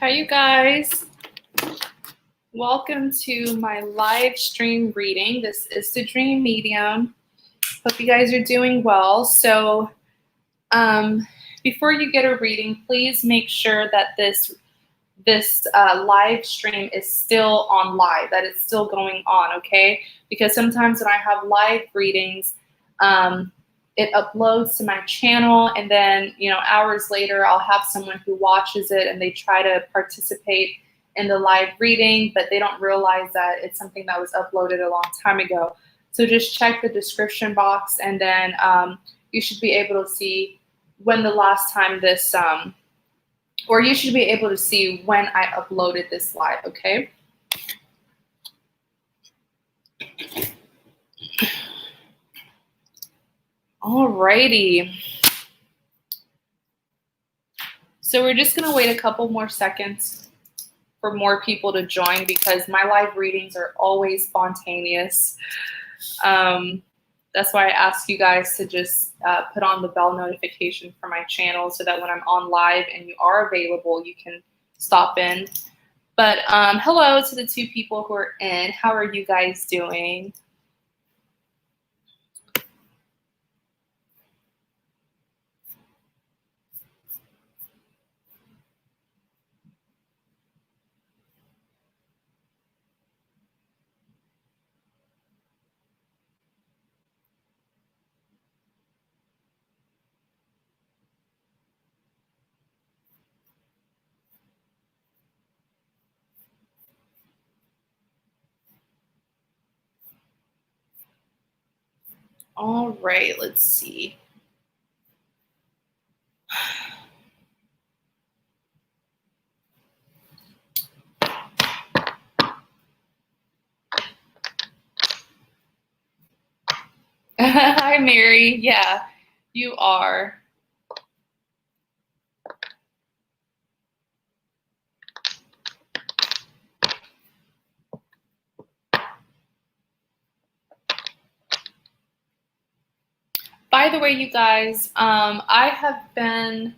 Hi, you guys. Welcome to my live stream reading. This is the Dream Medium. Hope you guys are doing well. So before you get a reading, please make sure that this live stream is still on live, that it's still going on, okay? Because sometimes when I have live readings, it uploads to my channel, and then, hours later, I'll have someone who watches it and they try to participate in the live reading, but they don't realize that it's something that was uploaded a long time ago. So just check the description box, and then you should be able to see when the last time this, or you should be able to see when I uploaded this live, okay? Alrighty. So we're just gonna wait a couple more seconds for more people to join, because my live readings are always spontaneous. That's why I ask you guys to just put on the bell notification for my channel, so that when I'm on live and you are available, you can stop in. But hello to the two people who are in. How are you guys doing? All right, let's see. Hi, Mary. Yeah, you are. By the way, you guys, I have been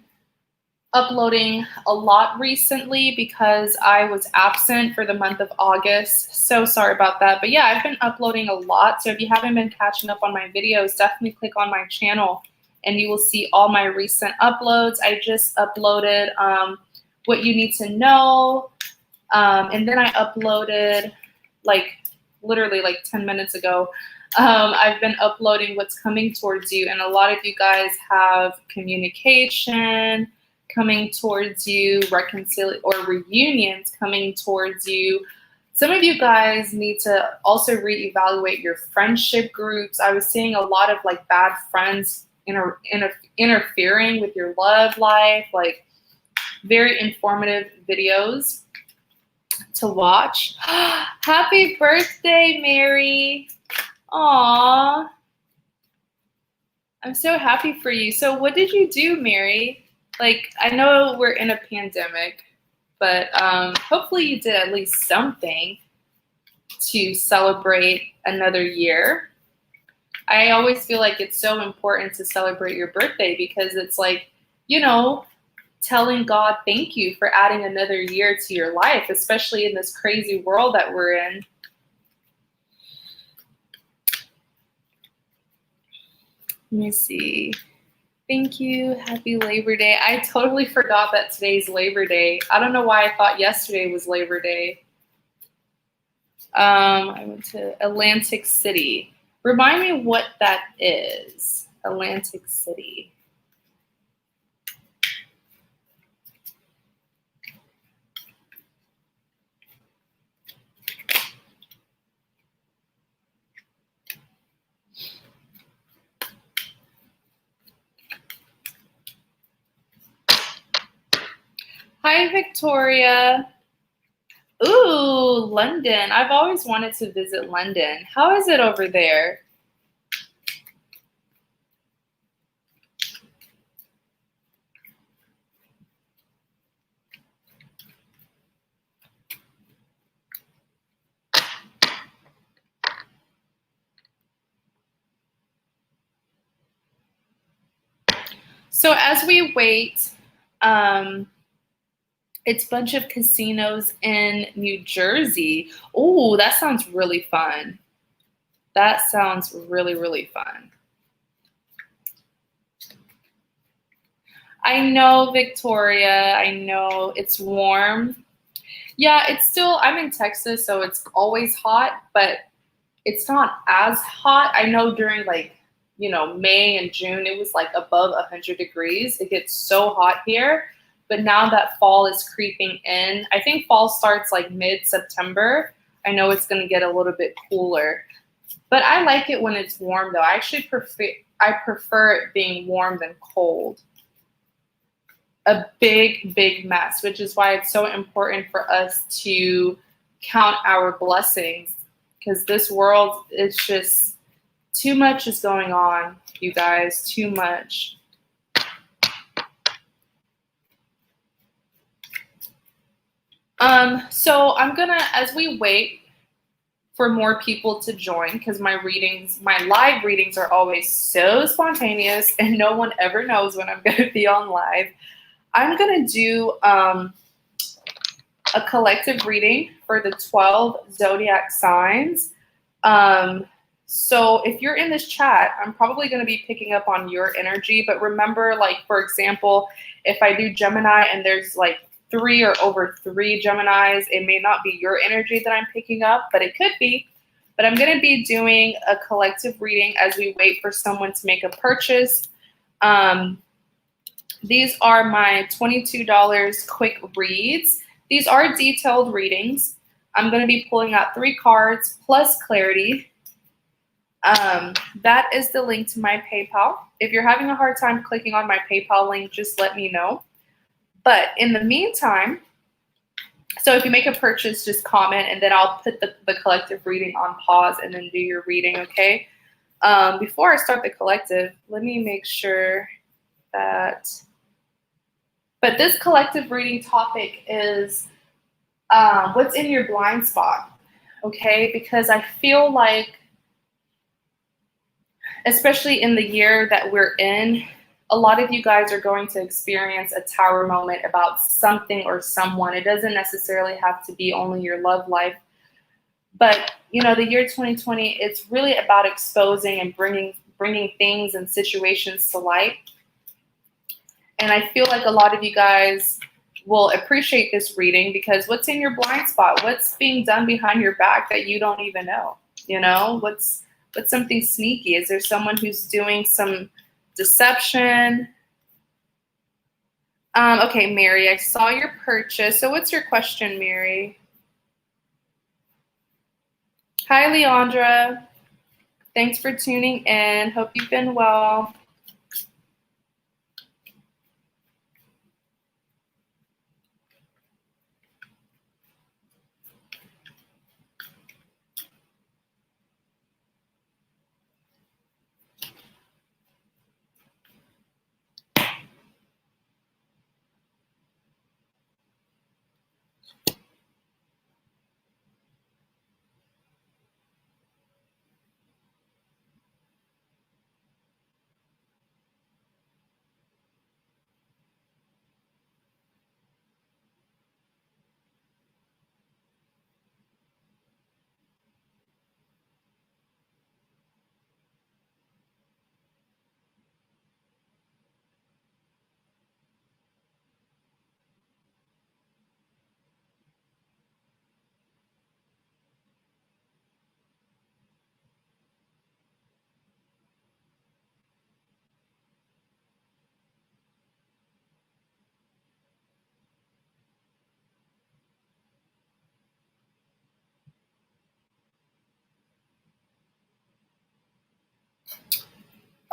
uploading a lot recently because I was absent for the month of August. So sorry about that. But yeah, I've been uploading a lot. So if you haven't been catching up on my videos, definitely click on my channel and you will see all my recent uploads. I just uploaded what you need to know. And then I uploaded literally 10 minutes ago. I've been uploading what's coming towards you, and a lot of you guys have communication coming towards you, reconciliation or reunions coming towards you. Some of you guys need to also reevaluate your friendship groups. I was seeing a lot of bad friends interfering with your love life, very informative videos to watch. Happy birthday, Mary. Aw. I'm so happy for you. So what did you do, Mary? I know we're in a pandemic, but hopefully you did at least something to celebrate another year. I always feel like it's so important to celebrate your birthday, because it's telling God thank you for adding another year to your life, especially in this crazy world that we're in. Let me see. Thank you. Happy Labor Day. I totally forgot that today's Labor Day. I don't know why I thought yesterday was Labor Day. I went to Atlantic City. Remind me what that is. Atlantic City. Hi, Victoria. Ooh, London. I've always wanted to visit London. How is it over there? So as we wait, It's a bunch of casinos in New Jersey. Oh, that sounds really fun. That sounds really, really fun. I know, Victoria. I know it's warm. Yeah, it's still, I'm in Texas, so it's always hot, but it's not as hot. I know during May and June, it was like above 100 degrees. It gets so hot here. But now that fall is creeping in, I think fall starts like mid-September. I know it's going to get a little bit cooler. But I like it when it's warm, though. I prefer it being warm than cold. A big, big mess, which is why it's so important for us to count our blessings, because this world, it's just too much is going on, you guys, too much. So I'm gonna, as we wait for more people to join, because my live readings are always so spontaneous and no one ever knows when I'm gonna be on live. I'm gonna do a collective reading for the 12 zodiac signs. So if you're in this chat, I'm probably going to be picking up on your energy. But remember, like, for example, if I do Gemini and there's like 3 or over 3 Geminis, it may not be your energy that I'm picking up, but it could be. But I'm going to be doing a collective reading as we wait for someone to make a purchase. These are my $22 quick reads. These are detailed readings. I'm going to be pulling out 3 cards plus clarity. That is the link to my PayPal. If you're having a hard time clicking on my PayPal link, just let me know. But in the meantime, so if you make a purchase, just comment, and then I'll put the collective reading on pause and then do your reading, okay? Before I start the collective, let me make sure that... But this collective reading topic is what's in your blind spot, okay? Because I feel like, especially in the year that we're in, a lot of you guys are going to experience a tower moment about something or someone. It doesn't necessarily have to be only your love life. But, the year 2020, it's really about exposing and bringing things and situations to light. And I feel like a lot of you guys will appreciate this reading, because what's in your blind spot? What's being done behind your back that you don't even know? What's something sneaky? Is there someone who's doing some deception? Okay, Mary, I saw your purchase. So what's your question, Mary? Hi, Leandra. Thanks for tuning in. Hope you've been well.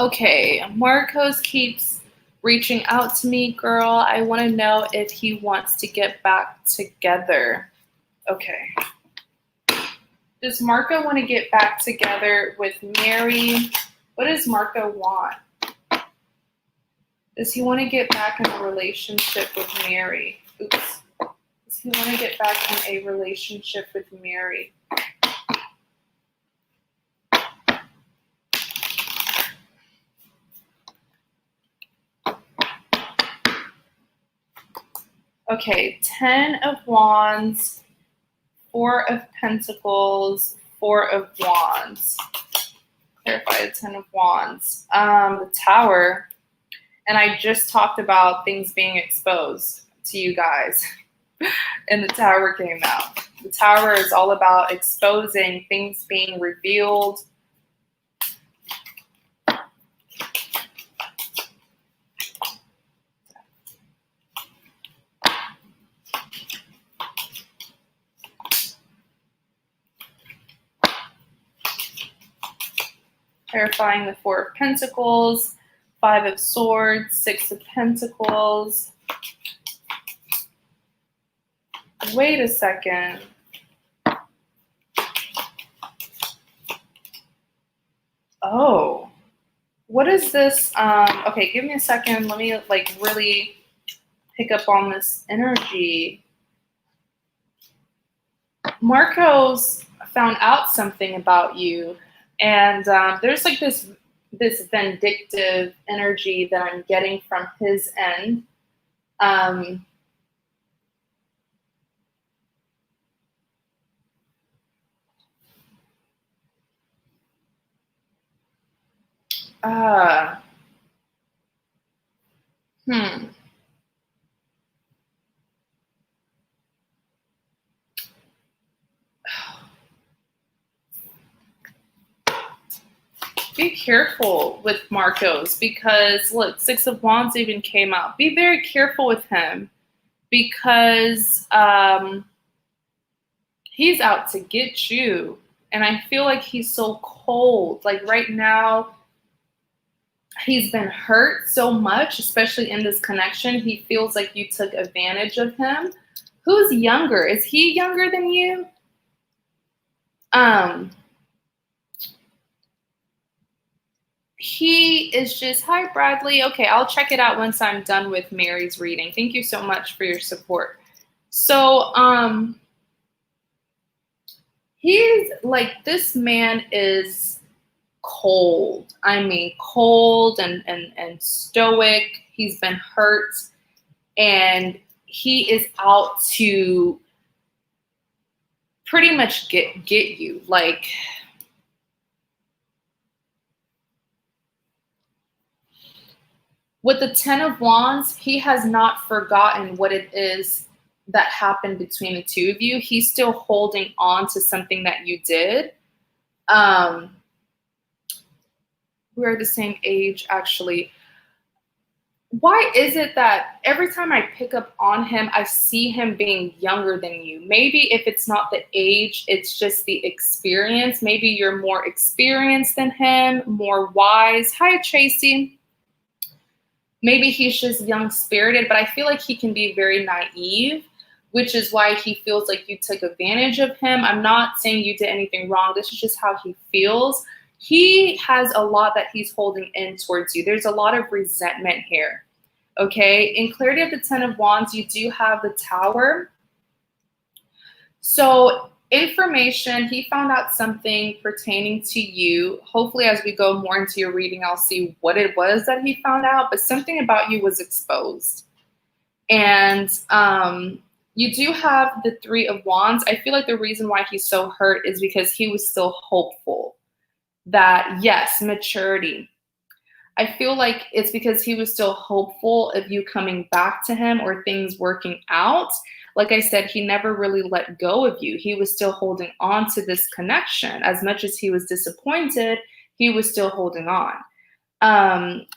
Okay, Marcos keeps reaching out to me, girl. I want to know if he wants to get back together. Okay. Does Marco want to get back together with Mary? What does Marco want? Does he want to get back in a relationship with Mary? Oops. Does he want to get back in a relationship with Mary? Okay, 10 of Wands, 4 of Pentacles, 4 of Wands. Clarify the 10 of Wands. The Tower. And I just talked about things being exposed to you guys. And the Tower came out. The Tower is all about exposing, things being revealed. Clarifying the 4 of Pentacles, 5 of Swords, 6 of Pentacles. Wait a second. Oh, what is this? Okay, give me a second. Let me like really pick up on this energy. Marcos found out something about you, and there's like this vindictive energy that I'm getting from his end. Hmm. Be careful with Marcos because look, 6 of Wands even came out. Be very careful with him because he's out to get you. And I feel like he's so cold. Like right now, he's been hurt so much, especially in this connection. He feels like you took advantage of him. Who's younger? Is he younger than you? He is just, hi, Bradley. Okay, I'll check it out once I'm done with Mary's reading. Thank you so much for your support. So, he's like, this man is cold. I mean, cold and stoic. He's been hurt and he is out to pretty much get you. Like, with the 10 of Wands, he has not forgotten what it is that happened between the two of you. He's still holding on to something that you did. We're the same age, actually. Why is it that every time I pick up on him, I see him being younger than you? Maybe if it's not the age, it's just the experience. Maybe you're more experienced than him, more wise. Hi, Tracy. Maybe he's just young-spirited, but I feel like he can be very naive, which is why he feels like you took advantage of him. I'm not saying you did anything wrong. This is just how he feels. He has a lot that he's holding in towards you. There's a lot of resentment here, okay? In clarity of the 10 of Wands, you do have the Tower. So information, he found out something pertaining to you. Hopefully, as we go more into your reading, I'll see what it was that he found out, but something about you was exposed. And you do have the 3 of Wands. I feel like the reason why he's so hurt is because he was still hopeful that, yes, maturity. I feel like it's because he was still hopeful of you coming back to him or things working out. Like I said, he never really let go of you. He was still holding on to this connection. As much as he was disappointed, he was still holding on.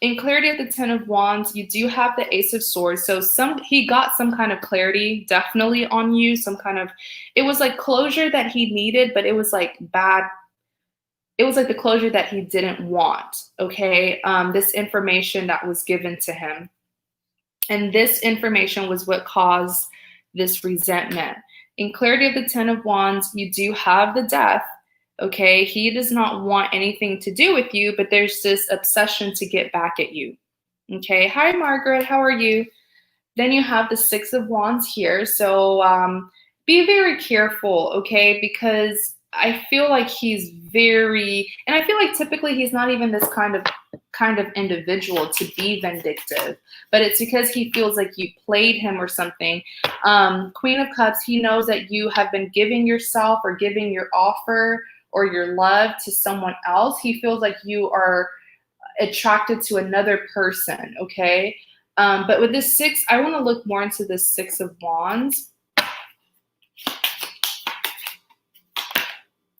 In clarity of the 10 of Wands, you do have the Ace of Swords. So he got some kind of clarity definitely on you, some kind of, it was like closure that he needed, but it was like bad. It was like the closure that he didn't want, okay? This information that was given to him. And this information was what caused this resentment. In clarity of the 10 of Wands, you do have the Death, okay? He does not want anything to do with you, but there's this obsession to get back at you, okay? Hi, Margaret, how are you? Then you have the 6 of Wands here. So be very careful, okay? Because I feel like he's very, and I feel like typically he's not even this kind of kind of individual to be vindictive, but it's because he feels like you played him or something. Queen of Cups, he knows that you have been giving yourself or giving your offer or your love to someone else. He feels like you are attracted to another person, okay? But with this 6, I want to look more into the 6 of Wands.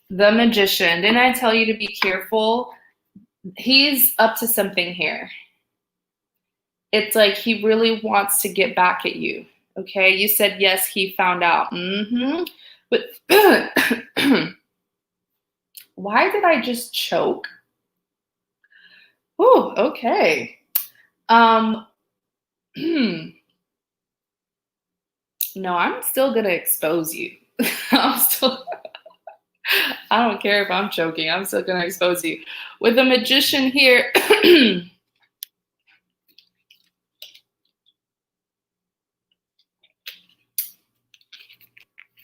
The Magician. Didn't I tell you to be careful? He's up to something here. It's like he really wants to get back at you, okay? You said yes, he found out. But why did I just choke? Oh, okay. No, I'm still gonna expose you. I don't care if I'm choking. I'm still gonna expose you. With the Magician here,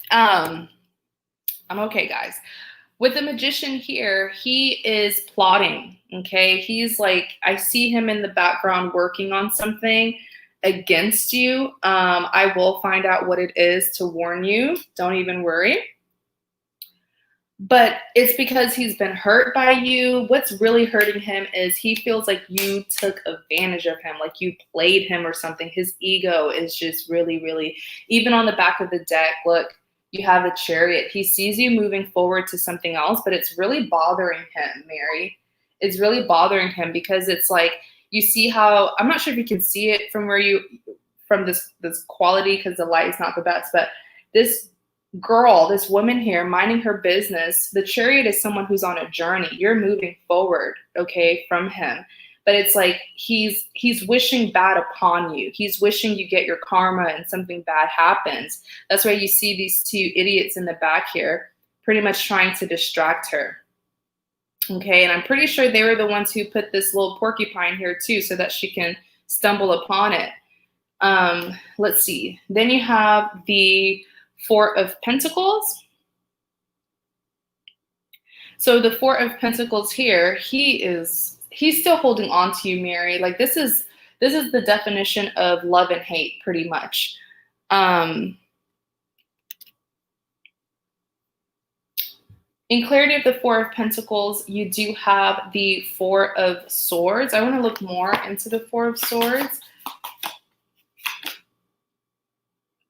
I'm okay, guys. With the Magician here, he is plotting, okay? He's like, I see him in the background working on something against you. I will find out what it is to warn you. Don't even worry. But it's because he's been hurt by you. What's really hurting him is he feels like you took advantage of him, like you played him or something. His ego is just really, really, even on the back of the deck, look, you have the Chariot. He sees you moving forward to something else, but it's really bothering him, Mary. It's really bothering him because it's like, you see how, I'm not sure if you can see it from where you, from this quality, because the light is not the best, but this girl, this woman here minding her business, the Chariot is someone who's on a journey. You're moving forward, okay, from him. But it's like he's wishing bad upon you. He's wishing you get your karma and something bad happens. That's why you see these 2 idiots in the back here pretty much trying to distract her. Okay, and I'm pretty sure they were the ones who put this little porcupine here too so that she can stumble upon it. Let's see. Then you have the 4 of Pentacles. So the 4 of Pentacles here, he's still holding on to you, Mary. Like this is the definition of love and hate, pretty much. In clarity of the 4 of Pentacles, you do have the 4 of Swords. I want to look more into the 4 of Swords.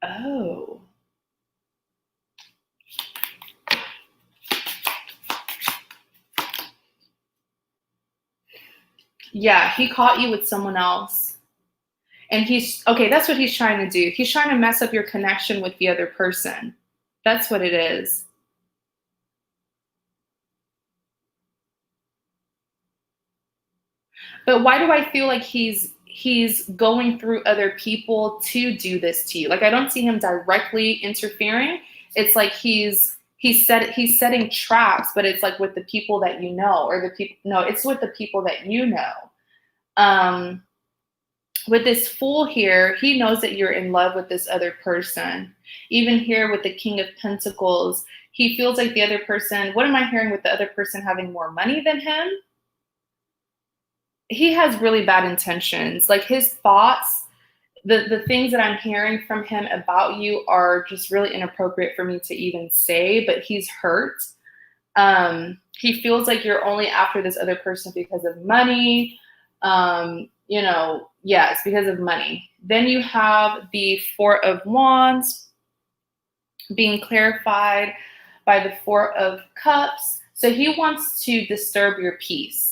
Oh. Yeah, he caught you with someone else. And okay, that's what he's trying to do. He's trying to mess up your connection with the other person. That's what it is. But why do I feel like he's going through other people to do this to you? Like I don't see him directly interfering. It's like he's setting traps, but it's like with the people that you know, or the people. No, it's with the people that you know. With this Fool here, he knows that you're in love with this other person. Even here with the King of Pentacles, he feels like the other person. What am I hearing with the other person having more money than him? He has really bad intentions. Like his thoughts, the things that I'm hearing from him about you are just really inappropriate for me to even say, but he's hurt. He feels like you're only after this other person because of money. You know, yeah, it's because of money. Then you have the 4 of Wands being clarified by the 4 of Cups. So he wants to disturb your peace.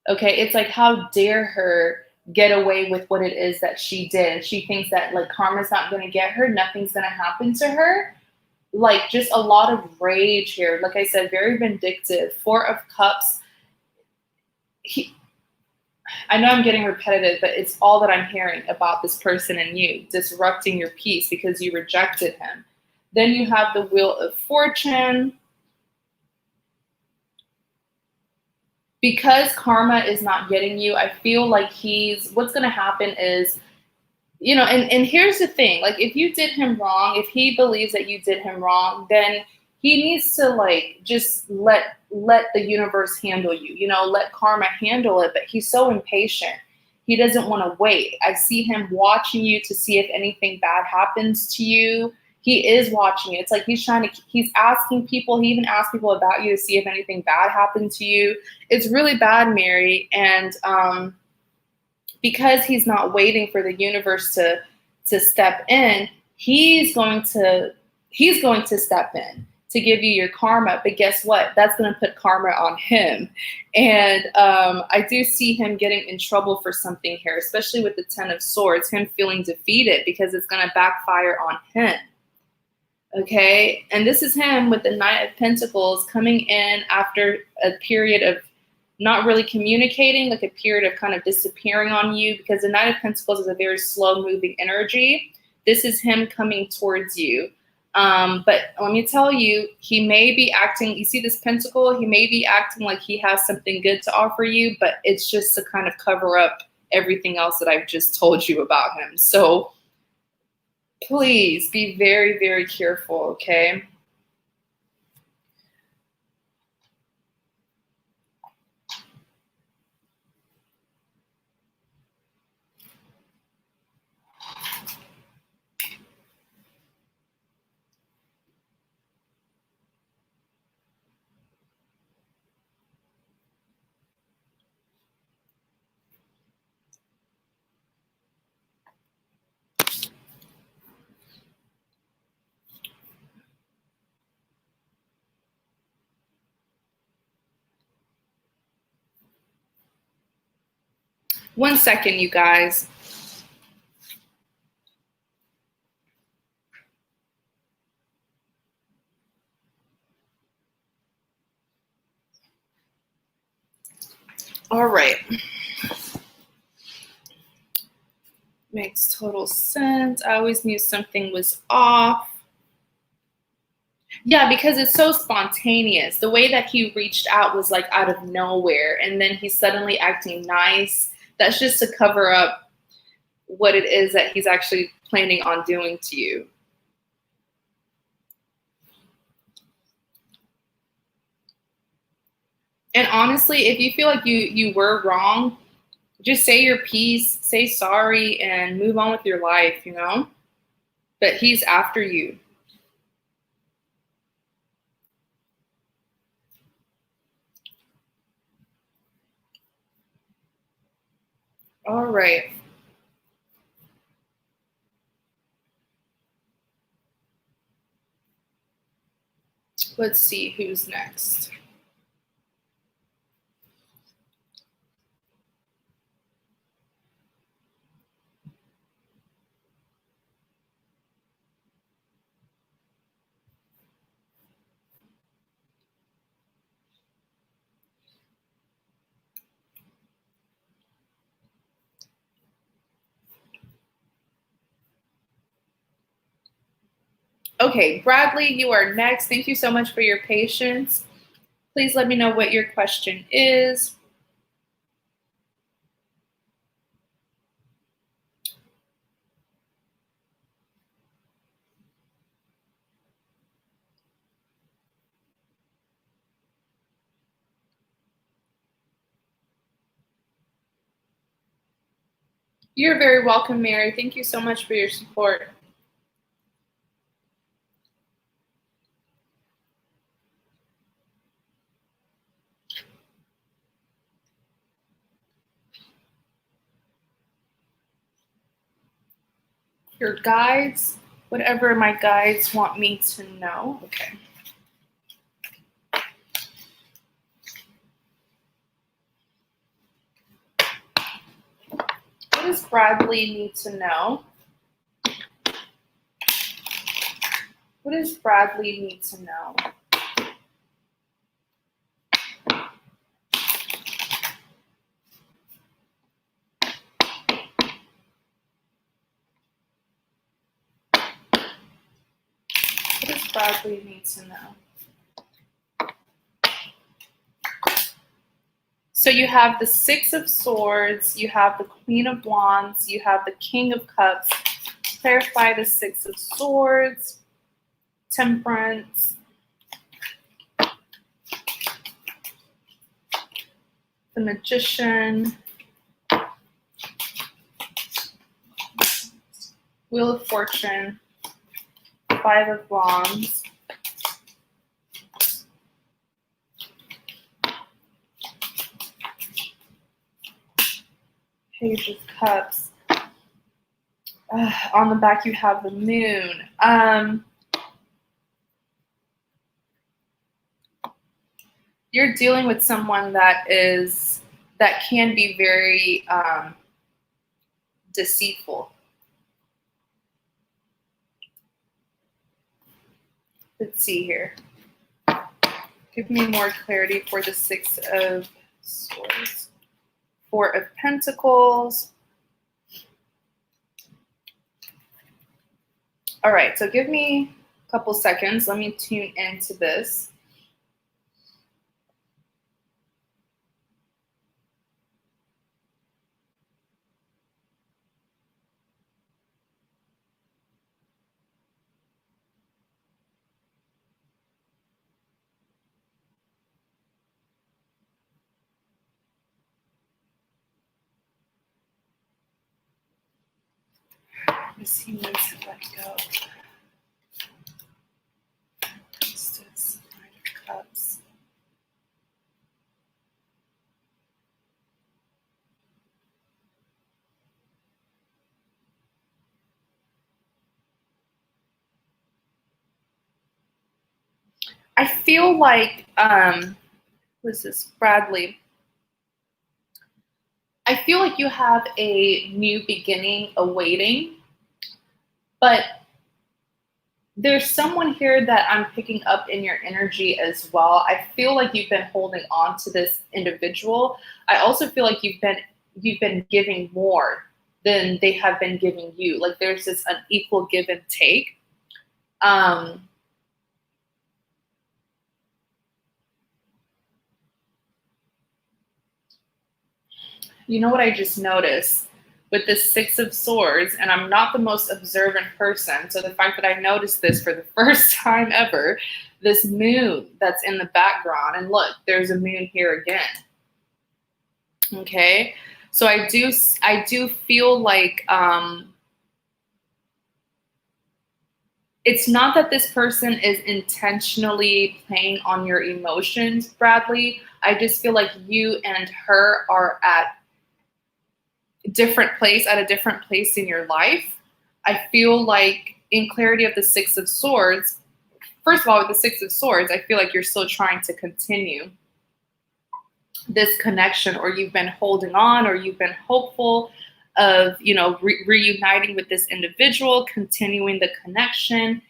Okay, it's like, how dare her get away with what it is that she did. She thinks that like karma's not going to get her, nothing's going to happen to her. Like just a lot of rage here. Like I said, very vindictive. 4 of Cups. I know I'm getting repetitive, but it's all that I'm hearing about this person and you, disrupting your peace because you rejected him. Then you have the Wheel of Fortune. Because karma is not getting you, I feel like what's going to happen is, you know, and here's the thing, like if you did him wrong, if he believes that you did him wrong, then he needs to like just let the universe handle you, let karma handle it. But he's so impatient. He doesn't want to wait. I see him watching you to see if anything bad happens to you. He is watching you. It's like he's asking people. He even asked people about you to see if anything bad happened to you. It's really bad, Mary. And because he's not waiting for the universe to step in, he's going to step in to give you your karma. But guess what? That's going to put karma on him. And I do see him getting in trouble for something here, especially with the 10 of Swords, him feeling defeated because it's going to backfire on him. Okay. And this is him with the Knight of Pentacles coming in after a period of not really communicating, like a period of kind of disappearing on you, because the Knight of Pentacles is a very slow moving energy. This is him coming towards you. But let me tell you, he may be acting, you see this pentacle, he may be acting like he has something good to offer you, but it's just to kind of cover up everything else that I've just told you about him. So please be very, very careful, okay? One second, you guys. All right. Makes total sense. I always knew something was off. Yeah, because it's so spontaneous. The way that he reached out was like out of nowhere, and then he's suddenly acting nice. That's just to cover up what it is that he's actually planning on doing to you. And honestly, if you feel like you were wrong, just say your piece, say sorry, and move on with your life, But he's after you. All right. Let's see who's next. Okay, Bradley, you are next. Thank you so much for your patience. Please let me know what your question is. You're very welcome, Mary. Thank you so much for your support. Your guides, whatever my guides want me to know. Okay. What does Bradley need to know? What does Bradley need to know? What does Bradley need to know? So you have the Six of Swords, you have the Queen of Wands, you have the King of Cups. Clarify the Six of Swords, Temperance, the Magician, Wheel of Fortune, Five of Wands, Page of Cups. On the back you have the Moon. You're dealing with someone that can be very deceitful. Let's see here. Give me more clarity for the Six of Swords. Four of Pentacles. All right, so give me a couple seconds. Let me tune into this. He needs to let go. Priestess, Nine of Cups. I feel like, who is this? Bradley. I feel like you have a new beginning awaiting, but there's someone here that I'm picking up in your energy as well. I feel like you've been holding on to this individual. I also feel like you've been giving more than they have been giving you. Like there's this unequal give and take. You know what I just noticed with this Six of Swords, and I'm not the most observant person, so the fact that I noticed this for the first time ever, this moon that's in the background, and look, there's a moon here again. Okay, so I do feel like it's not that this person is intentionally playing on your emotions, Bradley. I just feel like you and her are at a different place in your life. I feel like in clarity of the Six of Swords, first of all, with the Six of Swords, I feel like you're still trying to continue this connection, or you've been holding on, or you've been hopeful of, reuniting with this individual, continuing the connection.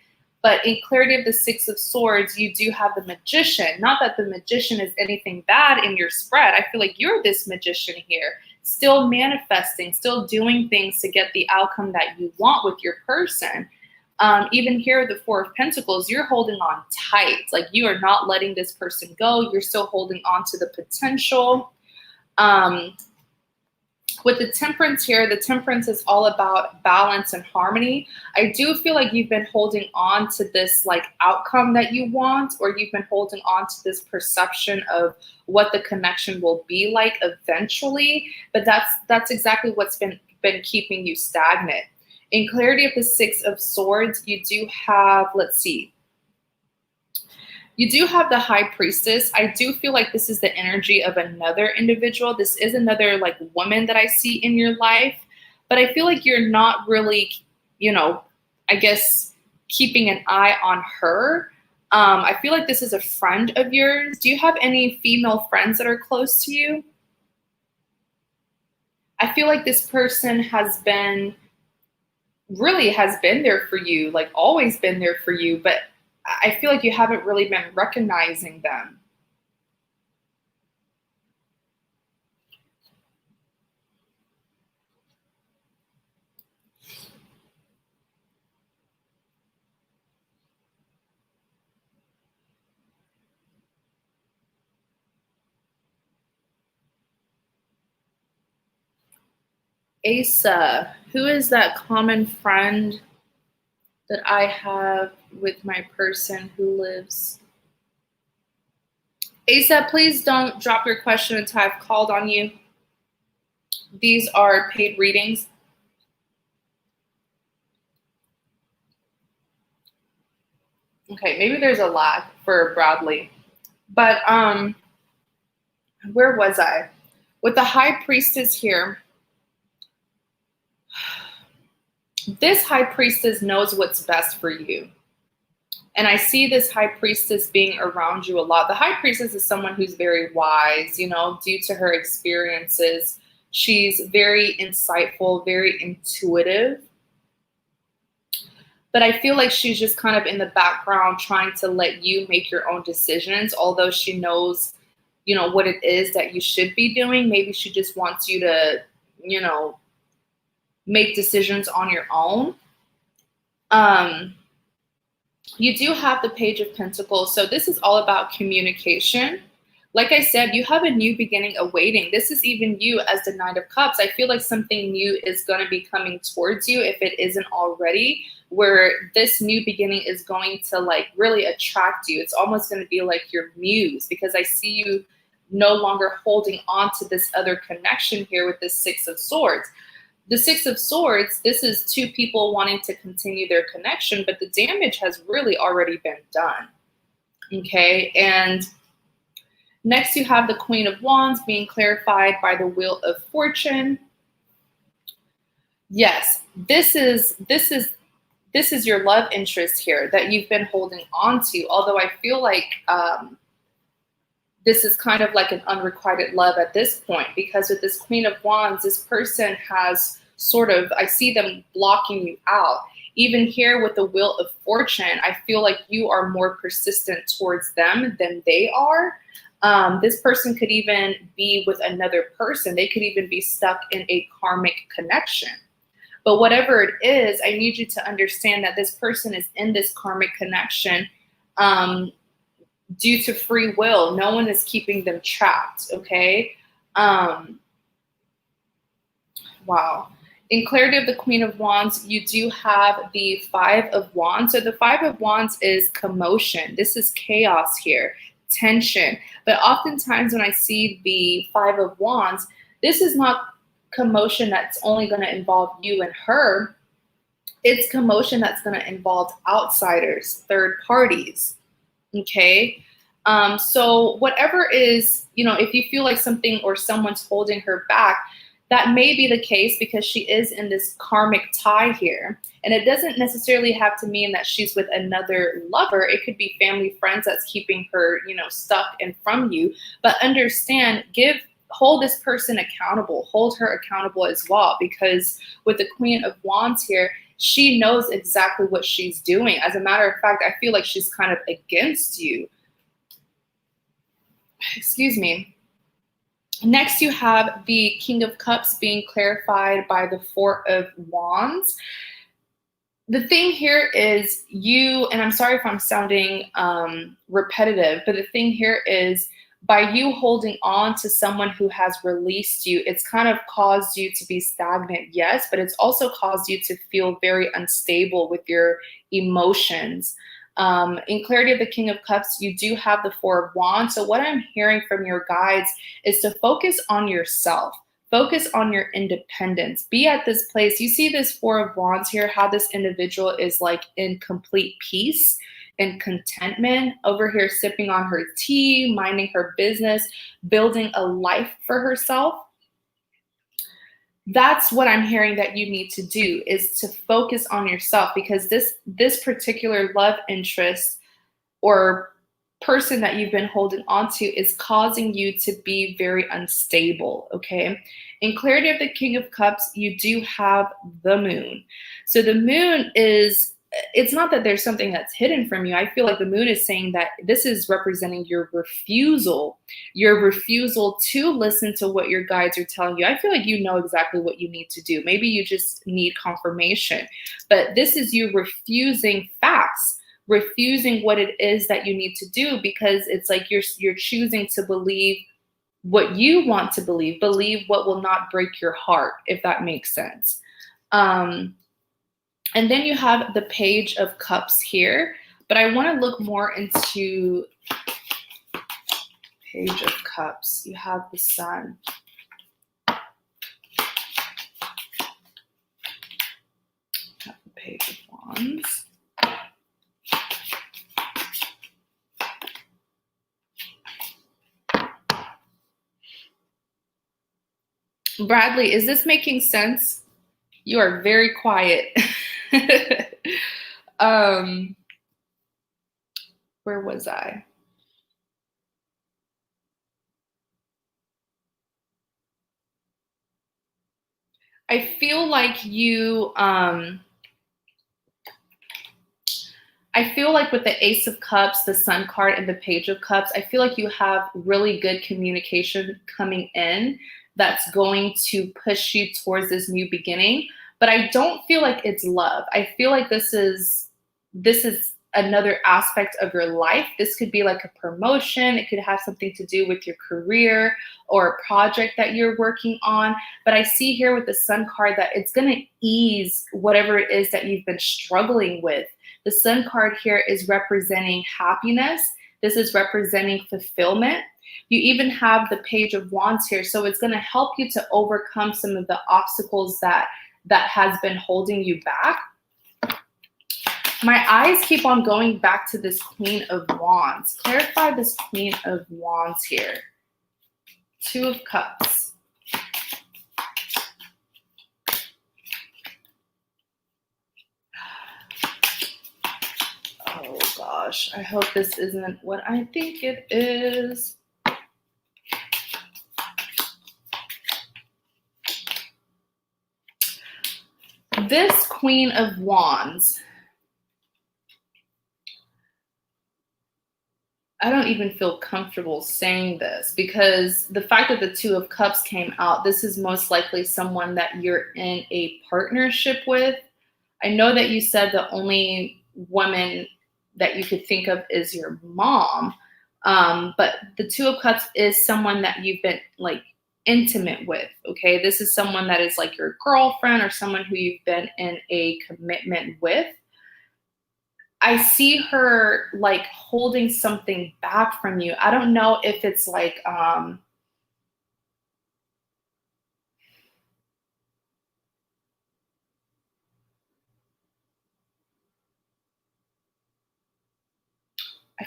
But in clarity of the Six of Swords, you do have the Magician. Not that the Magician is anything bad in your spread. I feel like you're this magician here, still manifesting, still doing things to get the outcome that you want with your person. Even here, the Four of Pentacles, you're holding on tight. Like you are not letting this person go. You're still holding on to the potential. With the Temperance here, the Temperance is all about balance and harmony. I do feel like you've been holding on to this like outcome that you want, or you've been holding on to this perception of what the connection will be like eventually. But that's exactly what's been keeping you stagnant. In clarity of the Six of Swords, you do have, let's see, you do have the High Priestess. I do feel like this is the energy of another individual. This is another like woman that I see in your life, but I feel like you're not really, I guess keeping an eye on her. I feel like this is a friend of yours. Do you have any female friends that are close to you? I feel like this person has been there for you, like always been there for you, but I feel like you haven't really been recognizing them. Asa, who is that common friend that I have with my person who lives? Asa, please don't drop your question until I've called on you. These are paid readings. Okay, maybe there's a lag for Bradley. But where was I? With the high priestess here, this high priestess knows what's best for you. And I see this high priestess being around you a lot. The high priestess is someone who's very wise, you know, due to her experiences. She's very insightful, very intuitive. But I feel like she's just kind of in the background trying to let you make your own decisions, although she knows, you know, what it is that you should be doing. Maybe she just wants you to, you know, make decisions on your own. You do have the Page of Pentacles. So this is all about communication. Like I said, you have a new beginning awaiting. This is even you as the Knight of Cups. I feel like something new is going to be coming towards you if it isn't already, where this new beginning is going to like really attract you. It's almost going to be like your muse, because I see you no longer holding on to this other connection here with this Six of Swords. The Six of Swords, this is two people wanting to continue their connection, but the damage has really already been done. Okay, and next you have the Queen of Wands being clarified by the Wheel of Fortune. Yes, this is your love interest here that you've been holding on to, although I feel like this is kind of like an unrequited love at this point, because with this Queen of Wands, this person has sort of, I see them blocking you out. Even here with the Wheel of Fortune, I feel like you are more persistent towards them than they are. This person could even be with another person. They could even be stuck in a karmic connection. But whatever it is, I need you to understand that this person is in this karmic connection due to free will. No one is keeping them trapped, okay? Wow. In clarity of the Queen of Wands, you do have the Five of Wands. So the Five of Wands is commotion. This is chaos here, tension. But oftentimes when I see the Five of Wands, this is not commotion that's only going to involve you and her. It's commotion that's going to involve outsiders, third parties. Okay. So whatever is, you know, if you feel like something or someone's holding her back, that may be the case because she is in this karmic tie here. And it doesn't necessarily have to mean that she's with another lover. It could be family, friends that's keeping her, you know, stuck and from you. But understand, hold this person accountable, hold her accountable as well, because with the Queen of Wands here, she knows exactly what she's doing. As a matter of fact, I feel like she's kind of against you. Excuse me. Next, you have the King of Cups being clarified by the Four of Wands. The thing here is you, and I'm sorry if I'm sounding repetitive, but the thing here is by you holding on to someone who has released you, it's kind of caused you to be stagnant, yes, but it's also caused you to feel very unstable with your emotions. In clarity of the King of Cups, you do have the Four of Wands. So what I'm hearing from your guides is to focus on yourself. Focus on your independence. Be at this place. You see this Four of Wands here, how this individual is like in complete peace and contentment, over here sipping on her tea, minding her business, building a life for herself. That's what I'm hearing that you need to do, is to focus on yourself, because this particular love interest or person that you've been holding on to is causing you to be very unstable, okay? In clarity of the King of Cups, you do have the Moon. So the Moon is, it's not that there's something that's hidden from you. I feel like the Moon is saying that this is representing your refusal to listen to what your guides are telling you. I feel like you know exactly what you need to do. Maybe you just need confirmation, but this is you refusing facts, refusing what it is that you need to do, because it's like you're choosing to believe what you want to believe what will not break your heart, if that makes sense. And then you have the Page of Cups here, but I want to look more into Page of Cups. You have the Sun. You have the Page of Wands. Bradley, is this making sense? You are very quiet. Where was I? I feel like you, I feel like with the Ace of Cups, the Sun card, and the Page of Cups, I feel like you have really good communication coming in that's going to push you towards this new beginning. But I don't feel like it's love. I feel like this is another aspect of your life. This could be like a promotion. It could have something to do with your career or a project that you're working on. But I see here with the Sun card that it's going to ease whatever it is that you've been struggling with. The Sun card here is representing happiness. This is representing fulfillment. You even have the Page of Wands here. So it's going to help you to overcome some of the obstacles that has been holding you back. My eyes keep on going back to this Queen of Wands. Clarify this Queen of Wands here. Two of Cups. Oh gosh, I hope this isn't what I think it is. This Queen of Wands, I don't even feel comfortable saying this because the fact that the Two of Cups came out, this is most likely someone that you're in a partnership with. I know that you said the only woman that you could think of is your mom, but the Two of Cups is someone that you've been like intimate with, okay? This is someone that is like your girlfriend or someone who you've been in a commitment with. I see her like holding something back from you. I don't know if it's like, I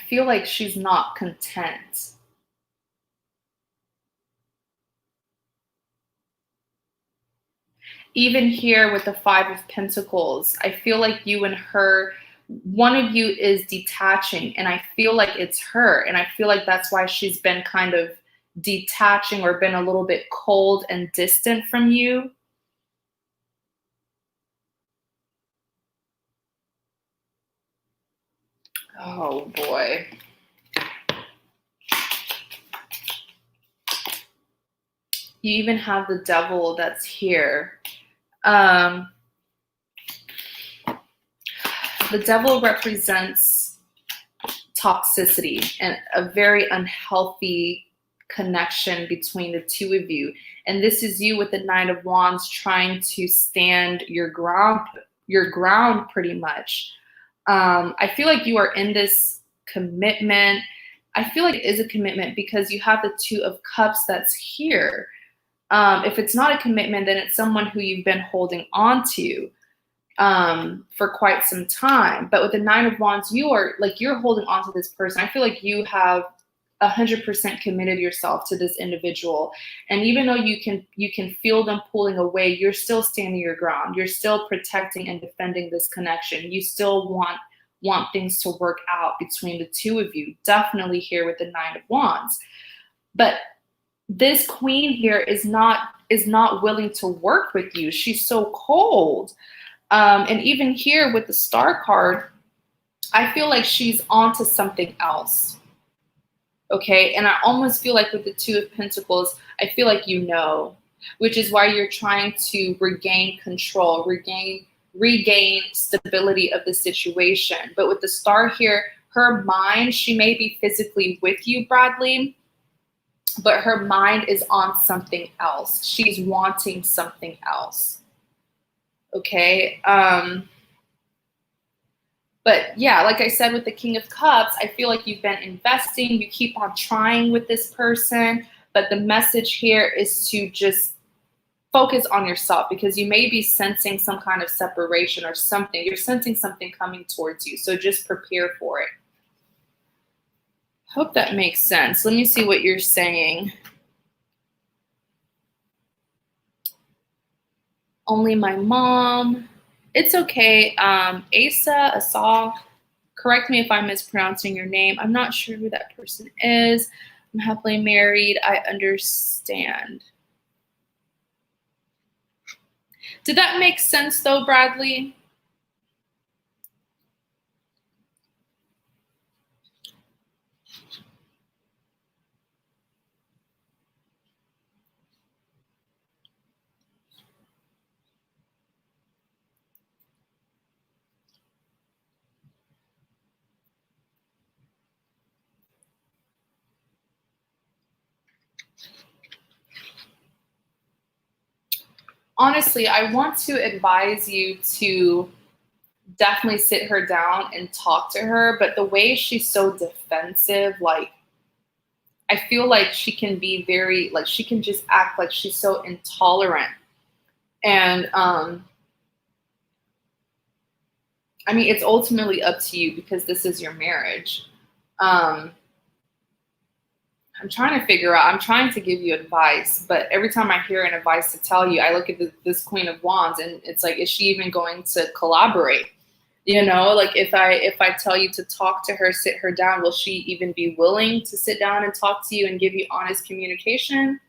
feel like she's not content. Even here with the Five of Pentacles, I feel like you and her, one of you is detaching, and I feel like it's her. And I feel like that's why she's been kind of detaching or been a little bit cold and distant from you. Oh boy. You even have the Devil that's here. The Devil represents toxicity and a very unhealthy connection between the two of you. And this is you with the Knight of Wands trying to stand your ground pretty much. I feel like you are in this commitment. I feel like it is a commitment because you have the Two of Cups that's here. If it's not a commitment, then it's someone who you've been holding on to for quite some time. But with the Nine of Wands, you're holding on to this person. I feel like you have 100% committed yourself to this individual. And even though you can feel them pulling away, you're still standing your ground. You're still protecting and defending this connection. You still want things to work out between the two of you. Definitely here with the Nine of Wands. But this queen here is not willing to work with you. She's so cold. And even here with the Star card, I feel like she's onto something else. Okay. And I almost feel like with the Two of Pentacles, I feel like you know, which is why you're trying to regain control, regain stability of the situation. But with the Star here, her mind, she may be physically with you, Bradley, but her mind is on something else. She's wanting something else. Okay. But yeah, like I said with the King of Cups, I feel like you've been investing, you keep on trying with this person, but the message here is to just focus on yourself, because you may be sensing some kind of separation or something. You're sensing something coming towards you. So just prepare for it. Hope that makes sense. Let me see what you're saying. Only my mom. It's okay. Asa, correct me if I'm mispronouncing your name. I'm not sure who that person is. I'm happily married. I understand. Did that make sense though, Bradley? Honestly, I want to advise you to definitely sit her down and talk to her, but the way she's so defensive, like, I feel like she can be very, like, she can just act like she's so intolerant. And I mean, it's ultimately up to you because this is your marriage. Um, I'm trying to figure out, I'm trying to give you advice, but every time I hear an advice to tell you, I look at this Queen of Wands and it's like, is she even going to collaborate? You know, like if I tell you to talk to her, sit her down, will she even be willing to sit down and talk to you and give you honest communication?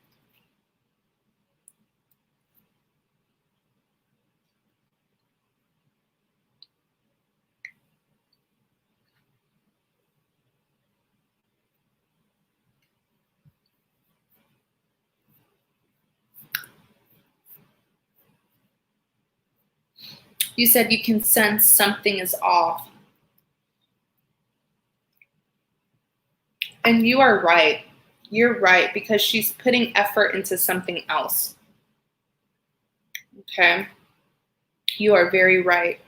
You said you can sense something is off. And you are right. You're right, because she's putting effort into something else. Okay. You are very right.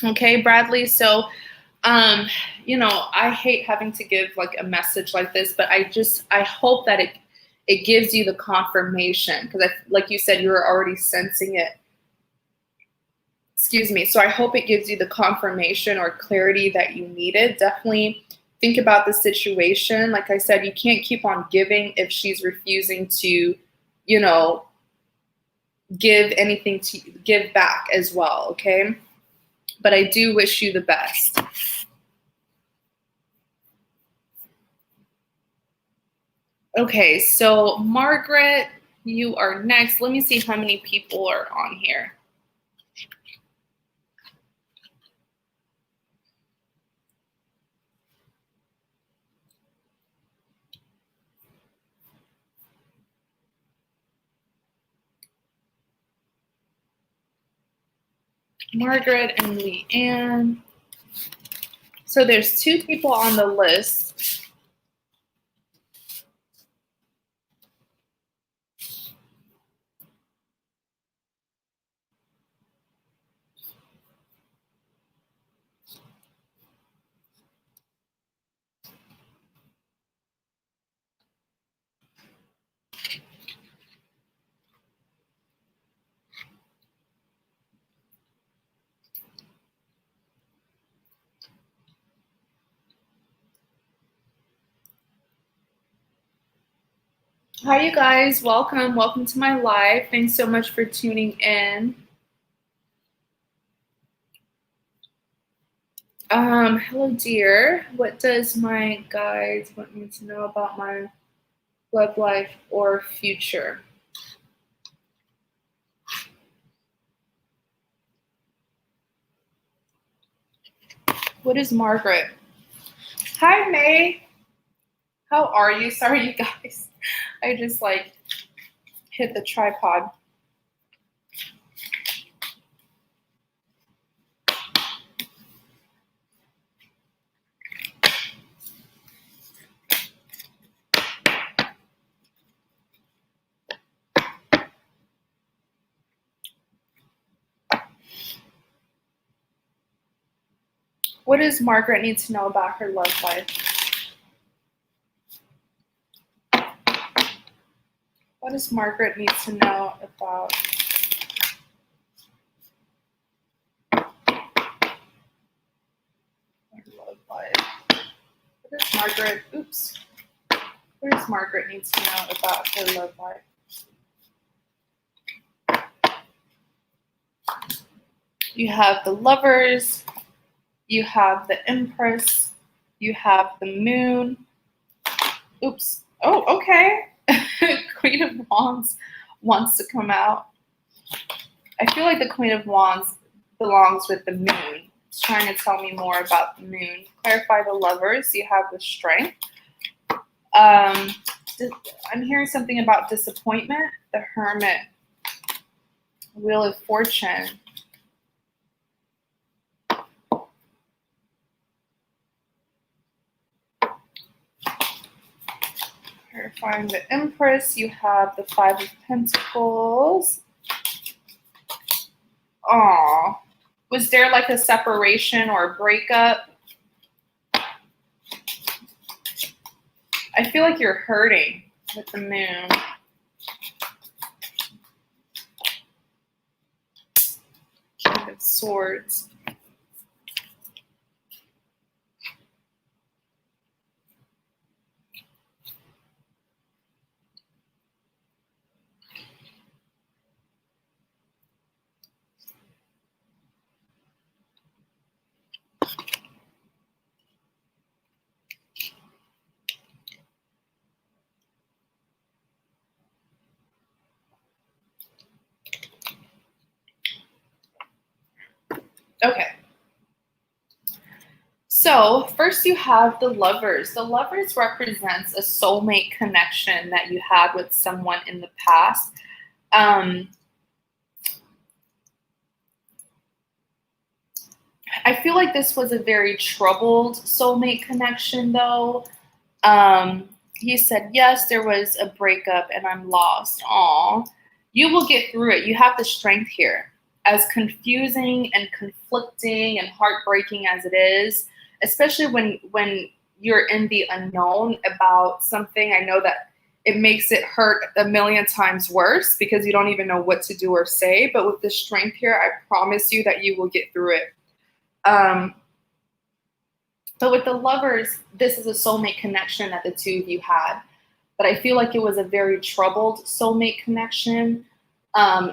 Okay, Bradley. So, you know, I hate having to give like a message like this, but I hope that it gives you the confirmation, because like you said, you were already sensing it. Excuse me. So I hope it gives you the confirmation or clarity that you needed. Definitely think about the situation. Like I said, you can't keep on giving if she's refusing to, you know, give anything to give back as well. Okay. But I do wish you the best. Okay, so Margaret, you are next. Let me see how many people are on here. Margaret and Leanne. So there's 2 people on the list. Hi, you guys. Welcome. Welcome to my live. Thanks so much for tuning in. Hello, dear. What does my guides want me to know about my love life or future? What is Margaret? Hi, May. How are you? Sorry, you guys. I just like hit the tripod. What does Margaret need to know about her love life? What does Margaret need to know about her love life? What does Margaret, what does Margaret need to know about her love life? You have the Lovers, you have the Empress, you have the Moon. Oops. Oh, okay. Queen of Wands wants to come out. I feel like the Queen of Wands belongs with the Moon. It's trying to tell me more about the Moon. Clarify the Lovers. You have the Strength. I'm hearing something about disappointment. The Hermit. Wheel of Fortune. Clarifying the Empress. You have the Five of Pentacles. Aw. Was there like a separation or a breakup? I feel like you're hurting with the Moon. King of Swords. Okay. So first you have the Lovers. The Lovers represents a soulmate connection that you had with someone in the past. I feel like this was a very troubled soulmate connection though. He said, yes, there was a breakup and I'm lost. Aw, you will get through it. You have the strength here. As confusing and conflicting and heartbreaking as it is, especially when you're in the unknown about something, I know that it makes it hurt a million times worse because you don't even know what to do or say. But with the strength here, I promise you that you will get through it. But with the Lovers, this is a soulmate connection that the two of you had. But I feel like it was a very troubled soulmate connection.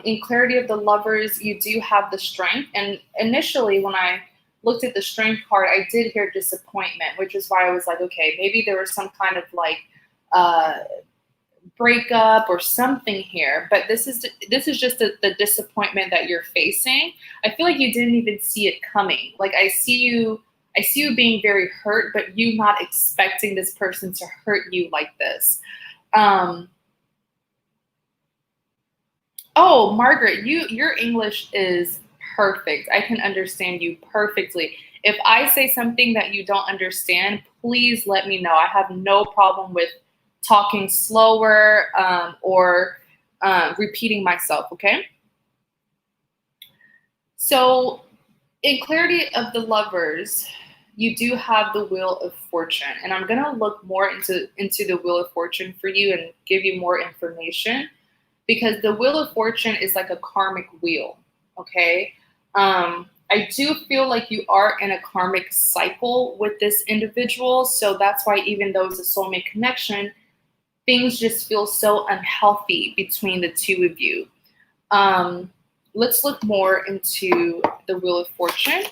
In clarity of the Lovers, you do have the strength. And initially, when I looked at the strength card, I did hear disappointment, which is why I was like, okay, maybe there was some kind of like breakup or something here. But this is just the disappointment that you're facing. I feel like you didn't even see it coming. Like I see you being very hurt, but you not expecting this person to hurt you like this. Oh, Margaret, your English is perfect. I can understand you perfectly. If I say something that you don't understand, please let me know. I have no problem with talking slower or repeating myself, okay? So in clarity of the Lovers, you do have the Wheel of Fortune. And I'm going to look more into the Wheel of Fortune for you and give you more information. Because the Wheel of Fortune is like a karmic wheel, okay? I do feel like you are in a karmic cycle with this individual. So that's why even though it's a soulmate connection, things just feel so unhealthy between the two of you. Let's look more into the Wheel of Fortune.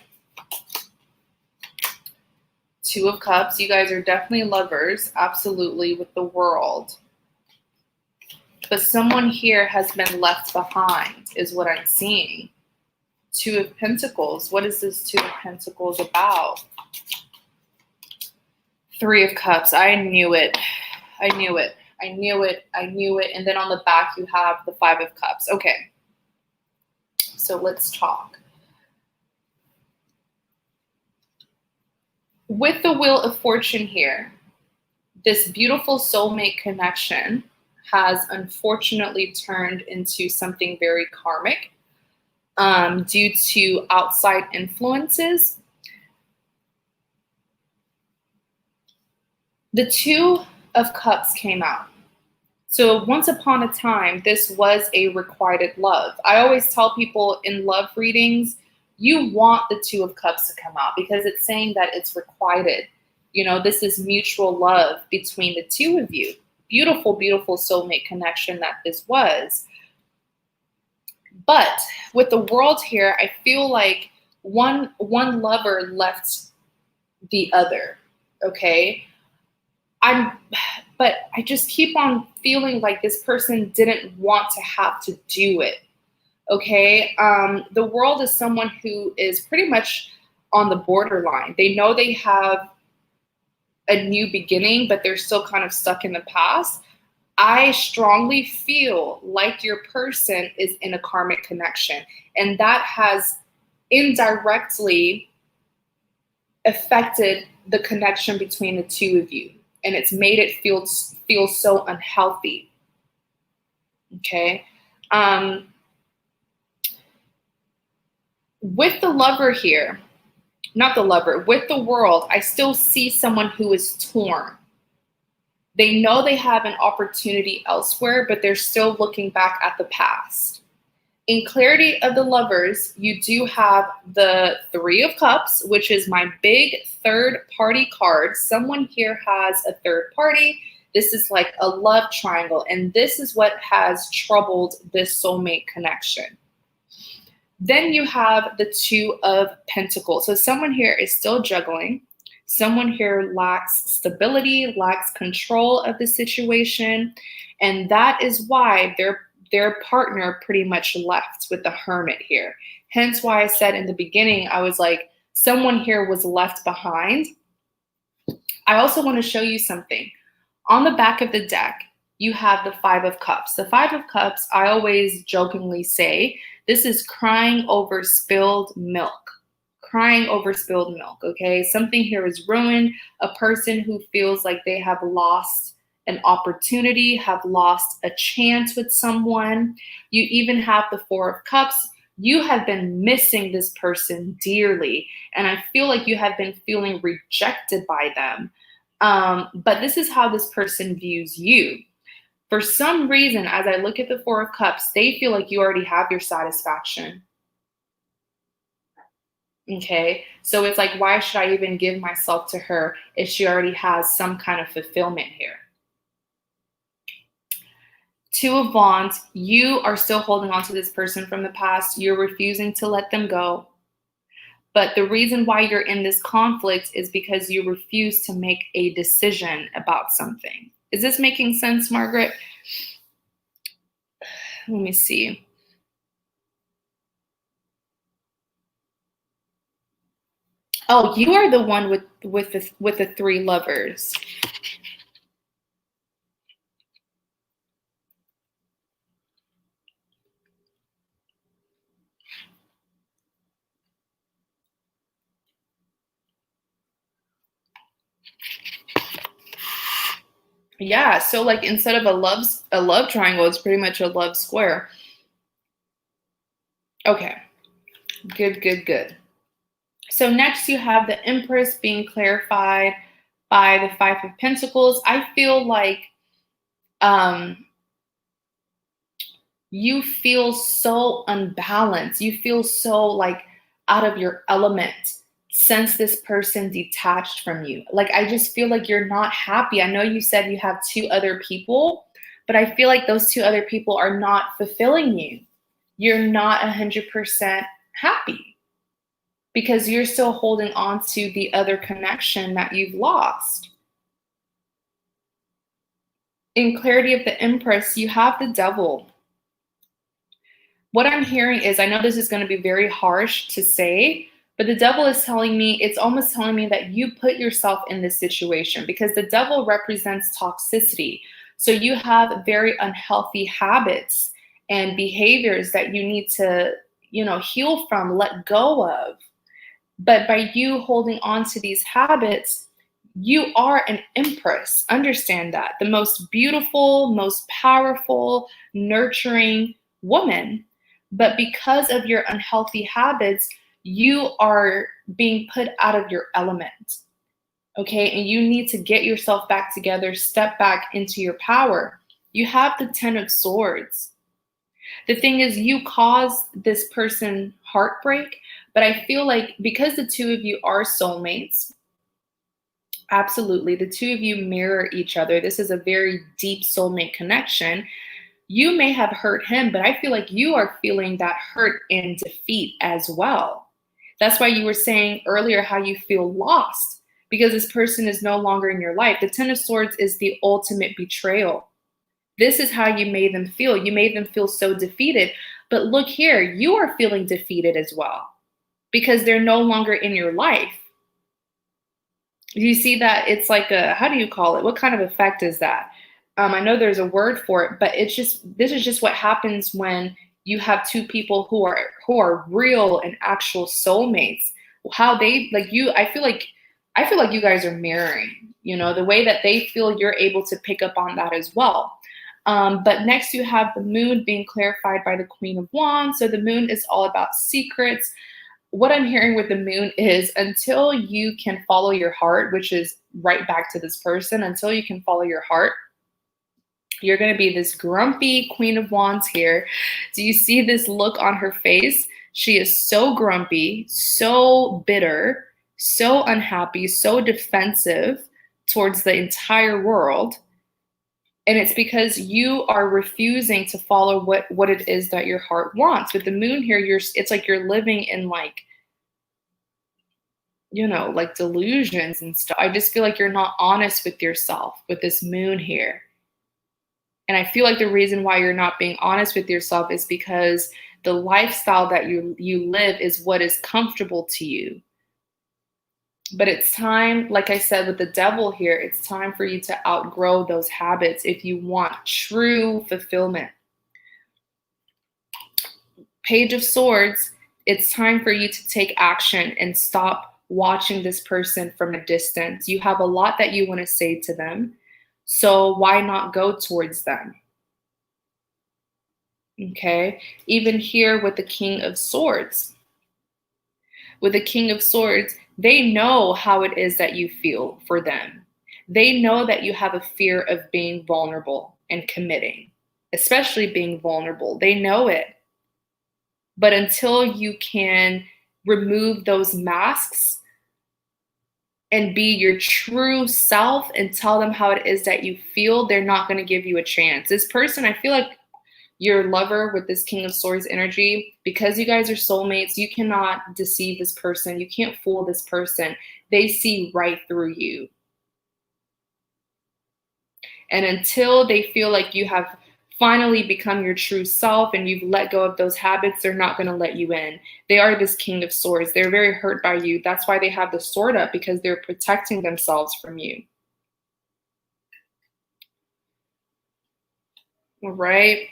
Two of Cups. You guys are definitely lovers, absolutely, with the World. But someone here has been left behind is what I'm seeing. Two of Pentacles. What is this Two of Pentacles about? Three of Cups. I knew it. I knew it. I knew it. I knew it. And then on the back, you have the Five of Cups. Okay. So let's talk. With the Wheel of Fortune here, this beautiful soulmate connection has unfortunately turned into something very karmic due to outside influences. The Two of Cups came out. So once upon a time, this was a requited love. I always tell people in love readings, you want the Two of Cups to come out because it's saying that it's requited. You know, this is mutual love between the two of you. Beautiful, beautiful soulmate connection that this was. But with the World here, I feel like one lover left the other, okay? But I just keep on feeling like this person didn't want to have to do it, okay? The World is someone who is pretty much on the borderline. They know they have a new beginning, but they're still kind of stuck in the past. I strongly feel like your person is in a karmic connection, and that has indirectly affected the connection between the two of you, and it's made it feel so unhealthy. Okay. With the Lover here, not the Lover, with the World, I still see someone who is torn. They know they have an opportunity elsewhere, but they're still looking back at the past. In Clarity of the Lovers, you do have the Three of Cups, which is my big third party card. Someone here has a third party. This is like a love triangle, and this is what has troubled this soulmate connection. Then you have the Two of Pentacles. So someone here is still juggling. Someone here lacks stability, lacks control of the situation, and that is why their partner pretty much left with the Hermit here. Hence why I said in the beginning, I was like, someone here was left behind. I also want to show you something. On the back of the deck, you have the Five of Cups. The Five of Cups, I always jokingly say, this is crying over spilled milk. Crying over spilled milk, okay? Something here is ruined. A person who feels like they have lost an opportunity, have lost a chance with someone. You even have the Four of Cups. You have been missing this person dearly, and I feel like you have been feeling rejected by them. But this is how this person views you. For some reason, as I look at the Four of Cups, they feel like you already have your satisfaction. Okay, so it's like, why should I even give myself to her if she already has some kind of fulfillment here? Two of Wands, you are still holding on to this person from the past. You're refusing to let them go. But the reason why you're in this conflict is because you refuse to make a decision about something. Is this making sense, Margaret? Let me see. Oh, you are the one with the Three Lovers. Yeah, so like instead of a love triangle, it's pretty much a love square. Okay. Good. So next you have the Empress being clarified by the Five of Pentacles. I feel like you feel so unbalanced. You feel so like out of your element since this person detached from you. Like, I just feel like you're not happy. I know you said you have two other people, but I feel like those two other people are not fulfilling you. You're not 100% happy because you're still holding on to the other connection that you've lost. In Clarity of the Empress, you have the Devil. What I'm hearing is, I know this is going to be very harsh to say, but the Devil is telling me, it's almost telling me that you put yourself in this situation because the Devil represents toxicity. So you have very unhealthy habits and behaviors that you need to, heal from, let go of. But by you holding on to these habits, you are an empress. Understand that. The most beautiful, most powerful, nurturing woman. But because of your unhealthy habits, you are being put out of your element. Okay. And you need to get yourself back together, step back into your power. You have the 10 of Swords. The thing is, you caused this person heartbreak, but I feel like because the two of you are soulmates, absolutely, the two of you mirror each other. This is a very deep soulmate connection. You may have hurt him, but I feel like you are feeling that hurt and defeat as well. That's why you were saying earlier how you feel lost because this person is no longer in your life. The 10 of Swords is the ultimate betrayal. This is how you made them feel. You made them feel so defeated. But look here, you are feeling defeated as well because they're no longer in your life. You see that it's like how do you call it? What kind of effect is that? I know there's a word for it, but this is just what happens when you have two people who are real and actual soulmates. How they like you, I feel like you guys are mirroring, the way that they feel, you're able to pick up on that as well. But next you have the moon being clarified by the Queen of Wands. So the moon is all about secrets. What I'm hearing with the moon is until you can follow your heart, which is right back to this person, until you can follow your heart, you're going to be this grumpy Queen of Wands here. Do you see this look on her face? She is so grumpy, so bitter, so unhappy, so defensive towards the entire world. And it's because you are refusing to follow what it is that your heart wants. With the moon here, it's like you're living in like delusions and stuff. I just feel like you're not honest with yourself with this moon here. And I feel like the reason why you're not being honest with yourself is because the lifestyle that you live is what is comfortable to you. But it's time, like I said, with the devil here, it's time for you to outgrow those habits if you want true fulfillment. Page of Swords, it's time for you to take action and stop watching this person from a distance. You have a lot that you want to say to them, so why not go towards them? Okay, even here with the King of Swords. With the King of Swords, they know how it is that you feel for them. They know that you have a fear of being vulnerable and committing, especially being vulnerable. They know it. But until you can remove those masks and be your true self and tell them how it is that you feel, they're not going to give you a chance. This person, I feel like your lover with this King of Swords energy, because you guys are soulmates, you cannot deceive this person. You can't fool this person. They see right through you. And until they feel like you have finally become your true self and you've let go of those habits, they're not going to let you in. They are this King of Swords. They're very hurt by you. That's why they have the sword up, because they're protecting themselves from you. All right.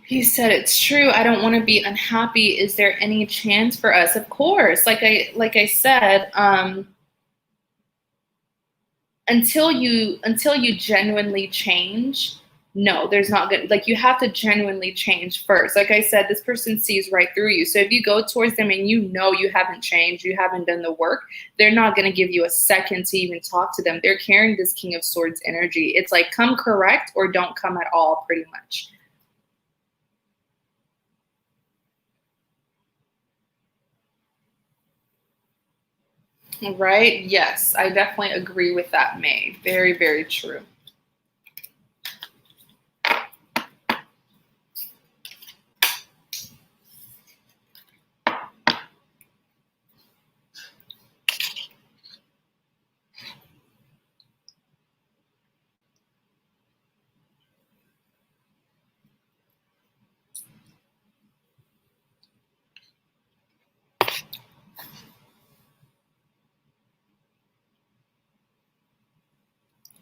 He said, it's true. I don't want to be unhappy. Is there any chance for us? Of course. Like I said, until you genuinely change, no, there's not good. Like, you have to genuinely change first. Like I said, this person sees right through you. So if you go towards them and you haven't changed, you haven't done the work, they're not going to give you a second to even talk to them. They're carrying this King of Swords energy. It's like, come correct or don't come at all, pretty much. Right? Yes, I definitely agree with that, May. Very, very true.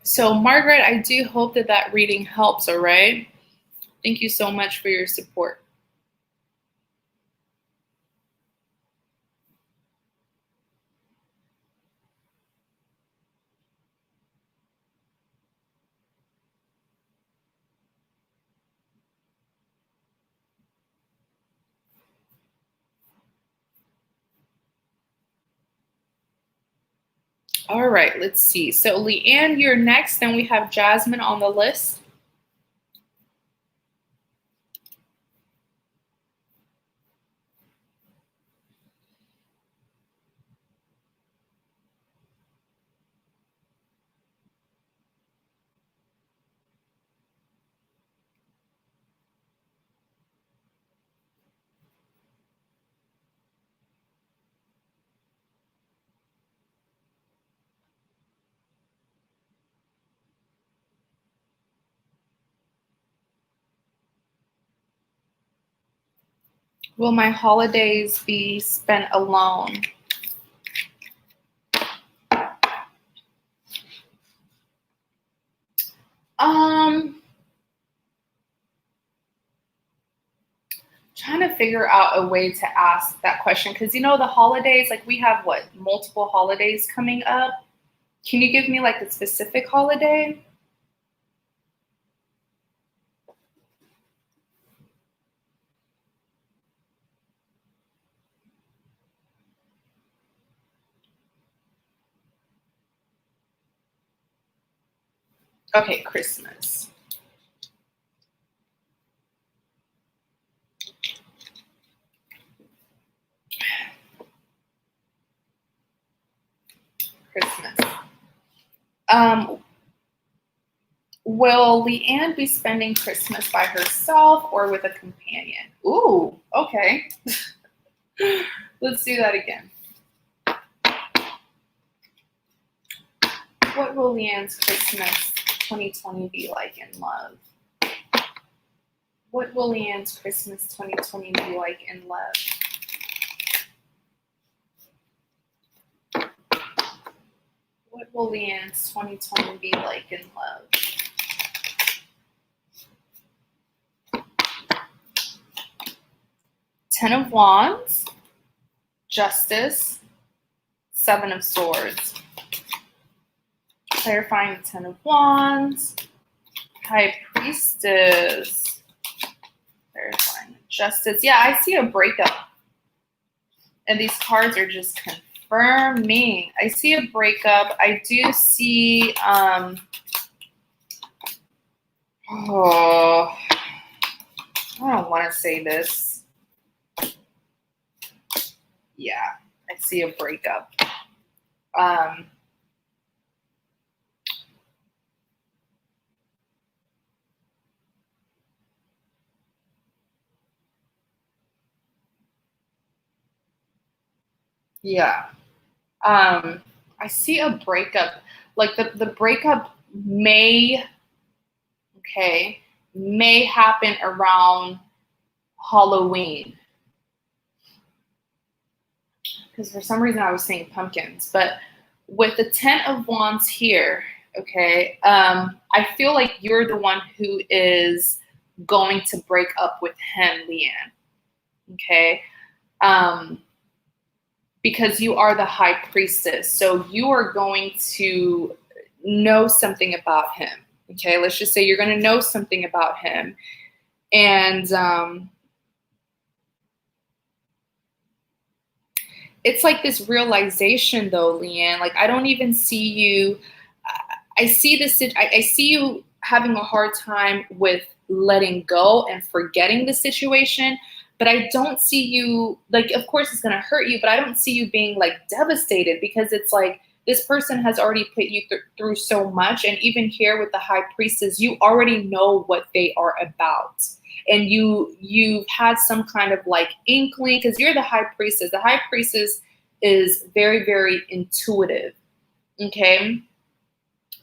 So Margaret, I do hope that that reading helps, all right? Thank you so much for your support. All right, let's see. So Leanne, you're next. Then we have Jasmine on the list. Will my holidays be spent alone? Trying to figure out a way to ask that question because the holidays, like we have what, multiple holidays coming up. Can you give me like a specific holiday? Okay, Christmas. Christmas. Will Leanne be spending Christmas by herself or with a companion? Ooh, okay. Let's do that again. What will Leanne's Christmas 2020 be like in love? What will Leanne's Christmas 2020 be like in love? What will Leanne's 2020 be like in love? Ten of Wands, Justice, Seven of Swords. Clarifying the Ten of Wands, High Priestess, clarifying Justice. Yeah, I see a breakup. And these cards are just confirming. I see a breakup. I do see, I don't want to say this. Yeah, I see a breakup. Yeah. I see a breakup. Like the breakup may happen around Halloween. Because for some reason I was saying pumpkins, but with the Ten of Wands here, okay, I feel like you're the one who is going to break up with him, Leanne. Okay. Because you are the High Priestess. So you are going to know something about him. Okay, let's just say you're going to know something about him. And it's like this realization though, Leanne, like I don't even see you, I see you having a hard time with letting go and forgetting the situation, but I don't see you, like, of course it's going to hurt you, but I don't see you being like devastated because it's like this person has already put you through so much. And even here with the High Priestess, you already know what they are about. And you've had some kind of like inkling because you're the High Priestess. The High Priestess is very, very intuitive. Okay.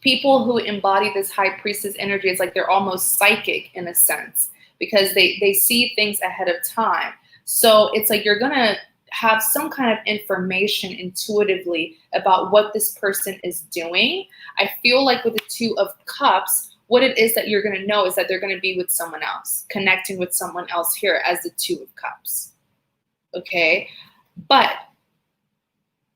People who embody this High Priestess energy, it's like they're almost psychic in a sense because they see things ahead of time. So it's like you're gonna have some kind of information intuitively about what this person is doing. I feel like with the Two of Cups, what it is that you're going to know is that they're going to be with someone else, connecting with someone else here as the Two of Cups. Okay? But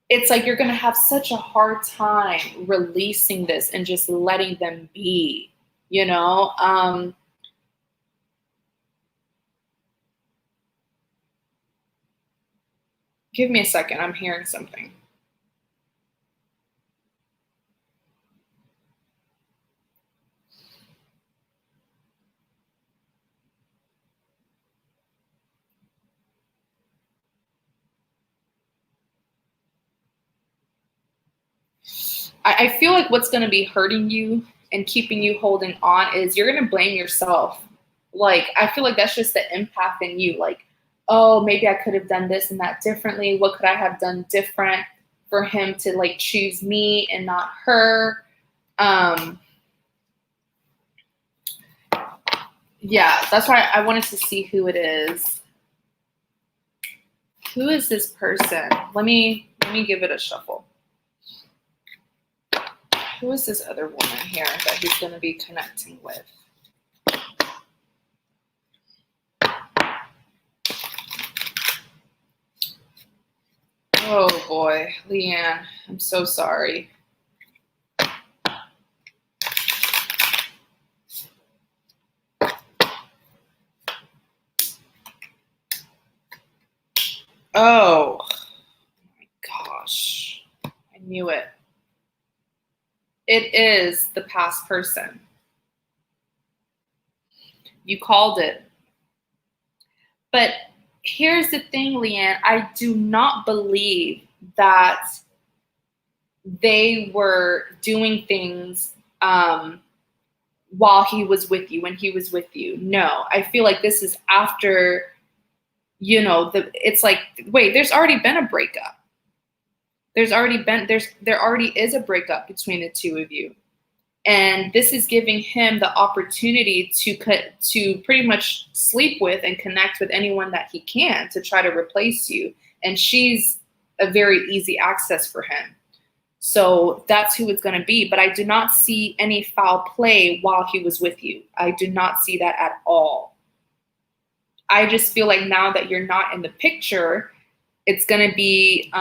it's like you're going to have such a hard time releasing this and just letting them be, you know? Give me a second. I'm hearing something. I feel like what's going to be hurting you and keeping you holding on is you're going to blame yourself. Like, I feel like that's just the empath in you. Like, oh, maybe I could have done this and that differently. What could I have done different for him to like choose me and not her? Yeah, that's why I wanted to see who it is. Who is this person? Let me give it a shuffle. Who is this other woman here that he's going to be connecting with? Oh boy, Leanne, I'm so sorry. Oh my gosh, I knew it. It is the past person. You called it. But here's the thing, Leanne, I do not believe that they were doing things while he was with you, when he was with you. No, I feel like this is after, you know, it's like, wait, there's already been a breakup. There already is a breakup between the two of you. And this is giving him the opportunity to pretty much sleep with and connect with anyone that he can to try to replace you. And she's a very easy access for him. So that's who it's going to be. But I do not see any foul play while he was with you. I do not see that at all. I just feel like now that you're not in the picture, it's going to be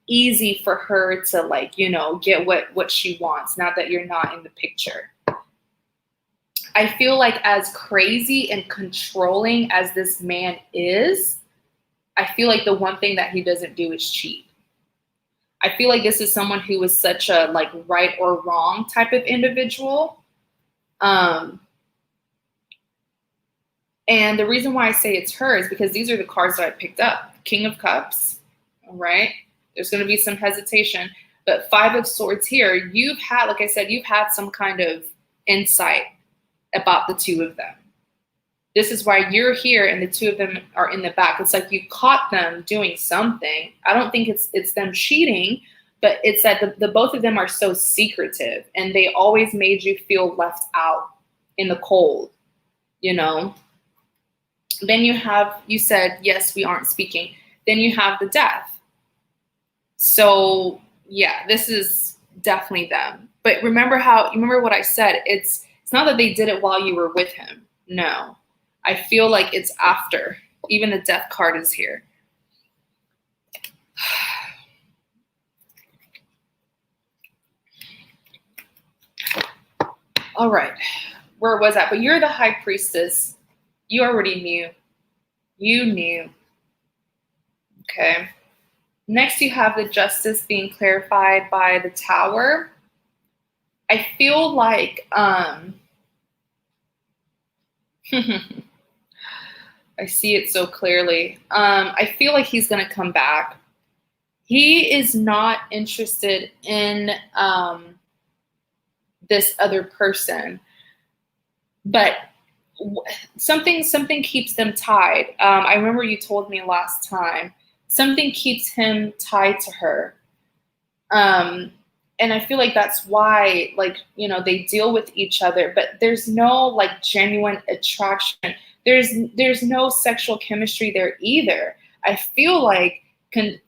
easy for her to, like, you know, get what she wants now that you're not in the picture. I feel like as crazy and controlling as this man is, I feel like the one thing that he doesn't do is cheat. I feel like this is someone who is such a like right or wrong type of individual. And the reason why I say it's her is because these are the cards that I picked up. King of Cups, all right? There's going to be some hesitation. But Five of Swords here, you've had, like I said, you've had some kind of insight about the two of them. This is why you're here and the two of them are in the back. It's like you caught them doing something. I don't think it's them cheating, but it's that the both of them are so secretive and they always made you feel left out in the cold, you know? Then you said, yes, we aren't speaking. Then you have the Death. So yeah, this is definitely them. But remember what I said? It's not that they did it while you were with him. No, I feel like it's after. Even the Death card is here. All right, where was that? But you're the High Priestess. You already knew. You knew. Okay. Next, you have the Justice being clarified by the Tower. I feel like, I see it so clearly. I feel like he's going to come back. He is not interested in this other person, but something keeps them tied. I remember you told me last time, something keeps him tied to her. And I feel like that's why, like, you know, they deal with each other, but there's no like genuine attraction. There's no sexual chemistry there either. I feel like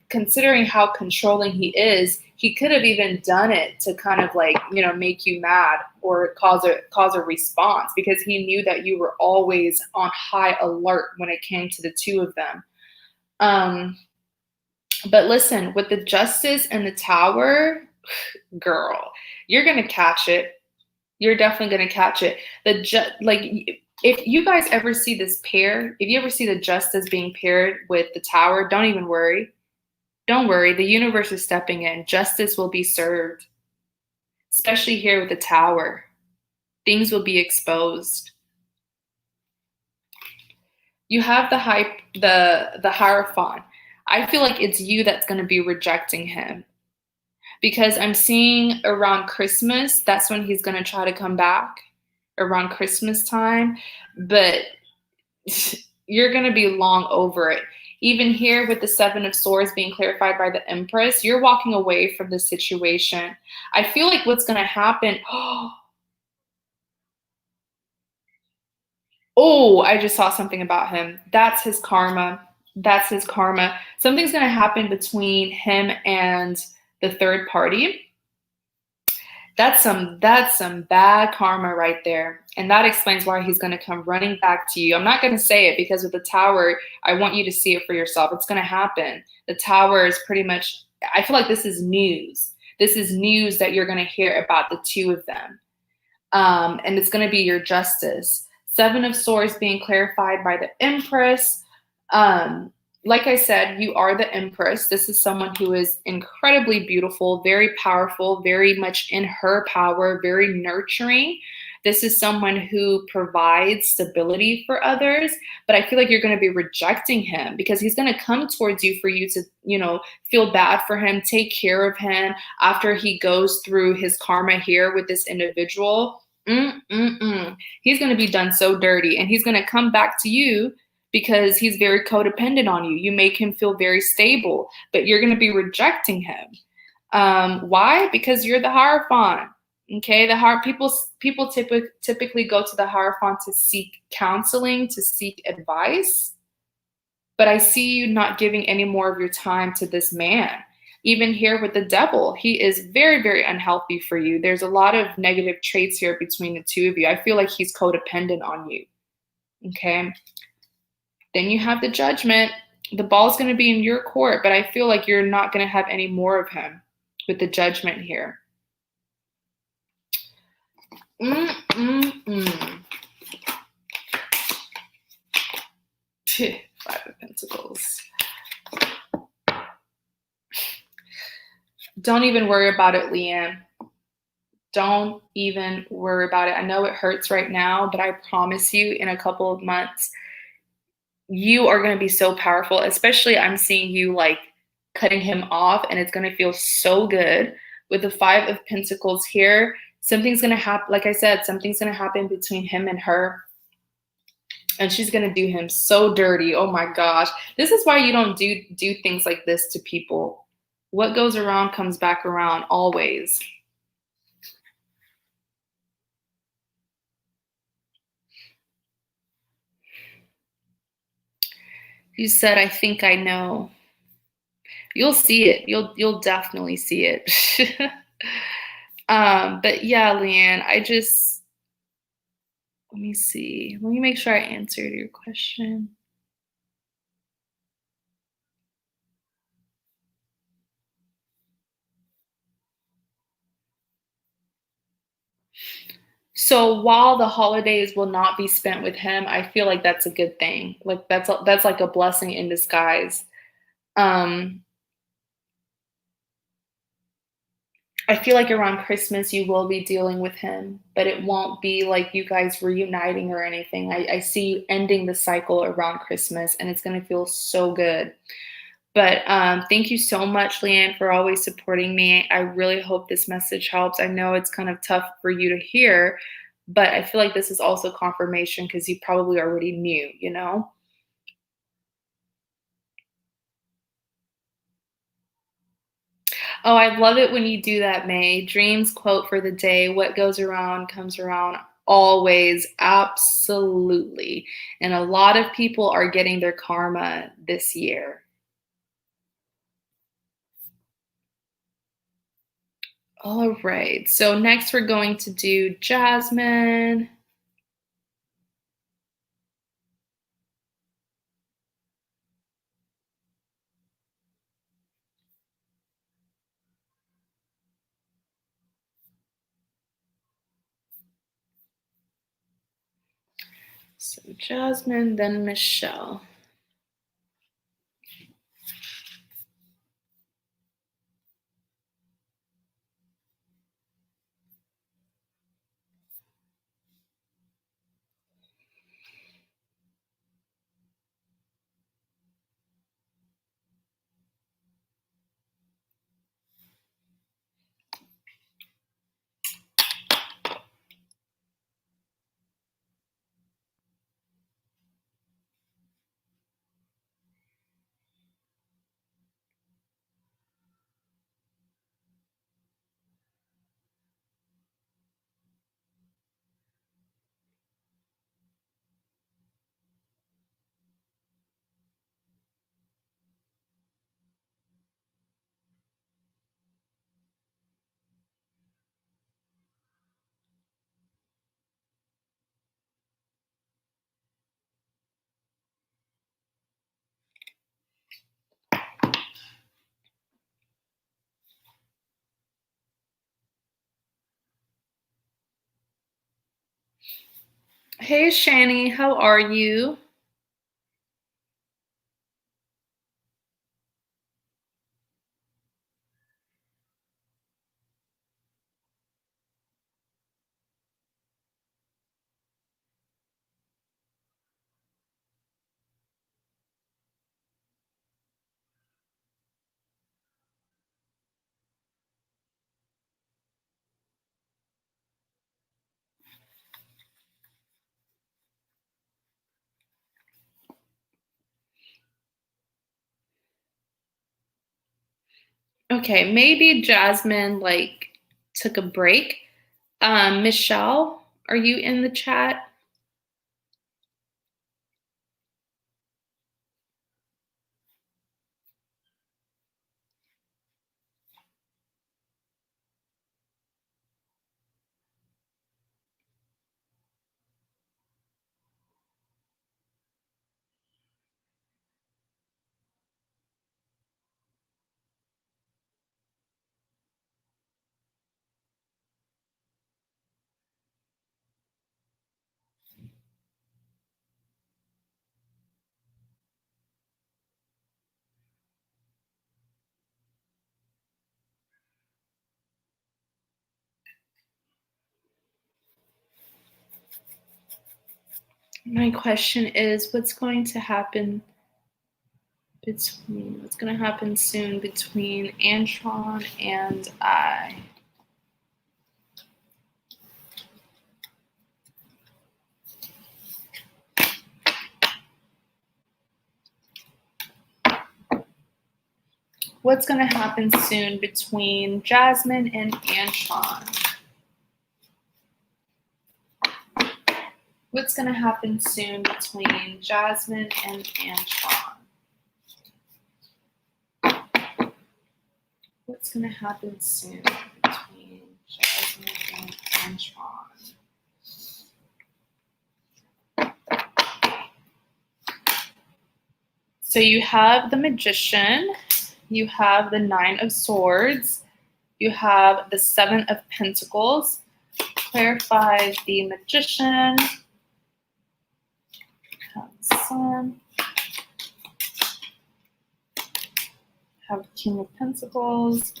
considering how controlling he is, he could have even done it to kind of like, make you mad or cause a response, because he knew that you were always on high alert when it came to the two of them. But listen, with the Justice and the Tower, girl, you're gonna catch it. You're definitely gonna catch it. If you guys ever see this pair, if you ever see the Justice being paired with the Tower, don't even worry. Don't worry. The universe is stepping in. Justice will be served, especially here with the Tower. Things will be exposed. You have the Hierophant. I feel like it's you that's going to be rejecting him, because I'm seeing around Christmas, that's when he's going to try to come back, around Christmas time, but you're going to be long over it. Even here with the Seven of Swords being clarified by the Empress, you're walking away from the situation. I feel like what's going to happen, oh, I just saw something about him. That's his karma. That's his karma. Something's going to happen between him and the third party. That's some bad karma right there. And that explains why he's going to come running back to you. I'm not going to say it, because with the Tower, I want you to see it for yourself. It's going to happen. The Tower is pretty much, I feel like this is news. This is news that you're going to hear about the two of them. And it's going to be your Justice. Seven of Swords being clarified by the Empress. Like I said, you are the Empress. This is someone who is incredibly beautiful, very powerful, very much in her power, very nurturing. This is someone who provides stability for others, but I feel like you're going to be rejecting him, because he's going to come towards you for you to, feel bad for him, take care of him after he goes through his karma here with this individual. He's going to be done so dirty, and he's going to come back to you because he's very codependent on you. You make him feel very stable, but you're going to be rejecting him. Why? Because you're the Hierophant. Okay, people typically go to the Hierophant to seek counseling, to seek advice. But I see you not giving any more of your time to this man. Even here with the Devil, he is very, very unhealthy for you. There's a lot of negative traits here between the two of you. I feel like he's codependent on you. Okay. Then you have the Judgment. The ball's going to be in your court, but I feel like you're not going to have any more of him with the Judgment here. Five of Pentacles. Don't even worry about it, Leanne. Don't even worry about it. I know it hurts right now, but I promise you in a couple of months, you are going to be so powerful. Especially I'm seeing you like cutting him off, and it's going to feel so good. With the Five of Pentacles here, something's going to happen. Like I said, something's going to happen between him and her. And she's going to do him so dirty. Oh my gosh. This is why you don't do things like this to people. What goes around comes back around always. You said, I think I know. You'll see it. You'll definitely see it. But yeah, Leanne, let me see. Let me make sure I answered your question. So while the holidays will not be spent with him, I feel like that's a good thing. Like that's like a blessing in disguise. I feel like around Christmas you will be dealing with him, but it won't be like you guys reuniting or anything. I see you ending the cycle around Christmas, and it's going to feel so good. But thank you so much, Leanne, for always supporting me. I really hope this message helps. I know it's kind of tough for you to hear, but I feel like this is also confirmation because you probably already knew, you know? Oh, I love it when you do that, May. Dreams quote for the day: what goes around comes around always. Absolutely. And a lot of people are getting their karma this year. All right. So next we're going to do Jasmine. So Jasmine, then Michelle. Hey Shani, how are you? Okay, maybe Jasmine took a break. Michelle, are you in the chat? My question is, what's going to happen soon between Antron and I? What's going to happen soon between Jasmine and Antron? What's going to happen soon between Jasmine and Antron? What's going to happen soon between Jasmine and Antron? So you have the Magician, you have the Nine of Swords, you have the Seven of Pentacles. Clarify the Magician, have the Sun, have the King of Pentacles,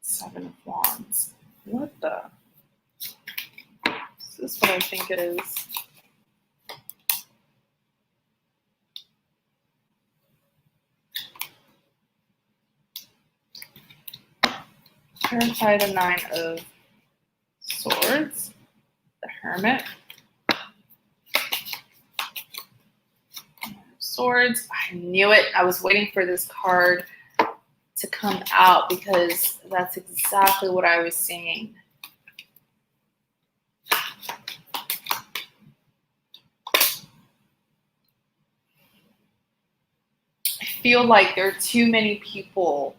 Seven of Wands. What the? This is what I think it is. Clarify the Nine of Swords, the Hermit, Swords. I knew it. I was waiting for this card to come out because that's exactly what I was seeing. I feel like there are too many people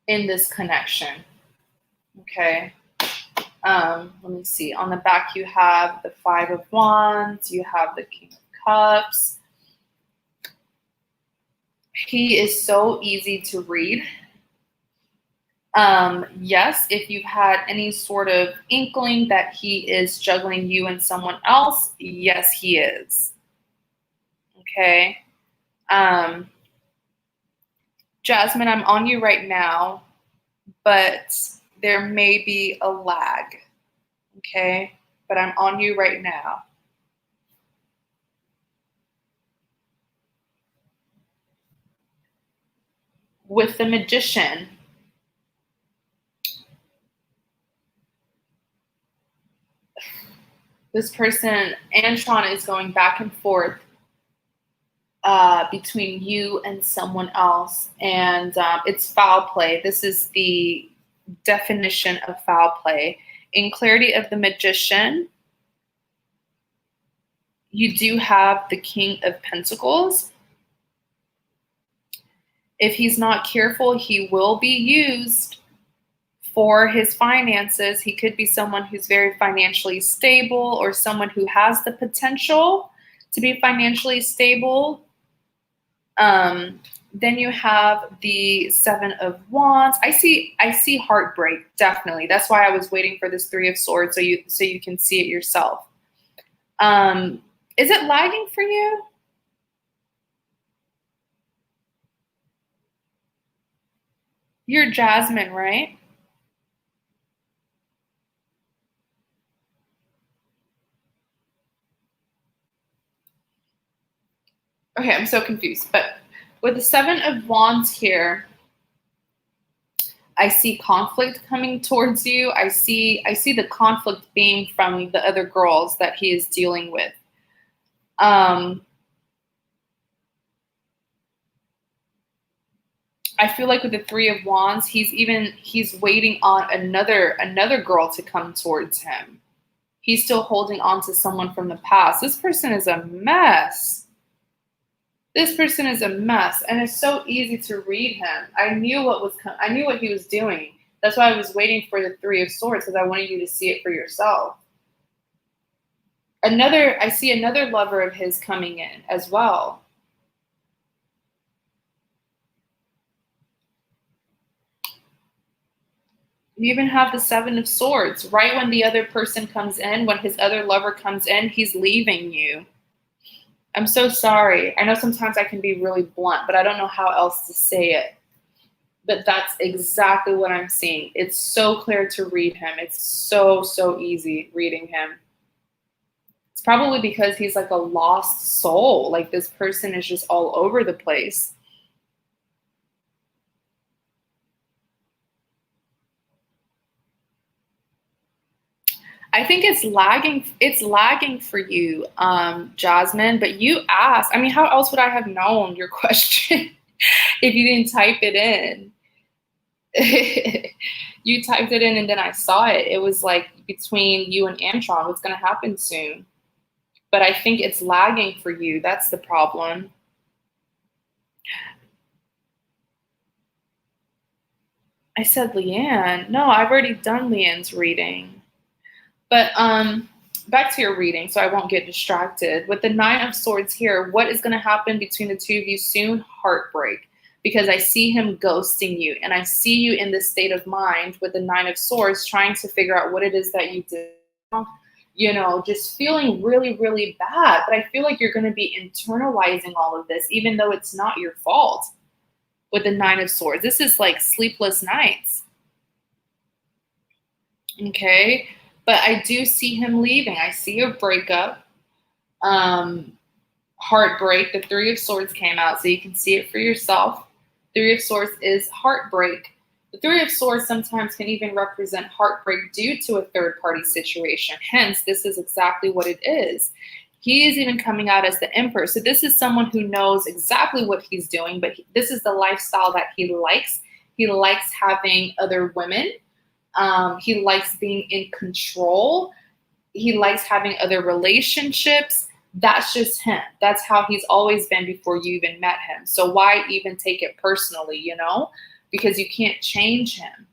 in this connection. Okay. Let me see. On the back, you have the Five of Wands. You have the King of Cups. He is so easy to read. Yes, if you've had any sort of inkling that he is juggling you and someone else, yes, he is. Okay. Jasmine, I'm on you right now, but there may be a lag. Okay. But I'm on you right now. With the Magician, this person, Antron, is going back and forth between you and someone else, and it's foul play. This is the definition of foul play. In clarity of the Magician, you do have the King of Pentacles. If he's not careful, he will be used for his finances. He could be someone who's very financially stable or someone who has the potential to be financially stable. Then you have the Seven of Wands. I see heartbreak, definitely. That's why I was waiting for this Three of Swords so you can see it yourself. Is it lagging for you? You're Jasmine, right? Okay, I'm so confused. But with the Seven of Wands here, I see conflict coming towards you. I see the conflict being from the other girls that he is dealing with. I feel like with the Three of Wands, he's waiting on another girl to come towards him. He's still holding on to someone from the past. This person is a mess. This person is a mess, and it's so easy to read him. I knew what he was doing. That's why I was waiting for the Three of Swords, because I wanted you to see it for yourself. I see another lover of his coming in as well. You even have the Seven of Swords. Right when the other person comes in, when his other lover comes in, he's leaving you. I'm so sorry. I know sometimes I can be really blunt, but I don't know how else to say it. But that's exactly what I'm seeing. It's so clear to read him. It's so easy reading him. It's probably because he's like a lost soul. Like this person is just all over the place. I think it's lagging. It's lagging for you, Jasmine. But you asked. I mean, how else would I have known your question if you didn't type it in? You typed it in, and then I saw it. It was like between you and Antron. What's going to happen soon? But I think it's lagging for you. That's the problem. I said Leanne. No, I've already done Leanne's reading. But back to your reading, so I won't get distracted. With the Nine of Swords here, what is going to happen between the two of you soon? Heartbreak. Because I see him ghosting you, and I see you in this state of mind with the Nine of Swords trying to figure out what it is that you did. You know, just feeling really, really bad. But I feel like you're going to be internalizing all of this, even though it's not your fault with the Nine of Swords. This is like sleepless nights. Okay. But I do see him leaving. I see a breakup, heartbreak. The Three of Swords came out, so you can see it for yourself. Three of Swords is heartbreak. The Three of Swords sometimes can even represent heartbreak due to a third-party situation. Hence, this is exactly what it is. He is even coming out as the Emperor. So this is someone who knows exactly what he's doing, but this is the lifestyle that he likes. He likes having other women. He likes being in control. He likes having other relationships. That's just him. That's how he's always been before you even met him. So why even take it personally, you know? Because you can't change him.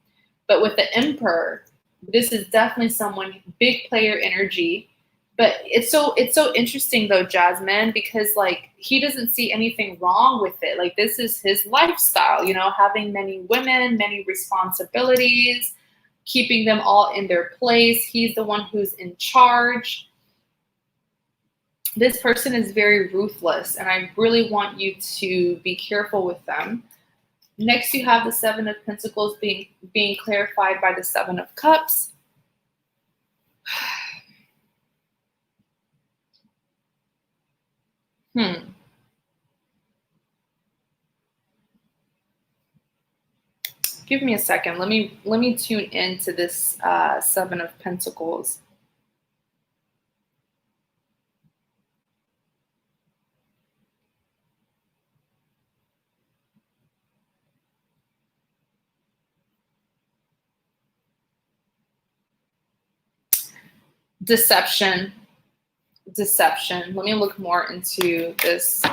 But with the Emperor, this is definitely someone, big player energy. But it's so interesting though, Jasmine, because like he doesn't see anything wrong with it. Like this is his lifestyle, you know, having many women, many responsibilities, keeping them all in their place. He's the one who's in charge. This person is very ruthless, and I really want you to be careful with them. Next, you have the Seven of Pentacles being clarified by the Seven of Cups. Give me a second. Let me tune into this Seven of Pentacles. Deception. Deception. Let me look more into this.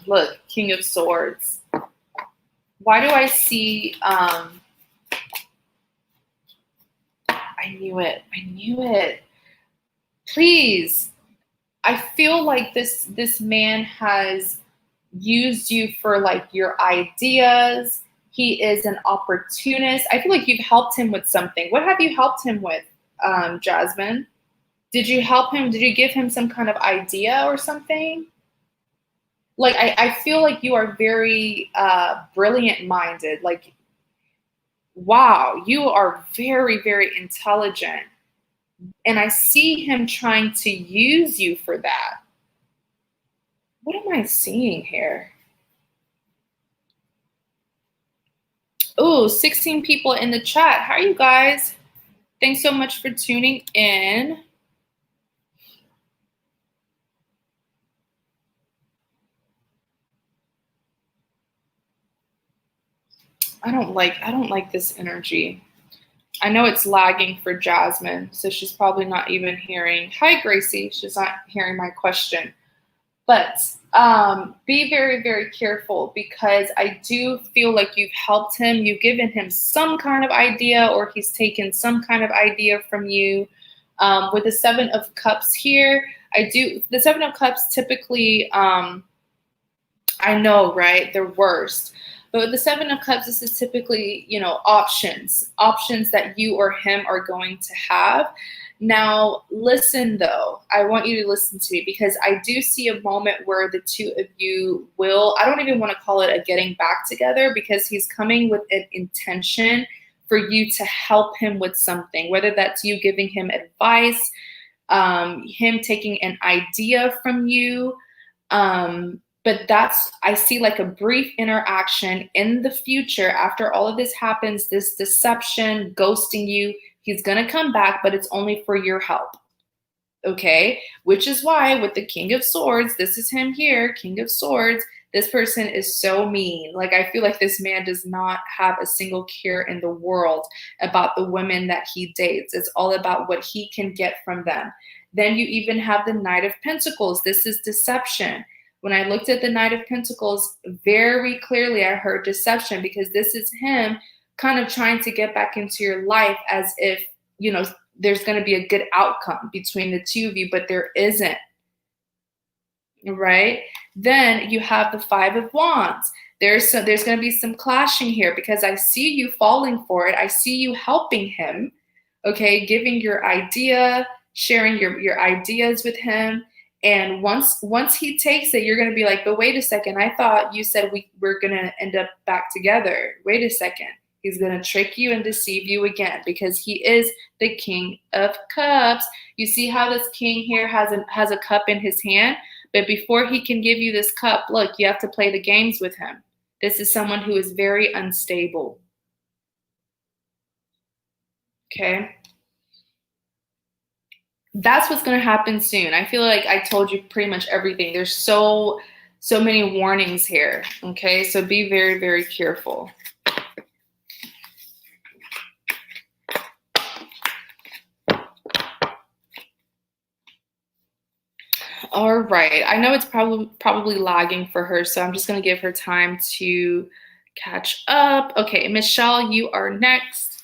Look, King of Swords. Why do I see I knew it. I knew it. Please. I feel like this man has used you for like your ideas. He is an opportunist. I feel like you've helped him with something. What have you helped him with, Jasmine? Did you help him? Did you give him some kind of idea or something? Like, I feel like you are very brilliant minded. Like, wow, you are very, very intelligent. And I see him trying to use you for that. What am I seeing here? Oh, 16 people in the chat. How are you guys? Thanks so much for tuning in. I don't like this energy. I know it's lagging for Jasmine, so she's probably not even hearing. Hi, Gracie. She's not hearing my question. But be very, very careful, because I do feel like you've helped him. You've given him some kind of idea, or he's taken some kind of idea from you. With the Seven of Cups here, the Seven of Cups typically, I know, right? They're worst. But with the Seven of Cups, this is typically, you know, options that you or him are going to have. Now, listen, though, I want you to listen to me, because I do see a moment where the two of you will, I don't even want to call it a getting back together, because he's coming with an intention for you to help him with something, whether that's you giving him advice, him taking an idea from you. But I see like a brief interaction in the future after all of this happens, this deception, ghosting you. He's going to come back, but it's only for your help. Okay? Which is why with the King of Swords, this is him here, King of Swords, this person is so mean. Like, I feel like this man does not have a single care in the world about the women that he dates. It's all about what he can get from them. Then you even have the Knight of Pentacles. This is deception. When I looked at the Knight of Pentacles, very clearly I heard deception, because this is him kind of trying to get back into your life as if, you know, there's going to be a good outcome between the two of you, but there isn't, right? Then you have the Five of Wands. There's going to be some clashing here, because I see you falling for it. I see you helping him, okay, giving your idea, sharing your ideas with him. And once he takes it, you're going to be like, but wait a second, I thought you said we're going to end up back together. Wait a second. He's going to trick you and deceive you again, because he is the King of Cups. You see how this king here has a cup in his hand, but before he can give you this cup, look, you have to play the games with him. This is someone who is very unstable. Okay? That's what's going to happen soon. I feel like I told you pretty much everything. There's so many warnings here. Okay, so be very, very careful. All right. I know it's probably lagging for her, so I'm just going to give her time to catch up. Okay, Michelle, you are next.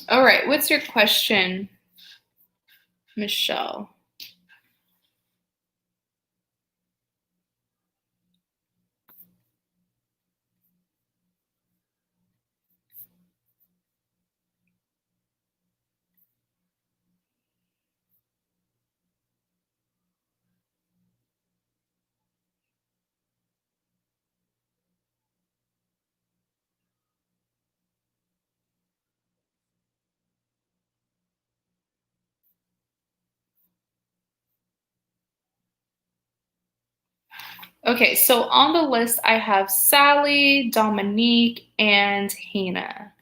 All right. What's your question, Michelle? Okay, so on the list, I have Sally, Dominique, and Hannah.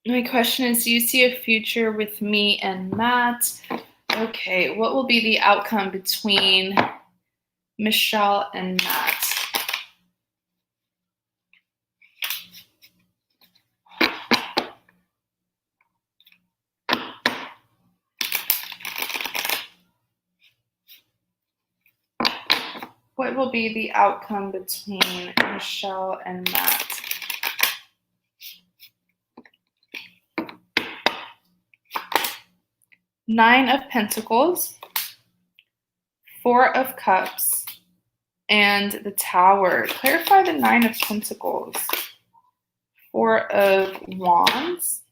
My question is, do you see a future with me and Matt? Okay, what will be the outcome between Michelle and Matt? What will be the outcome between Michelle and Matt? Nine of Pentacles, Four of Cups, and the Tower. Clarify the Nine of Pentacles. Four of Wands,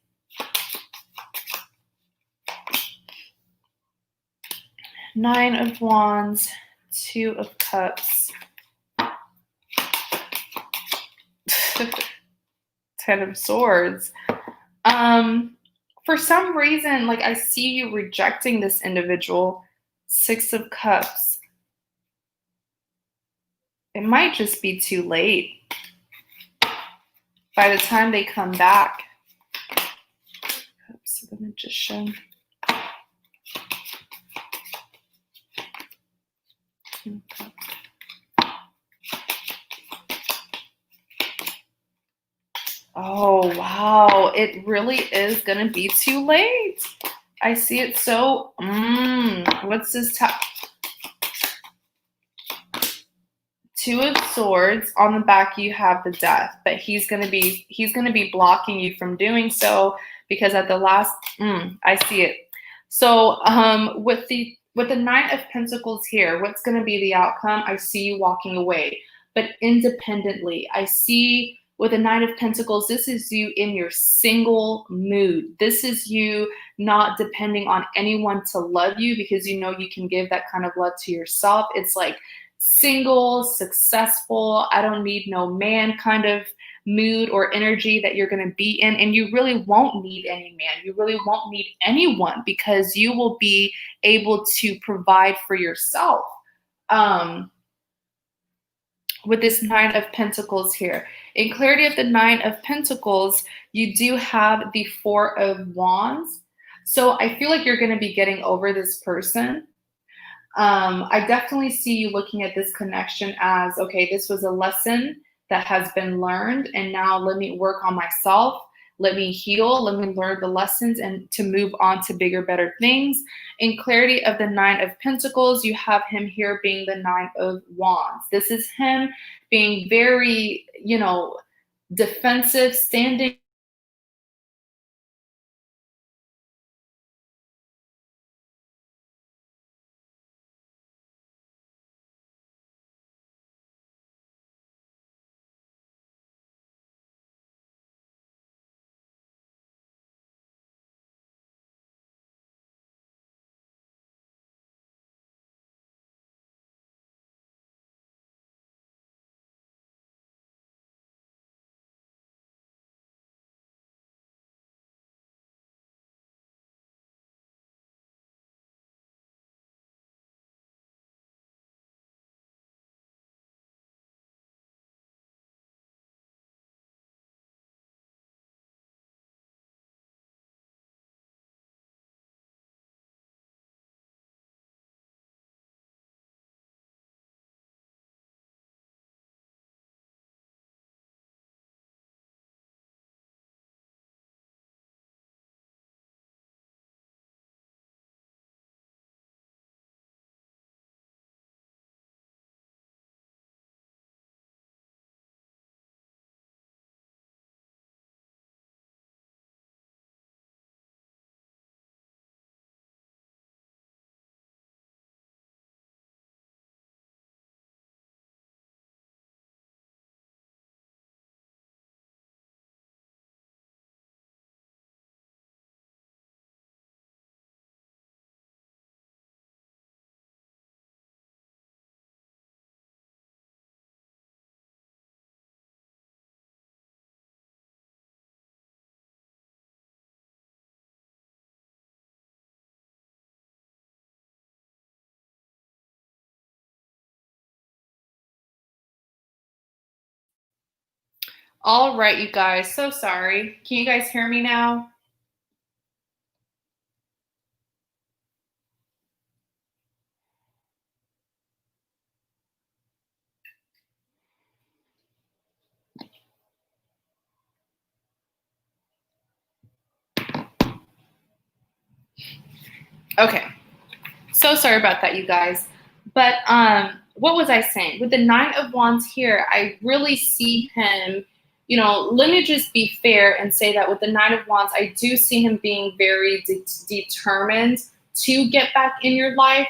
Nine of Wands, Two of Cups, Ten of Swords. For some reason, like I see you rejecting this individual. Six of Cups. It might just be too late. By the time they come back. Cups of the Magician. Oh, wow. It really is going to be too late. I see it so, what's this? Two of Swords. On the back, you have the Death, but he's going to be blocking you from doing so because at the last, I see it. So, with the Nine of Pentacles here, what's going to be the outcome? I see you walking away, but independently. I see with the Nine of Pentacles, this is you in your single mood. This is you not depending on anyone to love you because you know you can give that kind of love to yourself. It's like single, successful, I don't need no man kind of mood or energy that you're going to be in. And you really won't need any man. You really won't need anyone because you will be able to provide for yourself. With this Nine of Pentacles here. In clarity of the Nine of Pentacles, you do have the Four of Wands. So I feel like you're going to be getting over this person. I definitely see you looking at this connection as, okay, this was a lesson that has been learned, and now let me work on myself. Let me heal, let me learn the lessons and to move on to bigger, better things. In clarity of the Nine of Pentacles, you have him here being the Nine of Wands. This is him being very, defensive, standing. All right, you guys, so sorry. Can you guys hear me now? Okay. So sorry about that, you guys. But what was I saying? With the Nine of Wands here, I really see him, let me just be fair and say that with the Nine of Wands, I do see him being very determined to get back in your life.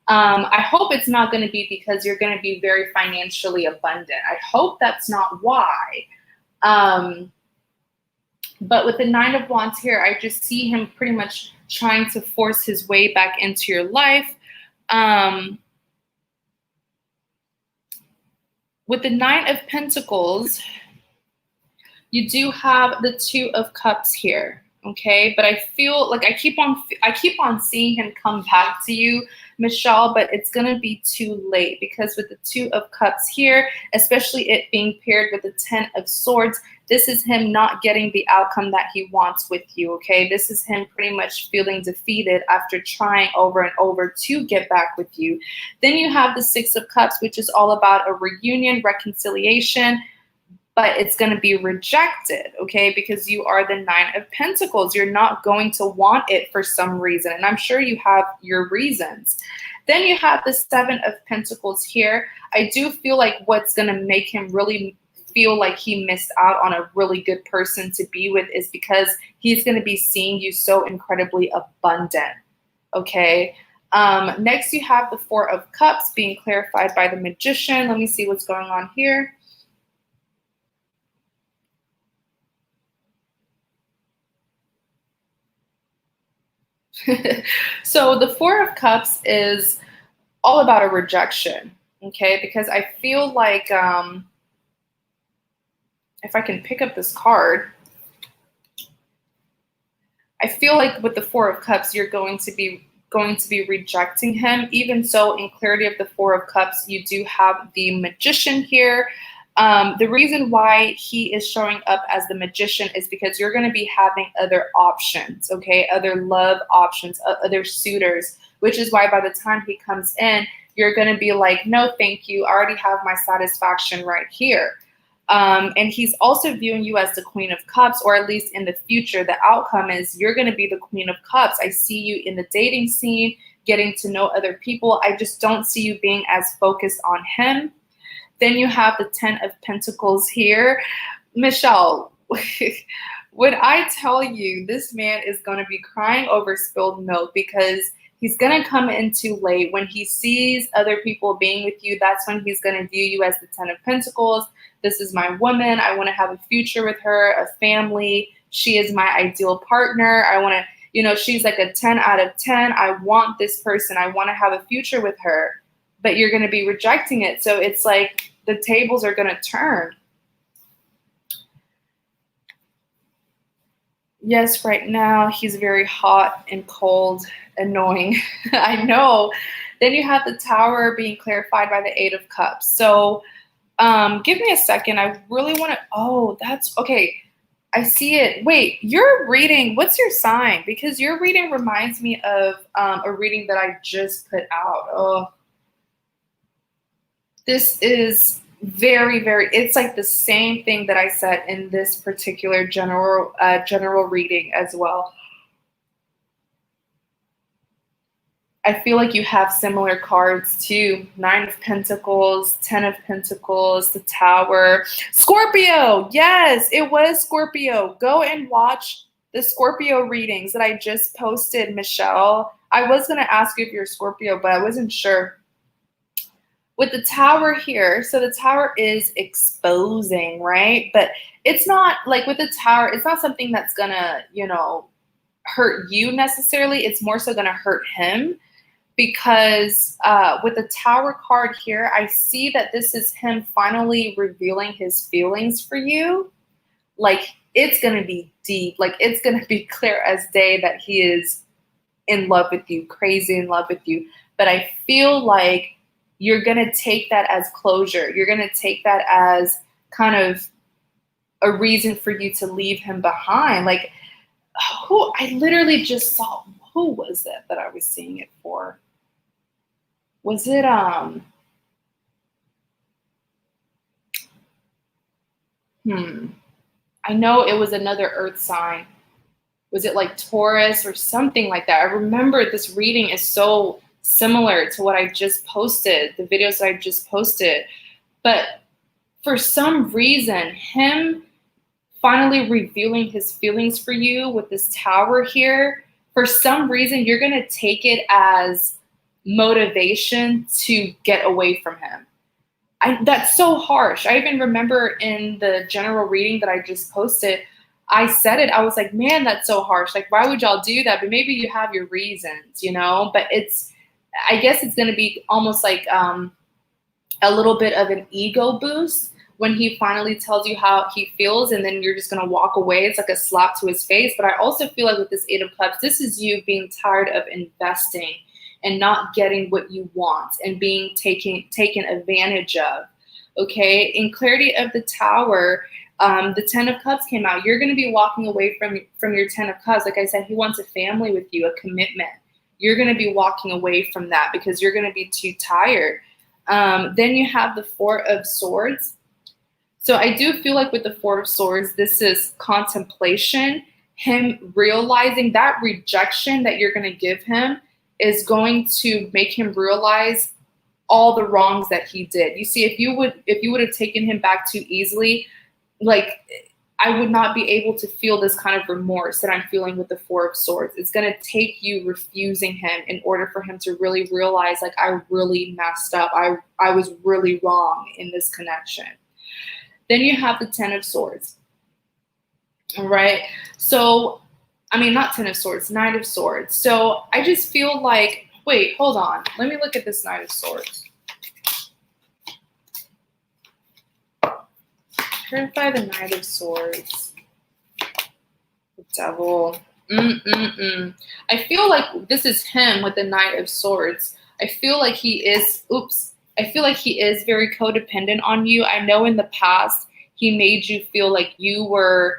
I hope it's not going to be because you're going to be very financially abundant. I hope that's not why. But with the Nine of Wands here, I just see him pretty much trying to force his way back into your life. With the Nine of Pentacles, you do have the Two of Cups here, okay? But I feel like I keep on seeing him come back to you, Michelle, but it's gonna be too late because with the Two of Cups here, especially it being paired with the Ten of Swords, this is him not getting the outcome that he wants with you, okay? This is him pretty much feeling defeated after trying over and over to get back with you. Then you have the Six of Cups, which is all about a reunion, reconciliation, but it's going to be rejected, okay? Because you are the Nine of Pentacles. You're not going to want it for some reason, and I'm sure you have your reasons. Then you have the Seven of Pentacles here. I do feel like what's going to make him really feel like he missed out on a really good person to be with is because he's going to be seeing you so incredibly abundant, okay? Next, you have the Four of Cups being clarified by the Magician. Let me see what's going on here. So the Four of Cups is all about a rejection, okay? Because I feel like if I can pick up this card, I feel like with the Four of Cups, you're going to be rejecting him. Even so, in clarity of the Four of Cups, you do have the Magician here. The reason why he is showing up as the Magician is because you're going to be having other options, okay? Other love options, other suitors, which is why by the time he comes in, you're going to be like, no, thank you. I already have my satisfaction right here. And he's also viewing you as the Queen of Cups, or at least in the future, the outcome is you're going to be the Queen of Cups. I see you in the dating scene, getting to know other people. I just don't see you being as focused on him. Then you have the Ten of Pentacles here. Michelle, when I tell you this man is going to be crying over spilled milk, because he's going to come in too late. When he sees other people being with you, that's when he's going to view you as the Ten of Pentacles. This is my woman. I want to have a future with her, a family. She is my ideal partner. I want to, she's like a 10 out of 10. I want this person. I want to have a future with her. But you're going to be rejecting it. So it's like the tables are going to turn. Yes, right now he's very hot and cold, annoying. I know. Then you have the Tower being clarified by the Eight of Cups. So give me a second. I really want to. Oh, that's okay. I see it. Wait, your reading, what's your sign? Because your reading reminds me of a reading that I just put out. Oh, this is very, very, it's like the same thing that I said in this particular general reading as well. I feel like you have similar cards too. Nine of Pentacles, 10 of Pentacles, the Tower. Scorpio, yes, it was Scorpio. Go and watch the Scorpio readings that I just posted, Michelle. I was going to ask you if you're Scorpio, but I wasn't sure. With the Tower here, so the Tower is exposing, right? But it's not like with the Tower, it's not something that's going to, hurt you necessarily. It's more so going to hurt him. Because with the Tower card here, I see that this is him finally revealing his feelings for you. Like, it's going to be deep. Like, it's going to be clear as day that he is in love with you, crazy in love with you. But I feel like you're going to take that as closure. You're going to take that as kind of a reason for you to leave him behind. Like, I literally just saw, who was that I was seeing it for? Was it, I know it was another earth sign. Was it like Taurus or something like that? I remember this reading is so similar to what I just posted, the videos that I just posted. But for some reason, him finally revealing his feelings for you with this Tower here, for some reason, you're going to take it as motivation to get away from him. That's so harsh. I even remember in the general reading that I just posted, I said it. I was like, man, that's so harsh. Like, why would y'all do that? But maybe you have your reasons, But I guess it's going to be almost like a little bit of an ego boost when he finally tells you how he feels, and then you're just going to walk away. It's like a slap to his face. But I also feel like with this Eight of Cups, this is you being tired of investing and not getting what you want and being taken advantage of. Okay. In clarity of the Tower, the 10 of Cups came out. You're going to be walking away from your 10 of Cups. Like I said, he wants a family with you, a commitment. You're going to be walking away from that because you're going to be too tired. Then you have the Four of Swords. So I do feel like with the Four of Swords, this is contemplation, him realizing that rejection that you're going to give him is going to make him realize all the wrongs that he did. You see, if you would have taken him back too easily, like, I would not be able to feel this kind of remorse that I'm feeling with the Four of Swords. It's going to take you refusing him in order for him to really realize, like, I really messed up. I was really wrong in this connection. Then you have the 10 of Swords. All right. So, I mean, not 10 of Swords, Knight of Swords. So I just feel like, wait, hold on. Let me look at this Knight of Swords. Clarify the Knight of Swords. The Devil. I feel like this is him with the Knight of Swords. I feel like he is, I feel like he is very codependent on you. I know in the past, he made you feel like you were,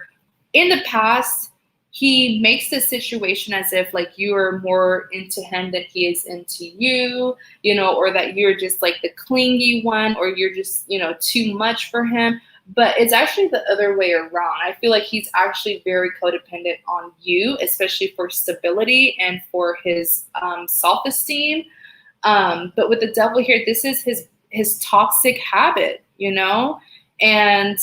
in the past, he makes the situation as if like you are more into him than he is into you, or that you're just like the clingy one, or you're just, too much for him. But it's actually the other way around. I feel like he's actually very codependent on you, especially for stability and for his self-esteem. But with the devil here, this is his toxic habit, and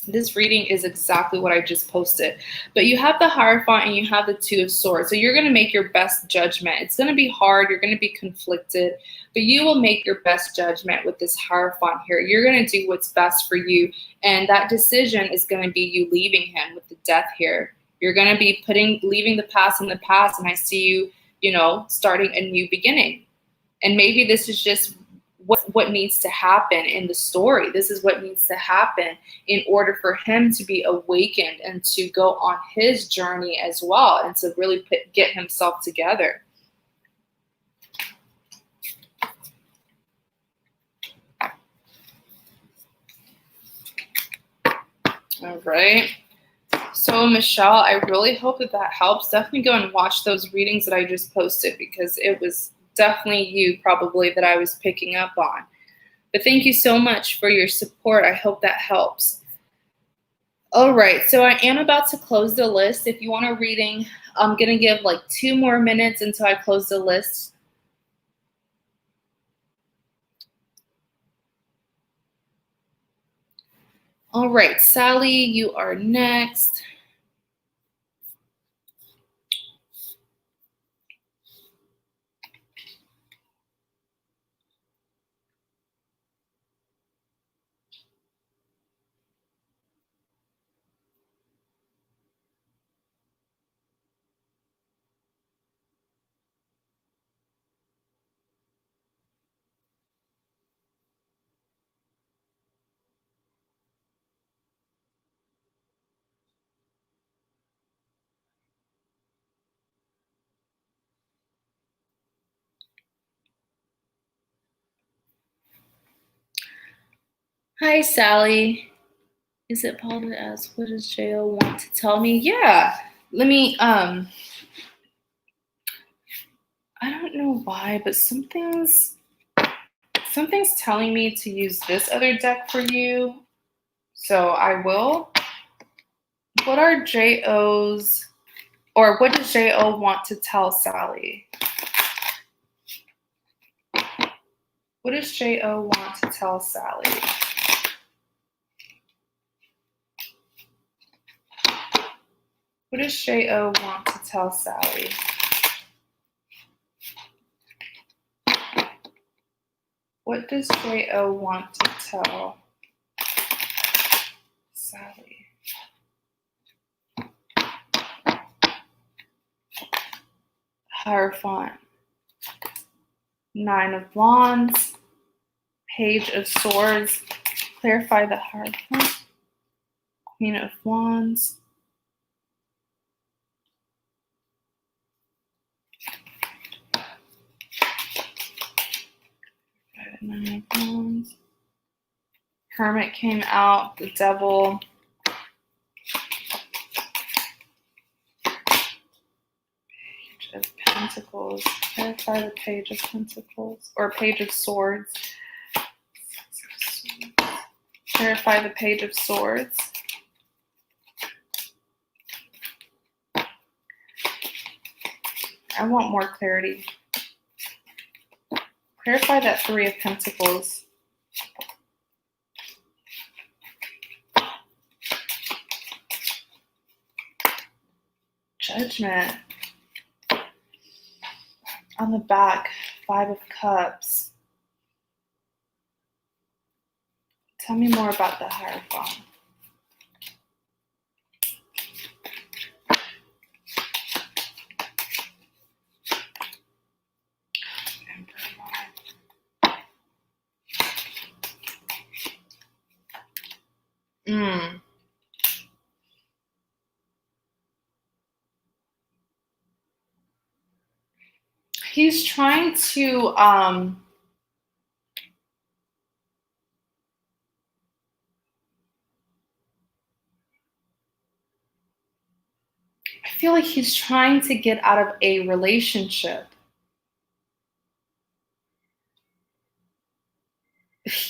this reading is exactly what I just posted. But you have the Hierophant and you have the Two of Swords. So you're going to make your best judgment. It's going to be hard. You're going to be conflicted. But you will make your best judgment with this Hierophant here. You're going to do what's best for you. And that decision is going to be you leaving him with the Death here. You're going to be leaving the past in the past. And I see you, starting a new beginning. And maybe this is just what needs to happen in the story. This is what needs to happen in order for him to be awakened and to go on his journey as well, and to really get himself together. All right. So Michelle, I really hope that helps. Definitely go and watch those readings that I just posted, because it was definitely you probably that I was picking up on. But thank you so much for your support. I hope that helps. All right, so I am about to close the list. If you want a reading, I'm going to give like 2 more minutes until I close the list. All right, Sally, you are next. Hi, Sally. Is it Paul to ask, what does Jo want to tell me? Yeah, let me, I don't know why, but something's telling me to use this other deck for you. So I will. What are JO's, or what does JO want to tell Sally? What does JO want to tell Sally? What does JO want to tell Sally? What does JO want to tell Sally? Hierophant. 9 of Wands. Page of Swords. Clarify the Hierophant. Queen of Wands. 9 of Wands. Hermit came out. The Devil. Page of Pentacles. Clarify the Page of Pentacles. Or Page of Swords. Clarify the Page of Swords. I want more clarity. Clarify that 3 of Pentacles. Judgment. On the back, 5 of Cups. Tell me more about the Hierophant. He's trying to I feel like he's trying to get out of a relationship.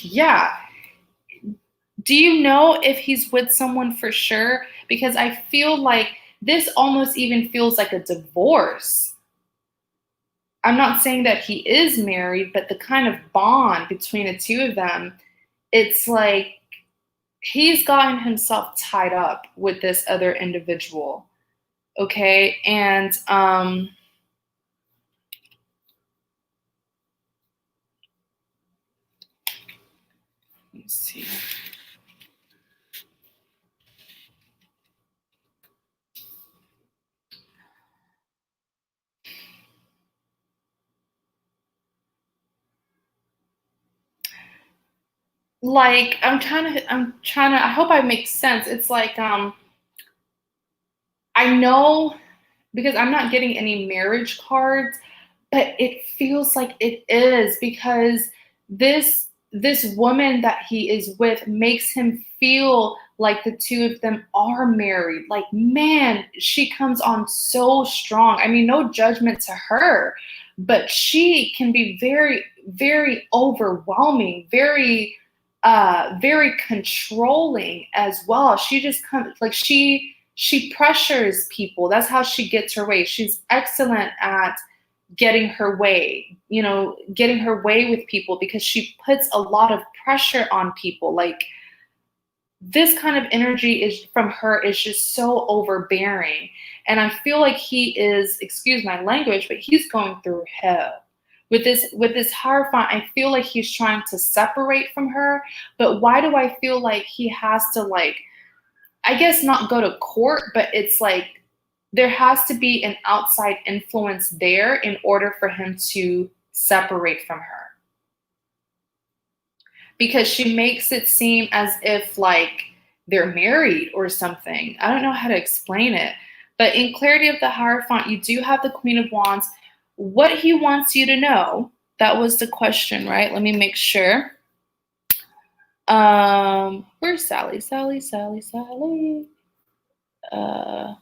Yeah. Do you know if he's with someone for sure? Because I feel like this almost even feels like a divorce. I'm not saying that he is married, but the kind of bond between the two of them, it's like he's gotten himself tied up with this other individual. Okay. And let me see. Like I hope I make sense. It's like I know because I'm not getting any marriage cards, but it feels like it is because this woman that he is with makes him feel like the two of them are married. Like, man, she comes on so strong. I mean, no judgment to her, but she can be very, very overwhelming, very controlling as well. She just comes like she pressures people. That's how she gets her way. She's excellent at getting her way, getting her way with people because she puts a lot of pressure on people. Like this kind of energy is from her is just so overbearing. And I feel like he is, excuse my language, but he's going through hell. With this Hierophant, I feel like he's trying to separate from her. But why do I feel like he has to like I guess not go to court, but it's like there has to be an outside influence there in order for him to separate from her. Because she makes it seem as if like they're married or something. I don't know how to explain it. But in Clarity of the Hierophant, you do have the Queen of Wands. What he wants you to know, that was the question, right? Let me make sure. Where's Sally? Sally. Uh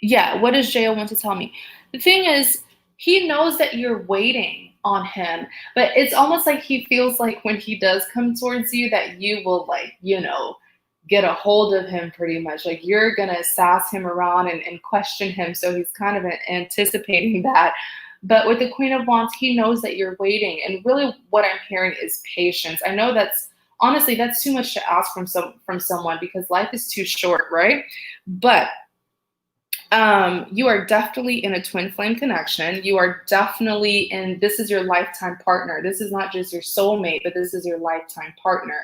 Yeah, what does Jo want to tell me? The thing is, he knows that you're waiting on him, but it's almost like he feels like when he does come towards you that you will like, get a hold of him pretty much. Like you're gonna sass him around and question him. So he's kind of anticipating that. But with the Queen of Wands, he knows that you're waiting. And really what I'm hearing is patience. I know that's honestly that's too much to ask from someone because life is too short, right? But you are definitely in a twin flame connection. You are definitely in, this is your lifetime partner. This is not just your soulmate, but this is your lifetime partner.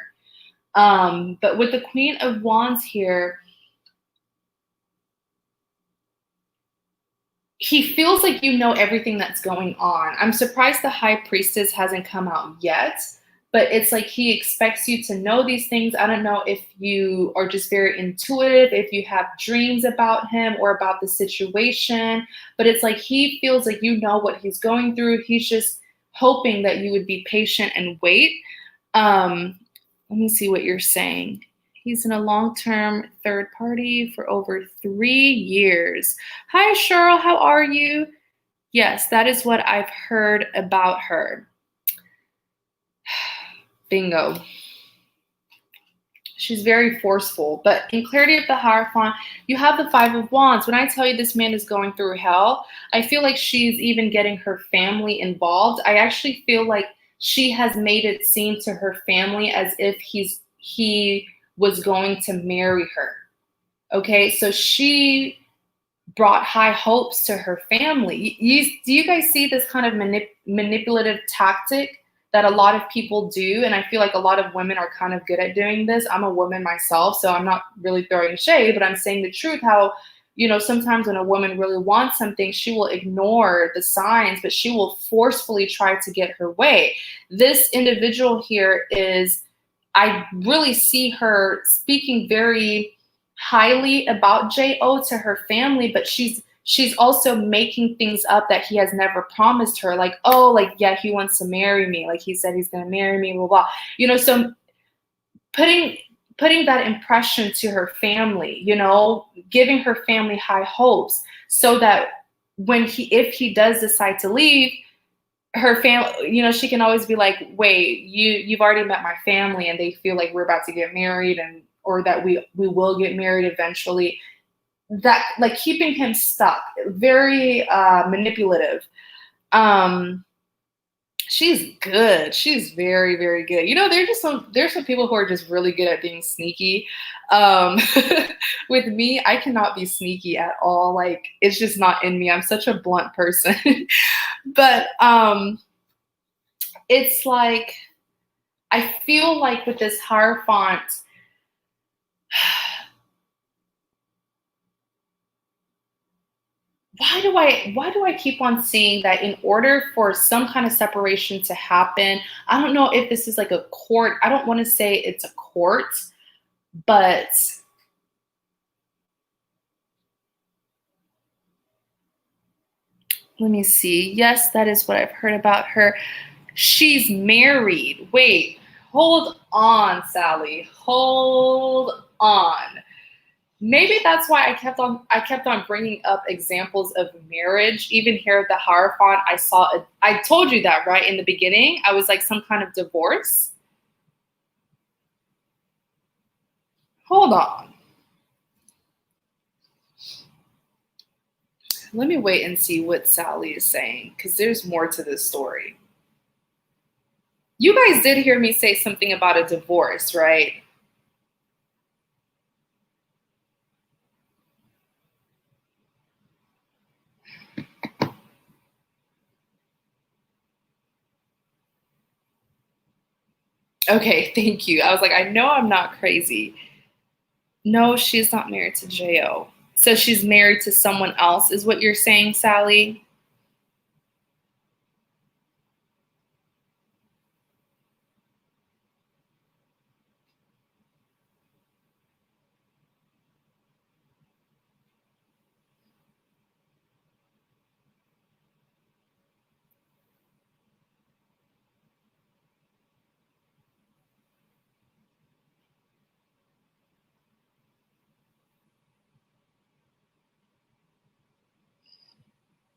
But with the Queen of Wands here, he feels like you know everything that's going on. I'm surprised the High Priestess hasn't come out yet, but it's like he expects you to know these things. I don't know if you are just very intuitive, if you have dreams about him or about the situation, but it's like he feels like you know what he's going through. He's just hoping that you would be patient and wait. Let me see what you're saying. He's in a long-term third party for over 3 years. Hi, Cheryl. How are you? Yes, that is what I've heard about her. Bingo. She's very forceful. But in Clarity of the Hierophant, you have the Five of Wands. When I tell you this man is going through hell, I feel like she's even getting her family involved. I actually feel like she has made it seem to her family as if he was going to marry her. Okay, so she brought high hopes to her family. Do you guys see this kind of manipulative tactic that a lot of people do? And I feel like a lot of women are kind of good at doing this. I'm a woman myself, so I'm not really throwing shade, but I'm saying the truth. How, sometimes when a woman really wants something, she will ignore the signs, but she will forcefully try to get her way. This individual here I really see her speaking very highly about Jo to her family, but she's also making things up that he has never promised her. Like, oh, like, yeah, he wants to marry me. Like he said he's gonna marry me, blah, blah. So putting that impression to her family, giving her family high hopes so that if he does decide to leave, her family, she can always be like, wait, you've already met my family and they feel like we're about to get married, and or that we will get married eventually. That, like, keeping him stuck, very manipulative. um she's good. She's very, very good. There's some people who are just really good at being sneaky. um with me, I cannot be sneaky at all. Like, it's just not in me. I'm such a blunt person. But it's like, I feel like with this Hierophant, why do I keep on seeing that in order for some kind of separation to happen? I don't know if this is like a court. I don't want to say it's a court, but let me see. Yes, that is what I've heard about her. She's married. Wait, hold on, Sally. Hold on. Maybe that's why I kept on bringing up examples of marriage. Even here at the Hierophant, I told you that, right, in the beginning. I was like, some kind of divorce. Hold on. Let me wait and see what Sally is saying, because there's more to this story. You guys did hear me say something about a divorce, right? Okay, thank you. I was like, I know I'm not crazy. No, she's not married to Jo. So she's married to someone else, is what you're saying, Sally?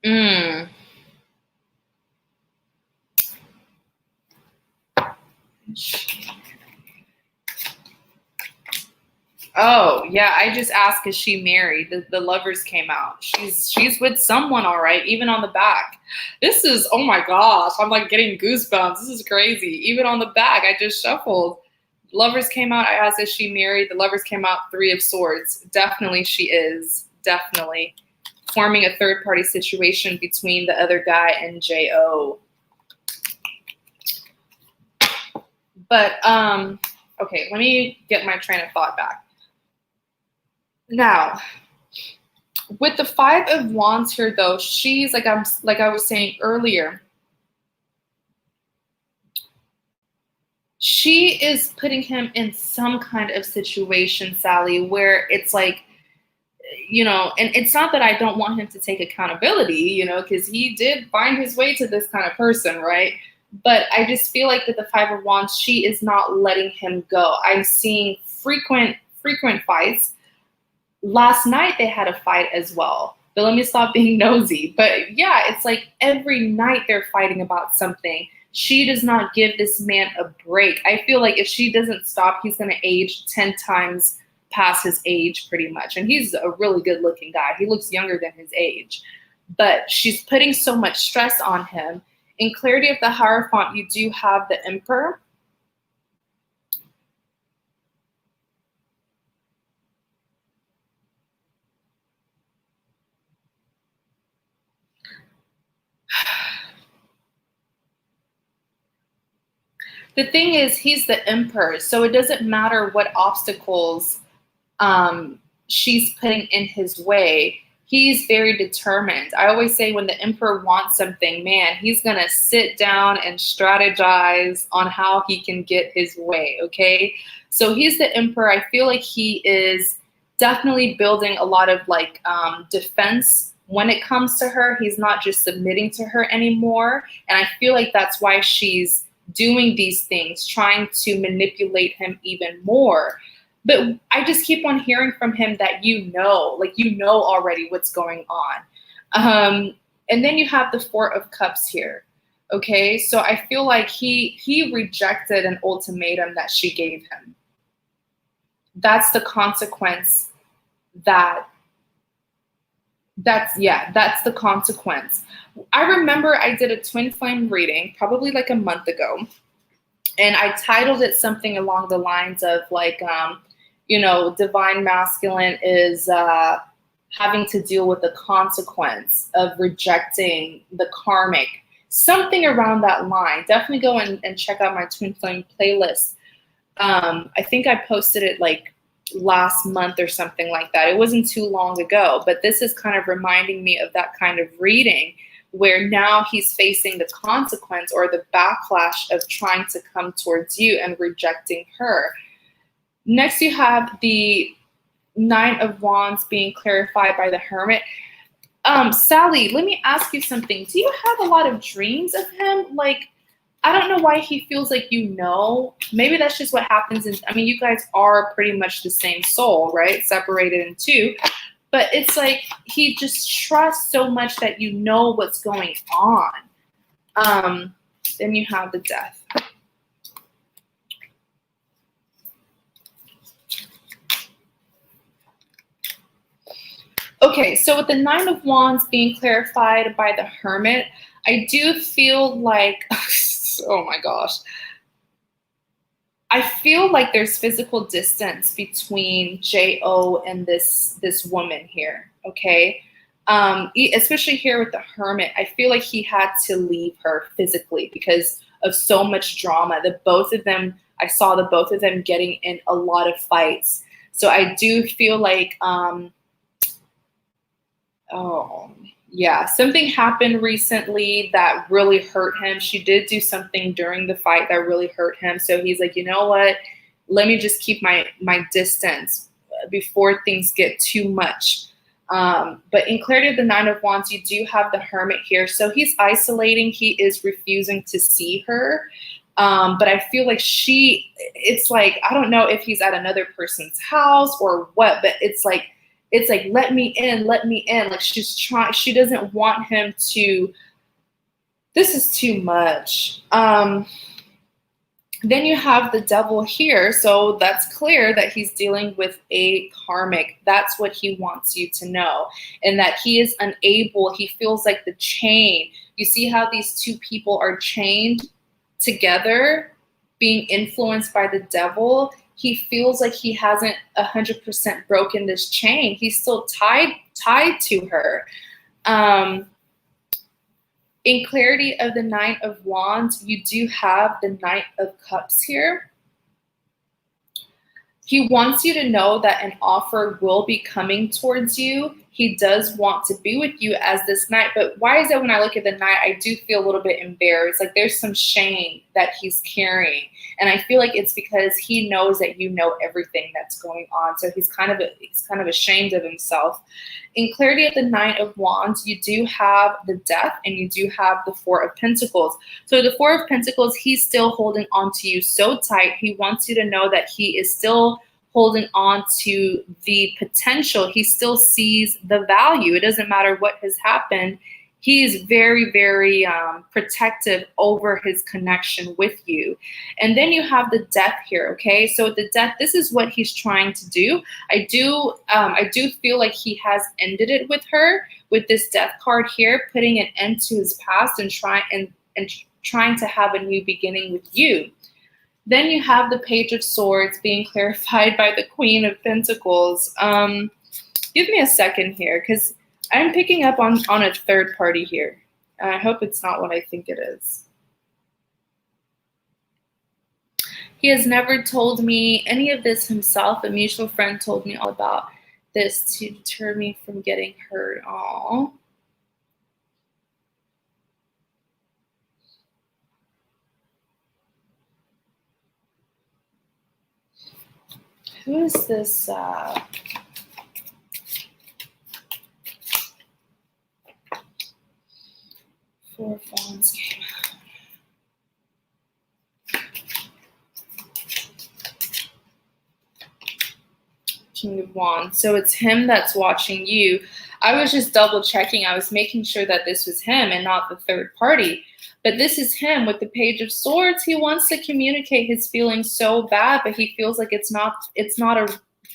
Mm. Oh, yeah, I just asked, is she married? The lovers came out. She's with someone, all right, even on the back. This is, oh my gosh, I'm like getting goosebumps. This is crazy. Even on the back, I just shuffled. Lovers came out. I asked, is she married? The lovers came out, Three of Swords. Definitely she is. Definitely. Forming a third party situation between the other guy and Jo. But okay, let me get my train of thought back. Now, with the Five of Wands here, though, she's like I was saying earlier, she is putting him in some kind of situation, Sally, where it's like, and it's not that I don't want him to take accountability, because he did find his way to this kind of person, right? But I just feel like with the Five of Wands, she is not letting him go. I'm seeing frequent fights. Last night they had a fight as well. But let me stop being nosy. But yeah, it's like every night they're fighting about something. She does not give this man a break. I feel like if she doesn't stop, he's going to age 10 times past his age pretty much. And he's a really good looking guy. He looks younger than his age. But she's putting so much stress on him. In Clarity of the Hierophant, you do have the Emperor. The thing is, he's the Emperor, so it doesn't matter what obstacles she's putting in his way. He's very determined. I always say when the Emperor wants something, man, he's going to sit down and strategize on how he can get his way, okay? So he's the Emperor. I feel like he is definitely building a lot of defense when it comes to her. He's not just submitting to her anymore. And I feel like that's why she's doing these things, trying to manipulate him even more. But I just keep on hearing from him that already what's going on. And then you have the Four of Cups here. Okay, so I feel like he rejected an ultimatum that she gave him. That's the consequence that that's the consequence. I remember I did a twin flame reading probably like a month ago, and I titled it something along the lines of like, divine masculine is having to deal with the consequence of rejecting the karmic, something around that line. Definitely go and check out my twin flame playlist. I think I posted it like last month or something like that. It wasn't too long ago, but this is kind of reminding me of that kind of reading where now he's facing the consequence or the backlash of trying to come towards you and rejecting her. Next, you have the Nine of Wands being clarified by the Hermit. Sally, let me ask you something. Do you have a lot of dreams of him? Like, I don't know why he feels like maybe that's just what happens. You guys are pretty much the same soul, right? Separated in two. But it's like he just trusts so much that you know what's going on. Then you have the Death. Okay, so with the Nine of Wands being clarified by the Hermit, I do feel like, oh my gosh, I feel like there's physical distance between Jo and this woman here. Okay, especially here with the Hermit, I feel like he had to leave her physically because of so much drama. I saw the both of them getting in a lot of fights. So I do feel like, something happened recently that really hurt him. She did do something during the fight that really hurt him. So he's like, you know what? Let me just keep my distance before things get too much. But in clarity of the Nine of Wands, you do have the Hermit here. So he's isolating. He is refusing to see her. But I feel like it's like, I don't know if he's at another person's house or what, but it's like, let me in. Like she doesn't want him to, this is too much. Then you have the Devil here. So that's clear that he's dealing with a karmic. That's what he wants you to know. And that he is unable, he feels like the chain. You see how these two people are chained together, being influenced by the Devil. He feels like he hasn't 100% broken this chain. He's still tied to her. In clarity of the Nine of Wands, you do have the Knight of Cups here. He wants you to know that an offer will be coming towards you. He does want to be with you as this knight, but why is that when I look at the knight, I do feel a little bit embarrassed. Like there's some shame that he's carrying. And I feel like it's because he knows that you know everything that's going on. So he's kind of ashamed of himself. In clarity of the Nine of Wands, you do have the Death and you do have the Four of Pentacles. So the Four of Pentacles, he's still holding on to you so tight. He wants you to know that he is still holding on to the potential. He still sees the value. It doesn't matter what has happened. He is very, very protective over his connection with you. And then you have the Death here, okay? So the Death, this is what he's trying to do. I do feel like he has ended it with her, with this Death card here, putting an end to his past and trying to have a new beginning with you. Then you have the Page of Swords being clarified by the Queen of Pentacles. Give me a second here, because I'm picking up on a third party here. I hope it's not what I think it is. He has never told me any of this himself. A mutual friend told me all about this to deter me from getting hurt. Aww. Who is this? Four of Wands came out. King of Wands. So it's him that's watching you. I was just double checking. I was making sure that this was him and not the third party. But this is him with the Page of Swords. He wants to communicate his feelings so bad, but he feels like it's not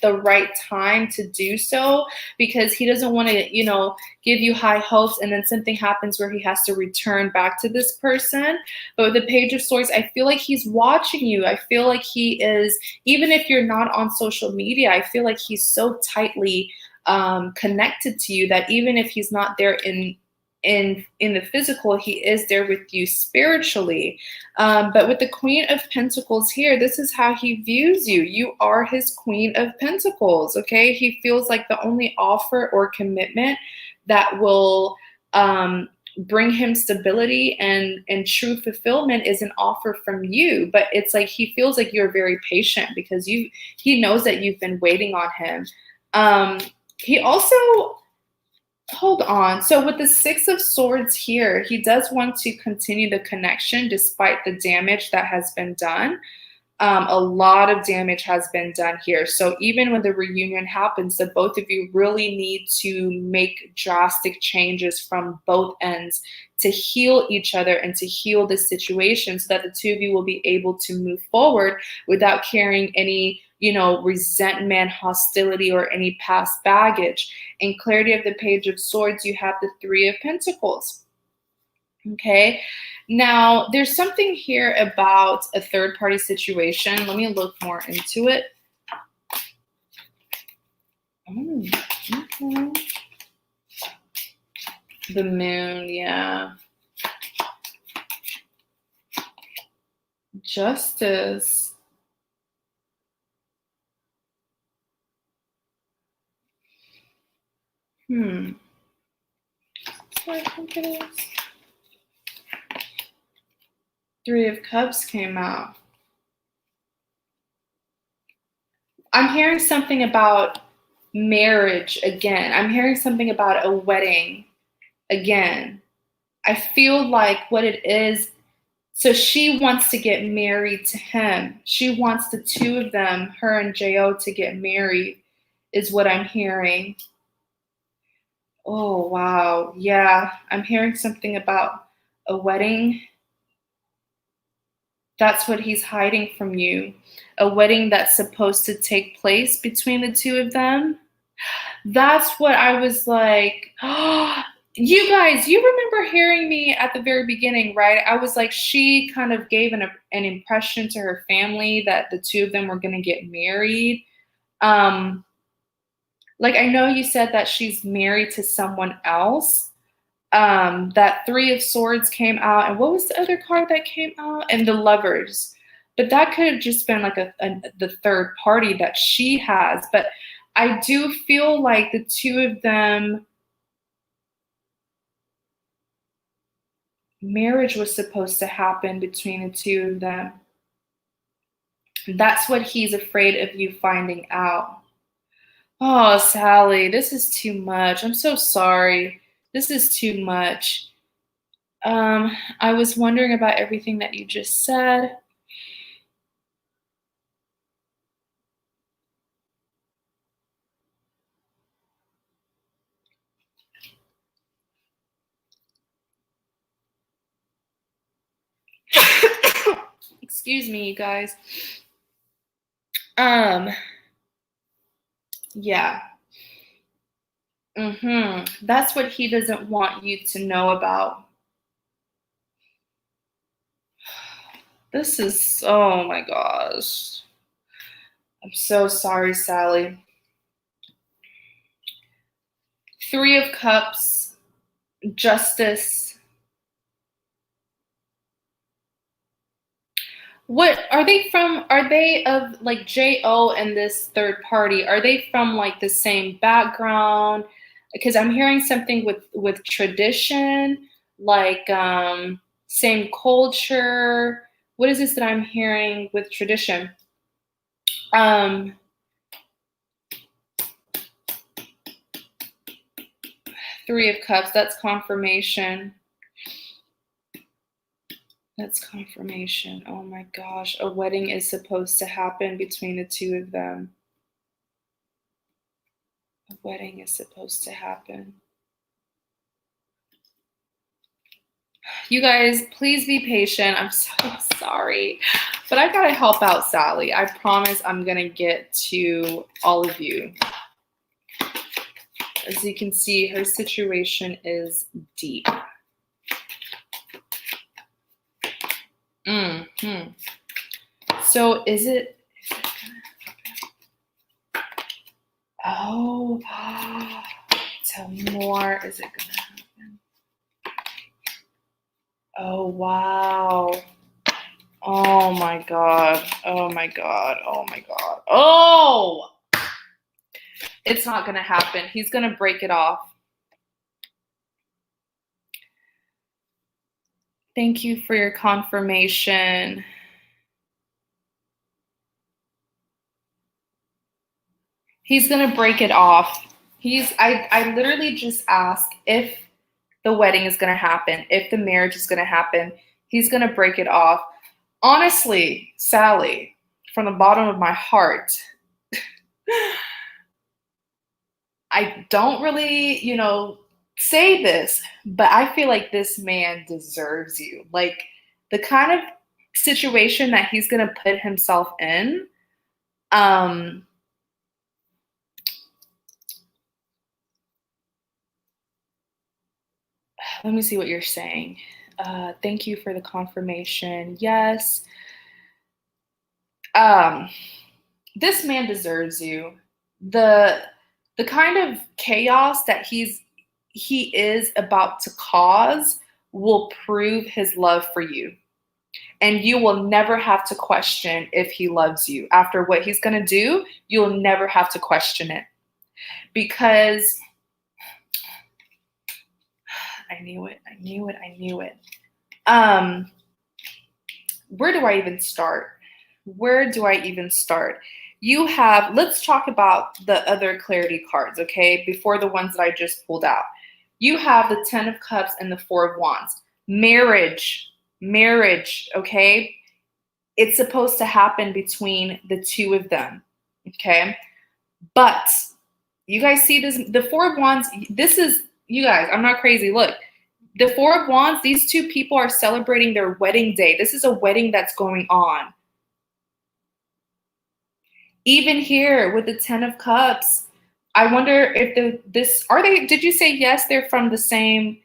the right time to do so, because he doesn't want to, give you high hopes and then something happens where he has to return back to this person. But with the Page of Swords, I feel like he's watching you. I feel like he is, even if you're not on social media, I feel like he's so tightly connected to you that even if he's not there in the physical, he is there with you spiritually. But with the Queen of Pentacles here, this is how he views you. You are his Queen of Pentacles. Okay, he feels like the only offer or commitment that will bring him stability and true fulfillment is an offer from you. But it's like he feels like you're very patient because he knows that you've been waiting on him. He also, hold on. So with the Six of Swords here, he does want to continue the connection despite the damage that has been done. A lot of damage has been done here. So even when the reunion happens, the both of you really need to make drastic changes from both ends to heal each other and to heal the situation so that the two of you will be able to move forward without carrying any, resentment, hostility, or any past baggage. In clarity of the Page of Swords, you have the Three of Pentacles. Okay. Now, there's something here about a third-party situation. Let me look more into it. Okay. The Moon, yeah. Justice. That's what I think it is. Three of Cups came out. I'm hearing something about marriage again. I'm hearing something about a wedding again. I feel like what it is, so she wants to get married to him. She wants the two of them, her and J.O., to get married, is what I'm hearing. Oh, wow. Yeah, I'm hearing something about a wedding. That's what he's hiding from you. A wedding that's supposed to take place between the two of them. That's what I was like, oh, you guys, you remember hearing me at the very beginning, right? I was like, she kind of gave an impression to her family that the two of them were going to get married. Like, I know you said that she's married to someone else. That Three of Swords came out, and what was the other card that came out? And the Lovers. But that could have just been like the third party that she has. But I do feel like the two of them, marriage was supposed to happen between the two of them. That's what he's afraid of you finding out. Oh, Sally, this is too much. I'm so sorry. This is too much. I was wondering about everything that you just said. Excuse me, you guys. Yeah. That's what he doesn't want you to know about. This is, oh my gosh. I'm so sorry, Sally. Three of Cups, Justice. What are they from? Are they of like J.O. and this third party? Are they from like the same background? Because I'm hearing something with tradition, like same culture. What is this that I'm hearing with tradition? Three of Cups, that's confirmation. That's confirmation. Oh my gosh, a wedding is supposed to happen between the two of them. A wedding is supposed to happen. You guys, please be patient. I'm so sorry, but I gotta help out Sally. I promise I'm gonna get to all of you. As you can see, her situation is deep. Mm-hmm. So is it gonna happen? Oh, tell me more. Is it gonna happen? Oh, wow. Oh my God. Oh my God. Oh my God. Oh! It's not gonna happen. He's gonna break it off. Thank you for your confirmation. He's gonna break it off. I literally just asked if the wedding is gonna happen, if the marriage is gonna happen. He's gonna break it off. Honestly, Sally, from the bottom of my heart, I don't really, say this, but I feel like this man deserves you. Like the kind of situation that he's gonna put himself in, let me see what you're saying. Thank you for the confirmation. Yes. This man deserves you. The kind of chaos that he is about to cause will prove his love for you. And you will never have to question if he loves you. After what he's going to do, you'll never have to question it. Because I knew it. Where do I even start? Let's talk about the other clarity cards, okay? Before the ones that I just pulled out. You have the 10 of Cups and the 4 of Wands. Marriage, okay? It's supposed to happen between the two of them, okay? But you guys see this, the 4 of Wands, you guys, I'm not crazy. Look, the 4 of Wands, these two people are celebrating their wedding day. This is a wedding that's going on. Even here with the 10 of Cups, I wonder if did you say yes, they're from the same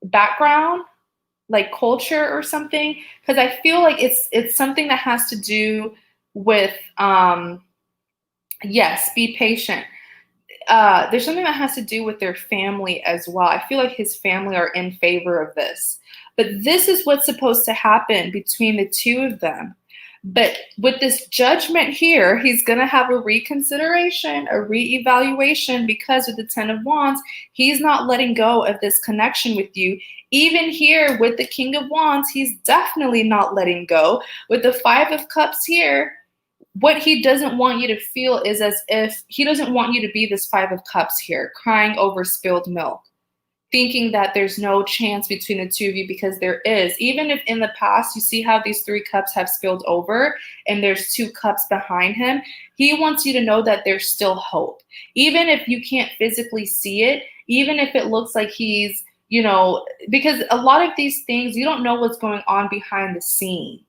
background, like culture or something? Because I feel like it's something that has to do with, yes, be patient. There's something that has to do with their family as well. I feel like his family are in favor of this. But this is what's supposed to happen between the two of them. But with this judgment here, he's going to have a reconsideration, a reevaluation, because with the 10 of Wands, he's not letting go of this connection with you. Even here with the King of Wands, he's definitely not letting go. With the 5 of Cups here, what he doesn't want you to feel is as if he doesn't want you to be this 5 of Cups here, crying over spilled milk, thinking that there's no chance between the two of you, because there is. Even if in the past you see how these 3 cups have spilled over and there's 2 cups behind him, he wants you to know that there's still hope. Even if you can't physically see it, even if it looks like he's, because a lot of these things, you don't know what's going on behind the scenes.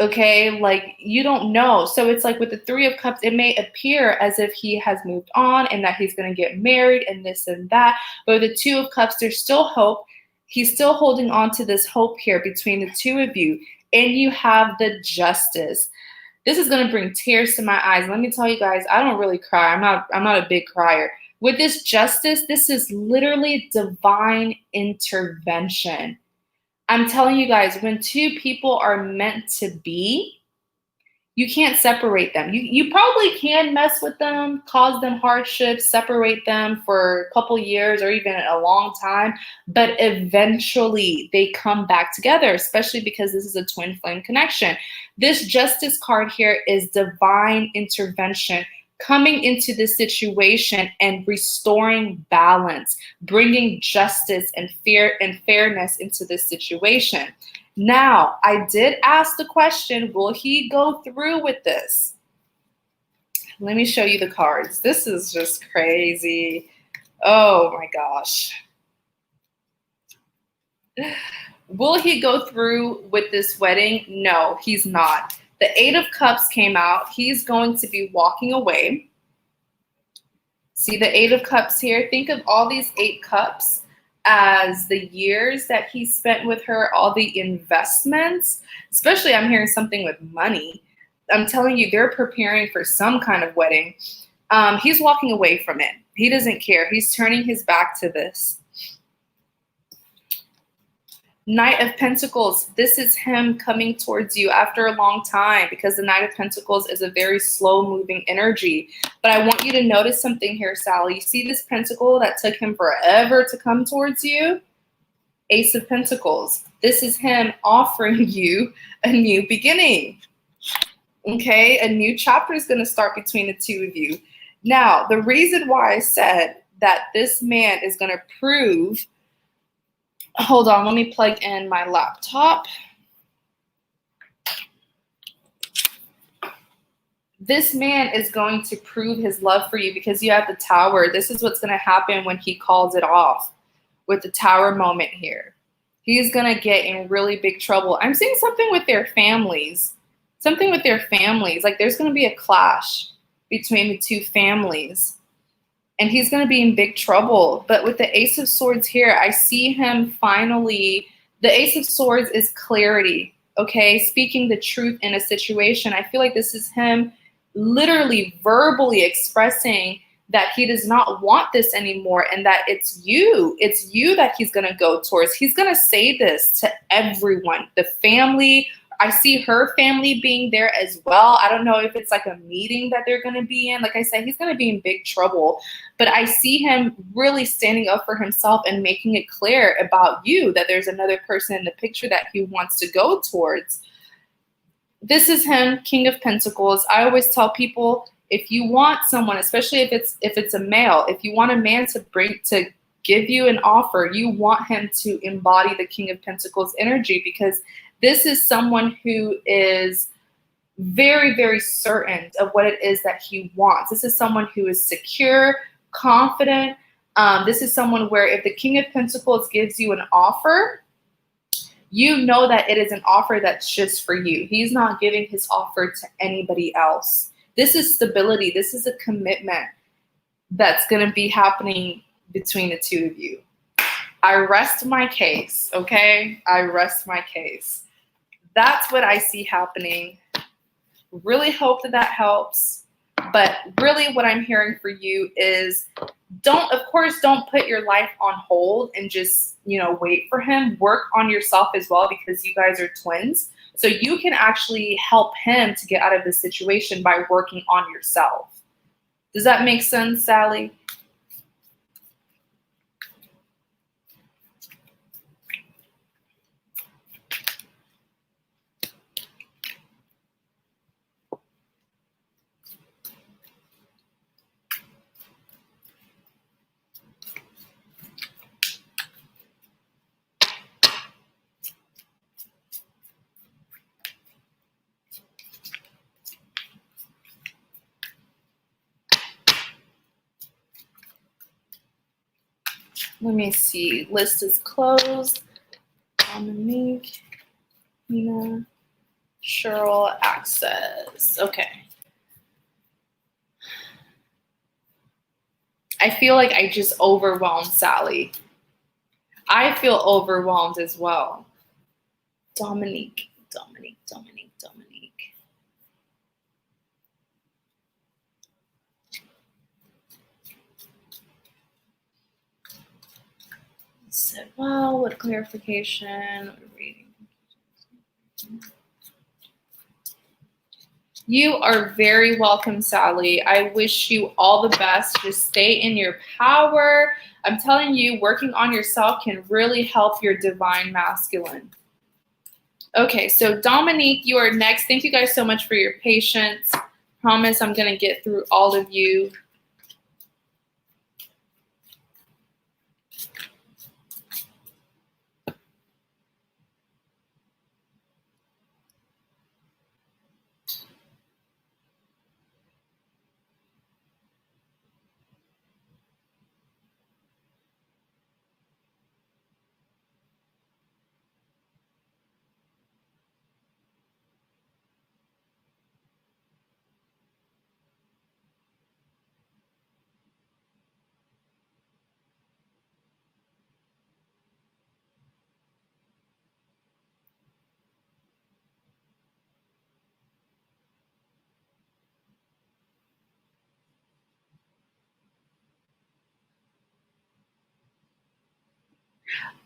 Okay, like you don't know. So it's like with the 3 of Cups, it may appear as if he has moved on and that he's going to get married and this and that. But with the 2 of Cups, there's still hope. He's still holding on to this hope here between the two of you. And you have the Justice. This is going to bring tears to my eyes. Let me tell you guys, I don't really cry. I'm not a big crier. With this Justice, this is literally divine intervention. I'm telling you guys, when 2 people are meant to be, you can't separate them. You probably can mess with them, cause them hardships, separate them for a couple years or even a long time, but eventually they come back together, especially because this is a twin flame connection. This Justice card here is divine intervention, coming into this situation and restoring balance, bringing justice and fairness into this situation. Now, I did ask the question, will he go through with this? Let me show you the cards. This is just crazy. Oh my gosh. Will he go through with this wedding? No, he's not. The Eight of Cups came out. He's going to be walking away. See the Eight of Cups here? Think of all these 8 cups as the years that he spent with her, all the investments, especially I'm hearing something with money. I'm telling you, they're preparing for some kind of wedding. He's walking away from it. He doesn't care. He's turning his back to this. Knight of Pentacles, this is him coming towards you after a long time, because the Knight of Pentacles is a very slow-moving energy. But I want you to notice something here, Sally. You see this pentacle that took him forever to come towards you? Ace of Pentacles. This is him offering you a new beginning. Okay, a new chapter is going to start between the two of you. Now, the reason why I said that this man is going to prove, hold on, let me plug in my laptop. This man is going to prove his love for you because you have the Tower. This is what's going to happen when he calls it off with the Tower moment here. He's going to get in really big trouble. I'm seeing something with their families. Something with their families. Like there's going to be a clash between the two families. And he's going to be in big trouble. But with the Ace of Swords here, I see him finally, the Ace of Swords is clarity, okay? Speaking the truth in a situation. I feel like this is him literally verbally expressing that he does not want this anymore and that it's you that he's going to go towards. He's going to say this to everyone, the family. I see her family being there as well. I don't know if it's like a meeting that they're going to be in. Like I said, he's going to be in big trouble. But I see him really standing up for himself and making it clear about you that there's another person in the picture that he wants to go towards. This is him, King of Pentacles. I always tell people, if you want someone, especially if it's a male, if you want a man to give you an offer, you want him to embody the King of Pentacles energy, because this is someone who is very, very certain of what it is that he wants. This is someone who is secure, confident. This is someone where if the King of Pentacles gives you an offer, you know that it is an offer that's just for you. He's not giving his offer to anybody else. This is stability. This is a commitment that's going to be happening between the two of you. I rest my case, okay? I rest my case. That's what I see happening. Really hope that helps. But really what I'm hearing for you is don't put your life on hold and just, wait for him. Work on yourself as well, because you guys are twins. So you can actually help him to get out of this situation by working on yourself. Does that make sense, Sally? Let me see. List is closed. Dominique, Nina, Cheryl, access. Okay. I feel like I just overwhelmed Sally. I feel overwhelmed as well. Dominique. Said, well, what clarification? Reading. You are very welcome, Sally. I wish you all the best. Just stay in your power. I'm telling you, working on yourself can really help your divine masculine. Okay, so Dominique, you are next. Thank you guys so much for your patience. Promise I'm going to get through all of you.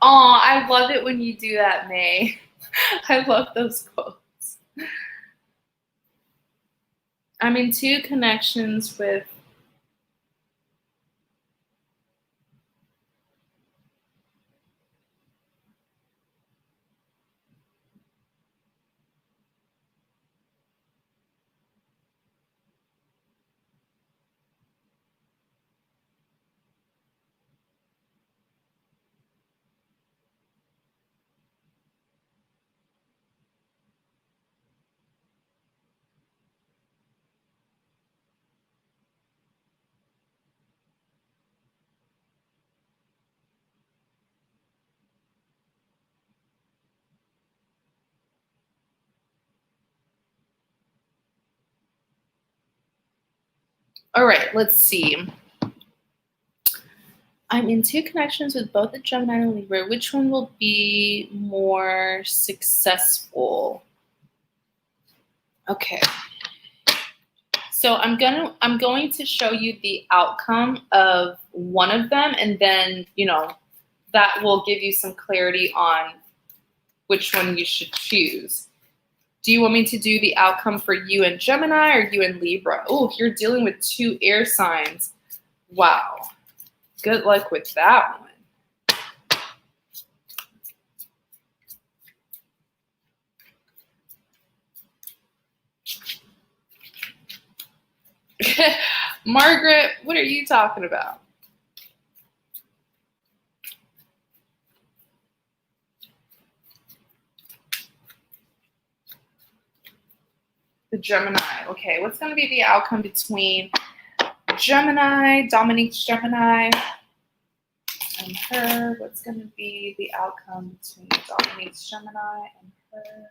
Oh, I love it when you do that, May. I love those quotes. I'm in two connections with. All right, let's see. I'm in two connections with both the Gemini and Libra. Which one will be more successful? Okay. So I'm going to show you the outcome of one of them, and then, that will give you some clarity on which one you should choose. Do you want me to do the outcome for you and Gemini or you and Libra? Oh, you're dealing with two air signs. Wow. Good luck with that one. Margaret, what are you talking about? The Gemini. Okay, what's going to be the outcome between Gemini, Dominique's Gemini, and her? What's going to be the outcome between Dominique's Gemini and her?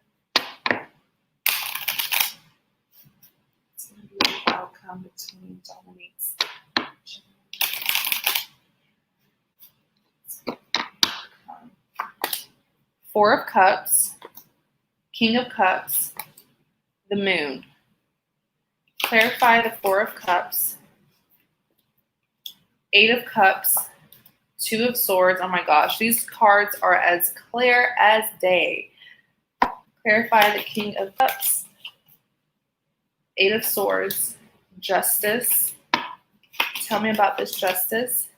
What's going to be the outcome between Dominique's Gemini? Four of Cups, King of Cups, the Moon. Clarify the Four of Cups, Eight of Cups, Two of Swords. Oh my gosh, these cards are as clear as day. Clarify the King of Cups, Eight of Swords, Justice. Tell me about this Justice.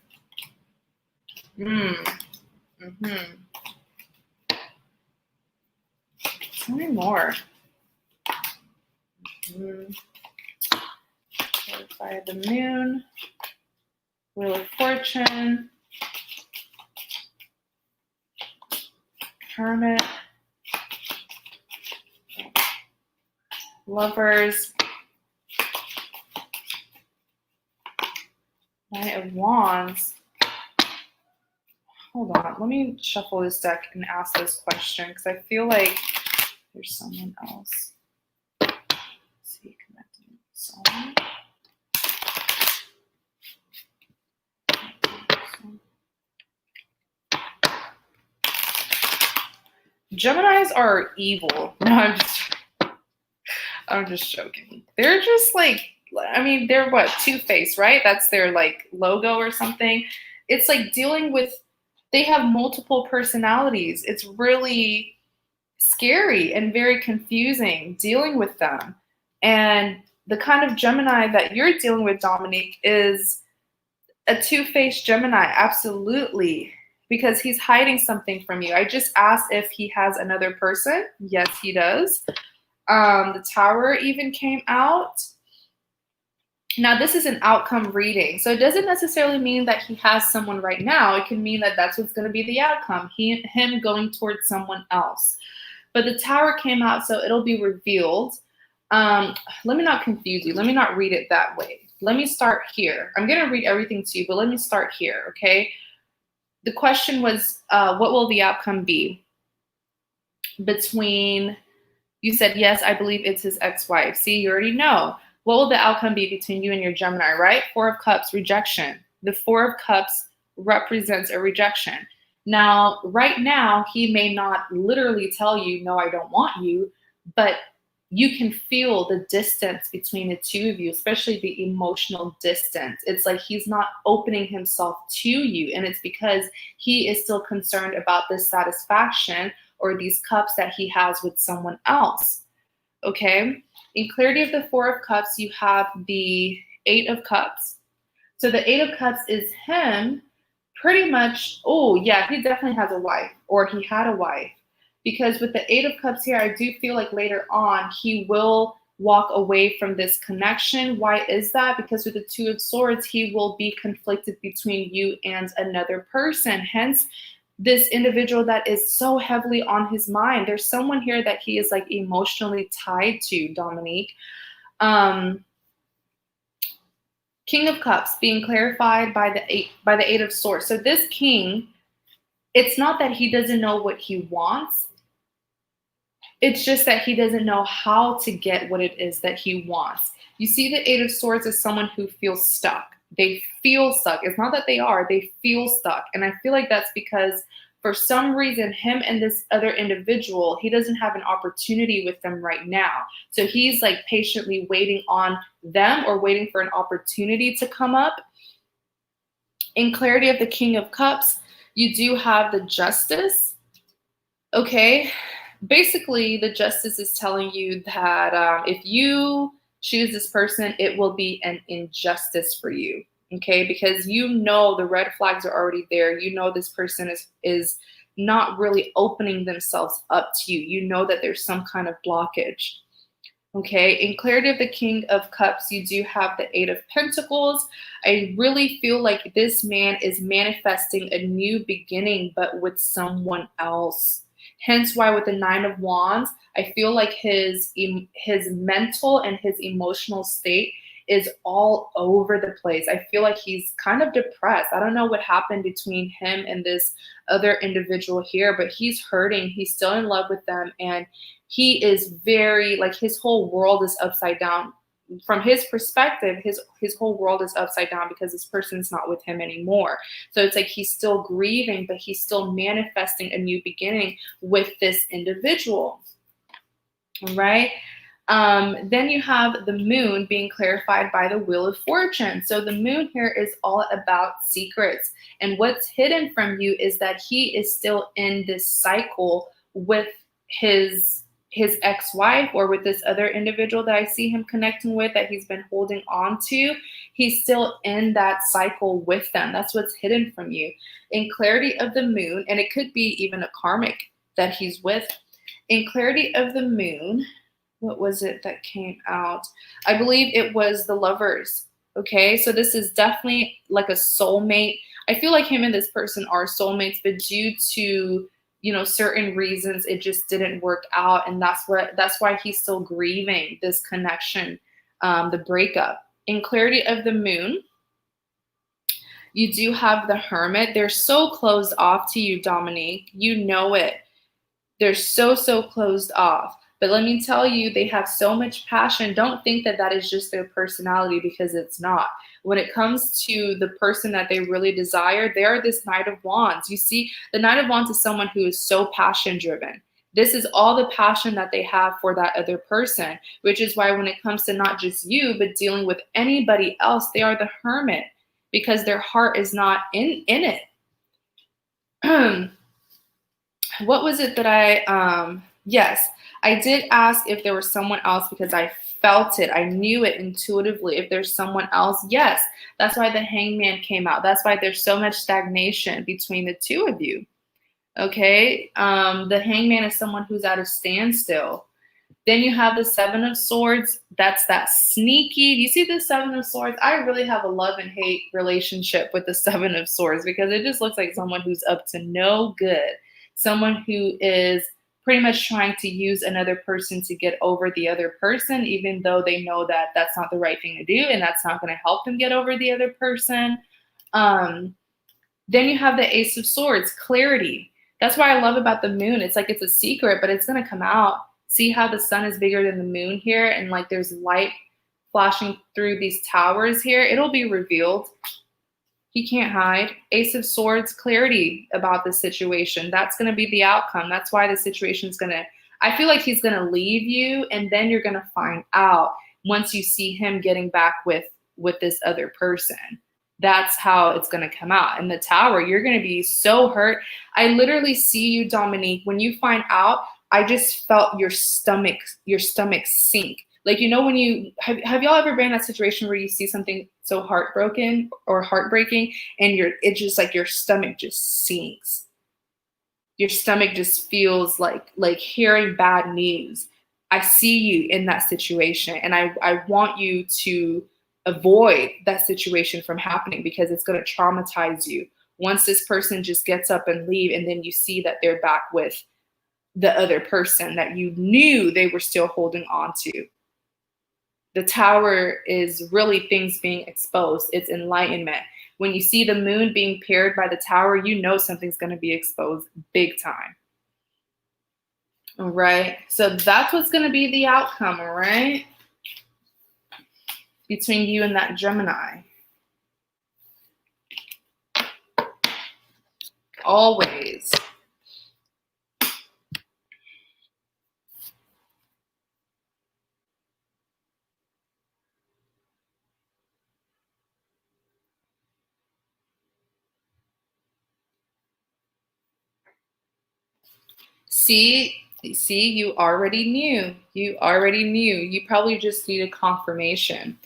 Tell me more. Clarify the Moon, Wheel of Fortune, Hermit, Lovers, Knight of Wands. Hold on, let me shuffle this deck and ask this question because I feel like there's someone else. Let's see, connecting with someone. Geminis are evil. No, I'm just joking. They're just like, they're what, two-faced, right? That's their like logo or something. It's like dealing with, they have multiple personalities. It's really scary and very confusing dealing with them. And the kind of Gemini that you're dealing with, Dominique, is a two-faced Gemini, absolutely, because he's hiding something from you. I just asked if he has another person. Yes, he does. The Tower even came out. Now, this is an outcome reading, so it doesn't necessarily mean that he has someone right now. It can mean that that's what's going to be the outcome, him going towards someone else. But the Tower came out, so it'll be revealed. Let me not confuse you. Let me not read it that way. Let me start here. I'm going to read everything to you, but let me start here, okay? The question was, what will the outcome be between, you said, yes, I believe it's his ex-wife. See, you already know. What will the outcome be between you and your Gemini, right? Four of Cups, rejection. The Four of Cups represents a rejection. Now, right now, he may not literally tell you, no, I don't want you, but you can feel the distance between the two of you, especially the emotional distance. It's like he's not opening himself to you. And it's because he is still concerned about this satisfaction or these cups that he has with someone else. Okay? In clarity of the Four of Cups, you have the Eight of Cups. So the Eight of Cups is him pretty much, oh, yeah, he definitely has a wife, or he had a wife. Because with the Eight of Cups here, I do feel like later on he will walk away from this connection. Why is that? Because with the Two of Swords, he will be conflicted between you and another person. Hence, this individual that is so heavily on his mind. There's someone here that he is like emotionally tied to, Dominique. King of Cups being clarified by the Eight of Swords. So this king, it's not that he doesn't know what he wants. It's just that he doesn't know how to get what it is that he wants. You see the Eight of Swords as someone who feels stuck. They feel stuck. It's not that they are, they feel stuck. And I feel like that's because for some reason, him and this other individual, he doesn't have an opportunity with them right now. So he's like patiently waiting on them or waiting for an opportunity to come up. In clarity of the King of Cups, you do have the Justice. Okay. Basically, the Justice is telling you that if you choose this person, it will be an injustice for you, okay? Because you know the red flags are already there. You know this person is not really opening themselves up to you. You know that there's some kind of blockage, okay? In clarity of the King of Cups, you do have the Eight of Pentacles. I really feel like this man is manifesting a new beginning, but with someone else. Hence why with the Nine of Wands, I feel like his mental and his emotional state is all over the place. I feel like he's kind of depressed. I don't know what happened between him and this other individual here, but he's hurting. He's still in love with them. And he is very, like, his whole world is upside down. From his perspective, his whole world is upside down because this person's not with him anymore. So it's like he's still grieving, but he's still manifesting a new beginning with this individual. All right. Then you have the Moon being clarified by the Wheel of Fortune. So the Moon here is all about secrets. And what's hidden from you is that he is still in this cycle with his ex-wife or with this other individual that I see him connecting with that he's been holding on to. He's still in that cycle with them. That's what's hidden from you. In clarity of the Moon, and it could be even a karmic that he's with. In clarity of the Moon, what was it that came out? I believe it was the Lovers. Okay, so this is definitely like a soulmate. I feel like him and this person are soulmates, but due to certain reasons, it just didn't work out. And that's why he's still grieving this connection, the breakup. In clarity of the Moon, you do have the Hermit. They're so closed off to you, Dominique. You know it. They're so closed off. But let me tell you, they have so much passion. Don't think that that is just their personality, because it's not. When it comes to the person that they really desire, they are this Knight of Wands. You see, the Knight of Wands is someone who is so passion driven. This is all the passion that they have for that other person, which is why when it comes to not just you, but dealing with anybody else, they are the Hermit, because their heart is not in it. What was it that yes, I did ask if there was someone else because I felt it. I knew it intuitively. If there's someone else, yes. That's why the Hangman came out. That's why there's so much stagnation between the two of you. Okay? The Hangman is someone who's at a standstill. Then you have the Seven of Swords. That's that sneaky. Do you see the Seven of Swords? I really have a love and hate relationship with the Seven of Swords because it just looks like someone who's up to no good. Someone who is pretty much trying to use another person to get over the other person, even though they know that that's not the right thing to do and that's not going to help them get over the other person. Then you have the Ace of Swords, clarity. That's what I love about the Moon. It's like it's a secret, but it's going to come out. See how the sun is bigger than the moon here, and like there's light flashing through these towers here. It'll be revealed. He can't hide. Ace of Swords, clarity about the situation. That's going to be the outcome. That's why the situation is going to I feel like he's going to leave you, and then you're going to find out once you see him getting back with this other person. That's how it's going to come out. In the Tower, you're going to be so hurt. I literally see you, Dominique, when you find out, I just felt your stomach sink. Like, you know, when you have y'all ever been in that situation where you see something so heartbroken or heartbreaking, and it's just like your stomach just sinks. Your stomach just feels like hearing bad news. I see you in that situation, and I want you to avoid that situation from happening, because it's going to traumatize you once this person just gets up and leave, and then you see that they're back with the other person that you knew they were still holding on to. The Tower is really things being exposed. It's enlightenment. When you see the moon being paired by the Tower, you know something's going to be exposed big time. All right. So that's what's going to be the outcome, all right? Between you and that Gemini. Always. See, you already knew. You already knew. You probably just needed confirmation.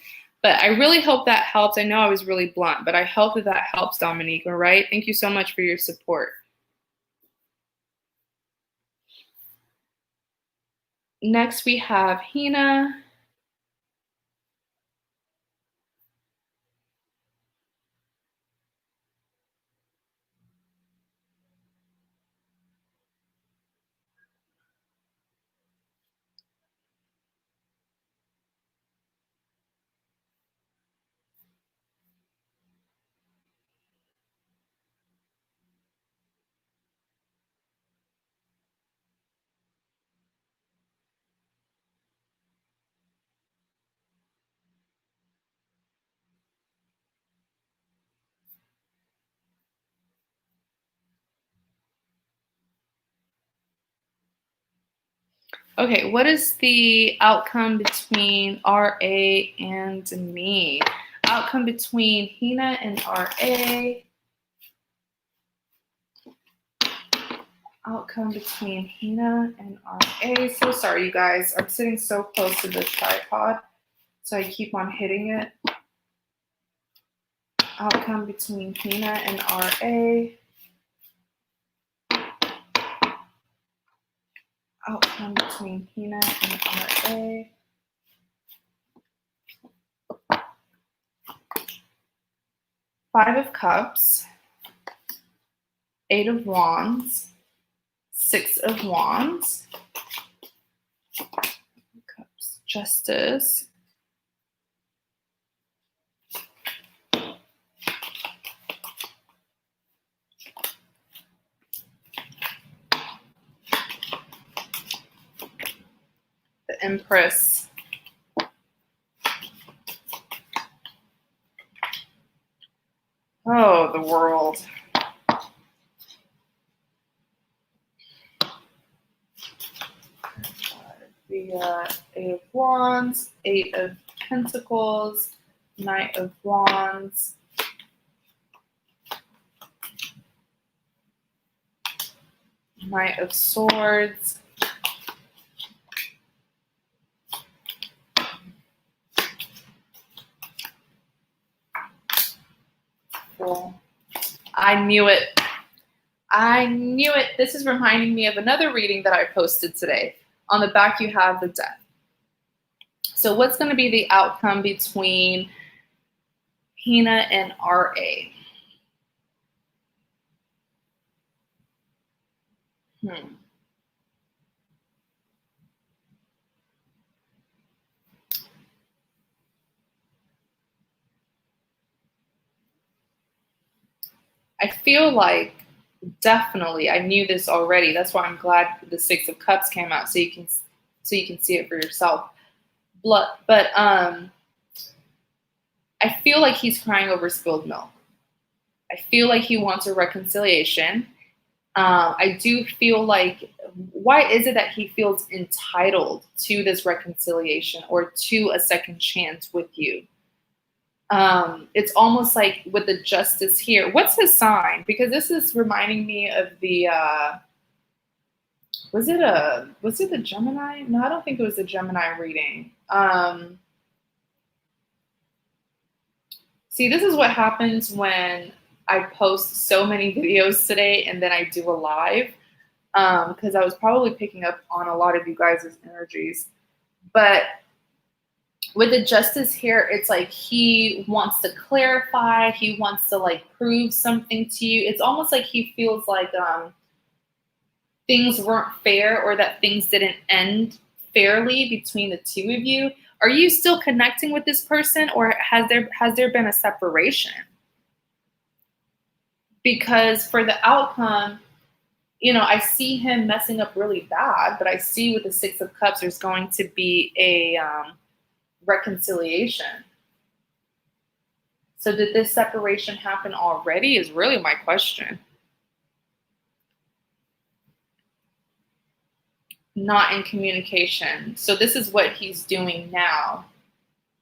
But I really hope that helps. I know I was really blunt, but I hope that helps, Dominique, all right? Thank you so much for your support. Next, we have Hina. Okay, what is the outcome between RA and me? Outcome between Hina and RA. Outcome between Hina and RA. So sorry, you guys. I'm sitting so close to the tripod, so I keep on hitting it. Outcome between Hina and RA. Outcome between Hina and RA. Five of Cups, Eight of Wands, Six of Wands, Cups, Justice, the Empress, oh, the World. The Eight of Wands, Eight of Pentacles, Knight of Wands, Knight of Swords, Fool. I knew it. I knew it. This is reminding me of another reading that I posted today. On the back, you have the Death. So what's going to be the outcome between Hina and RA? I feel like definitely, I knew this already. That's why I'm glad the Six of Cups came out, so you can see it for yourself. But I feel like he's crying over spilled milk. I feel like he wants a reconciliation. I do feel like, why is it that he feels entitled to this reconciliation or to a second chance with you? It's almost like with the justice here. What's his sign? Because this is reminding me of the was it the Gemini? No, I don't think it was the Gemini reading. See, this is what happens when I post so many videos today and then I do a live, because I was probably picking up on a lot of you guys' energies. But with the justice here, it's like he wants to clarify, he wants to like prove something to you. It's almost like he feels like things weren't fair or that things didn't end fairly between the two of you. Are you still connecting with this person, or has there been a separation? Because for the outcome, I see him messing up really bad, but I see with the Six of Cups, there's going to be a reconciliation. So did this separation happen already is really my question. Not in communication. So this is what he's doing now.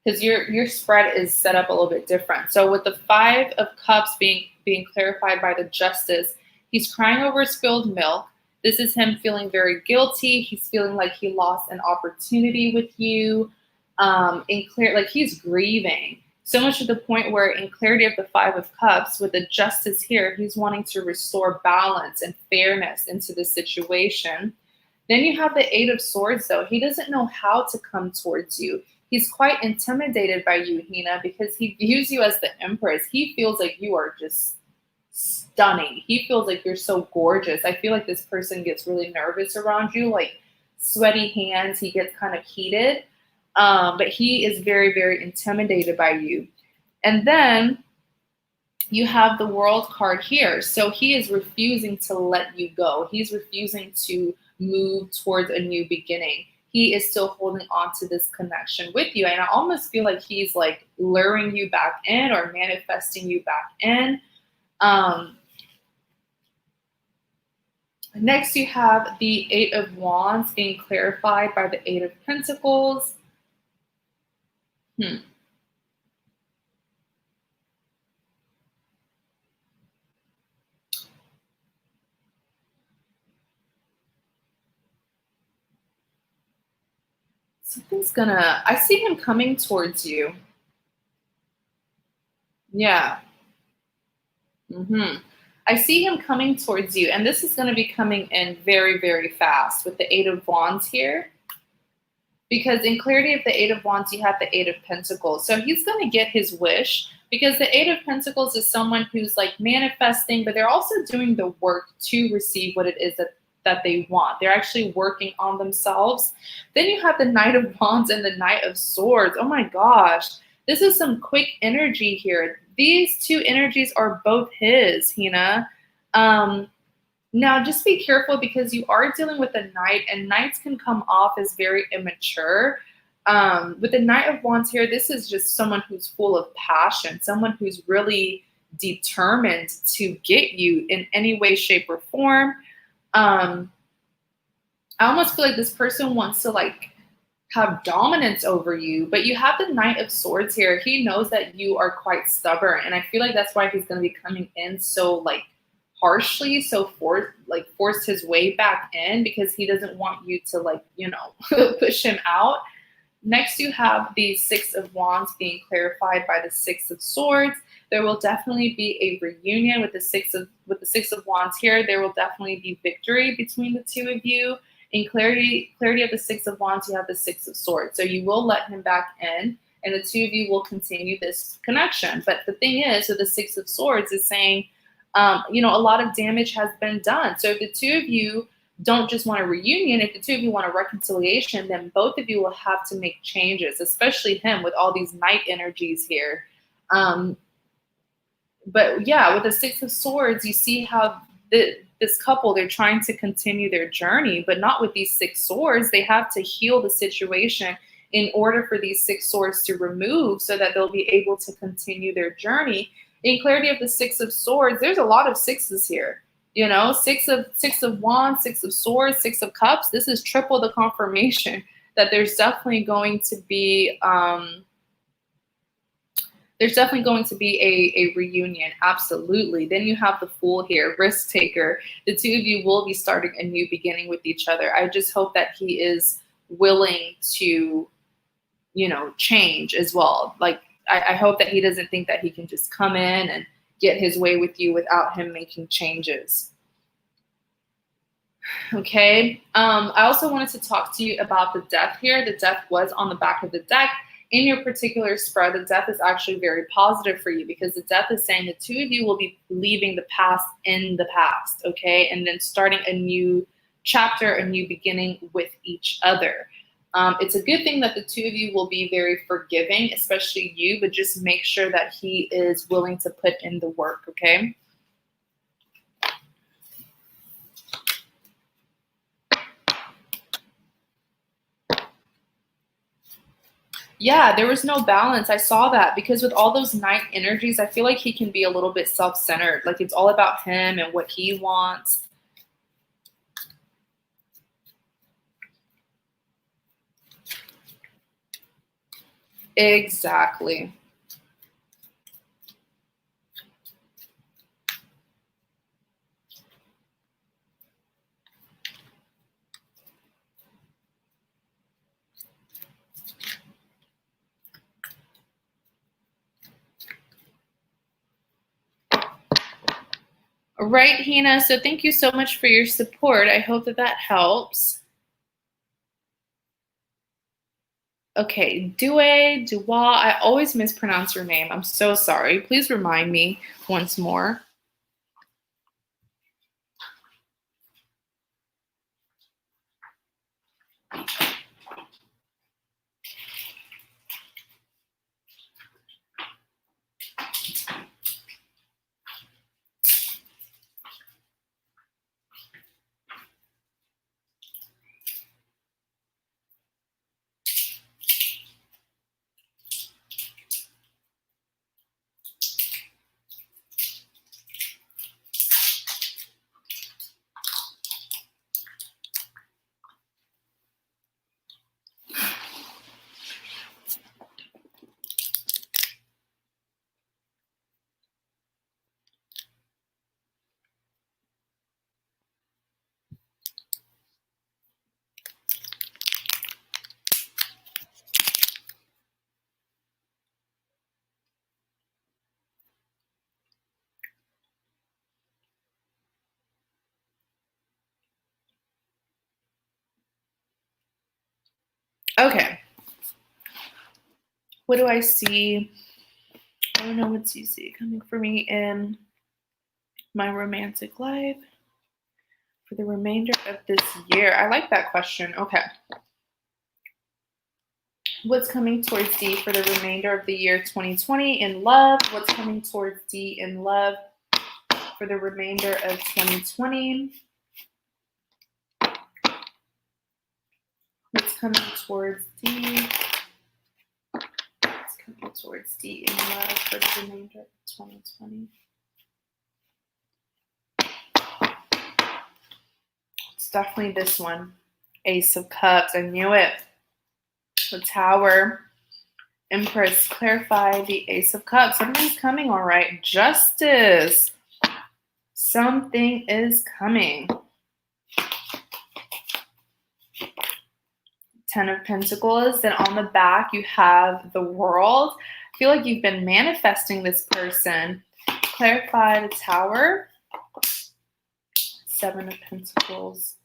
Because your spread is set up a little bit different. So with the Five of Cups being clarified by the Justice, he's crying over spilled milk. This is him feeling very guilty. He's feeling like he lost an opportunity with you. Like he's grieving. So much to the point where in clarity of the Five of Cups, with the Justice here, he's wanting to restore balance and fairness into the situation. Then you have the Eight of Swords, though. He doesn't know how to come towards you. He's quite intimidated by you, Hina, because he views you as the Empress. He feels like you are just stunning. He feels like you're so gorgeous. I feel like this person gets really nervous around you, like sweaty hands. He gets kind of heated. But he is very, very intimidated by you. And then you have the World card here. So he is refusing to let you go. He's refusing to move towards a new beginning. He is still holding on to this connection with you. And I almost feel like he's like luring you back in or manifesting you back in. Next, you have the Eight of Wands being clarified by the Eight of Pentacles. I see him coming towards you. Yeah. I see him coming towards you, and this is going to be coming in very, very fast with the Eight of Wands here. Because in clarity of the Eight of Wands, you have the Eight of Pentacles. So he's going to get his wish, because the Eight of Pentacles is someone who's like manifesting, but they're also doing the work to receive what it is that they want. They're actually working on themselves. Then you have the Knight of Wands and the Knight of Swords. Oh my gosh. This is some quick energy here. These two energies are both his, Hina. Now, just be careful, because you are dealing with a knight, and knights can come off as very immature. With the Knight of Wands here, this is just someone who's full of passion, someone who's really determined to get you in any way, shape, or form. I almost feel like this person wants to like have dominance over you, but you have the Knight of Swords here. He knows that you are quite stubborn, and I feel like that's why he's going to be coming in so like harshly, so force his way back in, because he doesn't want you to like, push him out. Next, you have the Six of Wands being clarified by the Six of Swords. There will definitely be a reunion with the Six of Wands here. There will definitely be victory between the two of you. In clarity of the Six of Wands, you have the Six of Swords. So you will let him back in, and the two of you will continue this connection. But the thing is, so the Six of Swords is saying, a lot of damage has been done. So if the two of you don't just want a reunion, if the two of you want a reconciliation, then both of you will have to make changes, especially him with all these knight energies here. But yeah, with the Six of Swords, you see how this couple, they're trying to continue their journey, but not with these six swords. They have to heal the situation in order for these six swords to remove, so that they'll be able to continue their journey. In clarity of the Six of Swords, there's a lot of sixes here. You know, six of wands, 6 of swords, 6 of cups. This is triple the confirmation that there's definitely going to be a reunion. Absolutely. Then you have the Fool here, risk taker. The two of you will be starting a new beginning with each other. I just hope that he is willing to, you know, change as well. Like, I hope that he doesn't think that he can just come in and get his way with you without him making changes. Okay. I also wanted to talk to you about the Death here. The Death was on the back of the deck. In your particular spread, the Death is actually very positive for you because the Death is saying the two of you will be leaving the past in the past, okay? And then starting a new chapter, a new beginning with each other. It's a good thing that the two of you will be very forgiving, especially you, but just make sure that he is willing to put in the work, okay? Yeah, there was no balance. I saw that because with all those night energies, I feel like he can be a little bit self-centered. Like it's all about him and what he wants. Exactly. Right, Hina. So thank you so much for your support. I hope that that helps. Okay, Dua. I always mispronounce your name. I'm so sorry. Please remind me once more. Okay. What do I see? I don't know what you see coming for me in my romantic life for the remainder of this year. I like that question. Okay. What's coming towards D for the remainder of the year 2020 in love? What's coming towards D in love for the remainder of 2020? What's coming towards D? What's coming towards D in love for the remainder of 2020? It's definitely this one. Ace of Cups. I knew it. The Tower. Empress. Clarify the Ace of Cups. Something's coming, all right. Justice. Something is coming. 10 of Pentacles. Then on the back, you have the World. I feel like you've been manifesting this person. Clarify the Tower. 7 of Pentacles.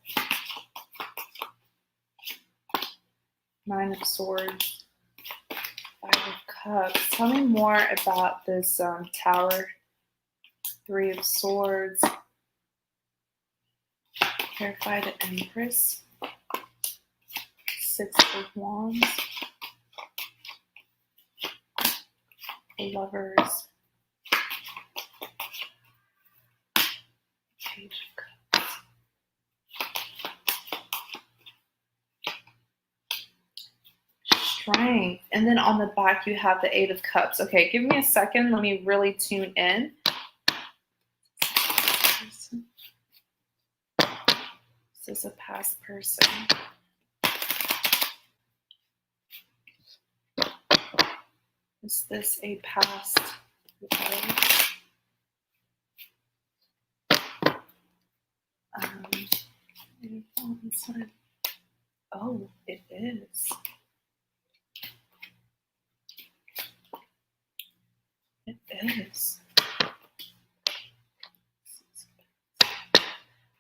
9 of Swords. 5 of Cups. Tell me more about this Tower. 3 of Swords. Clarify the Empress. 6 of Wands. The Lovers. Page of Cups. Strength. And then on the back, you have the 8 of Cups. Okay, give me a second. Let me really tune in. this a past person? Is this a past life? Oh, it is. It is.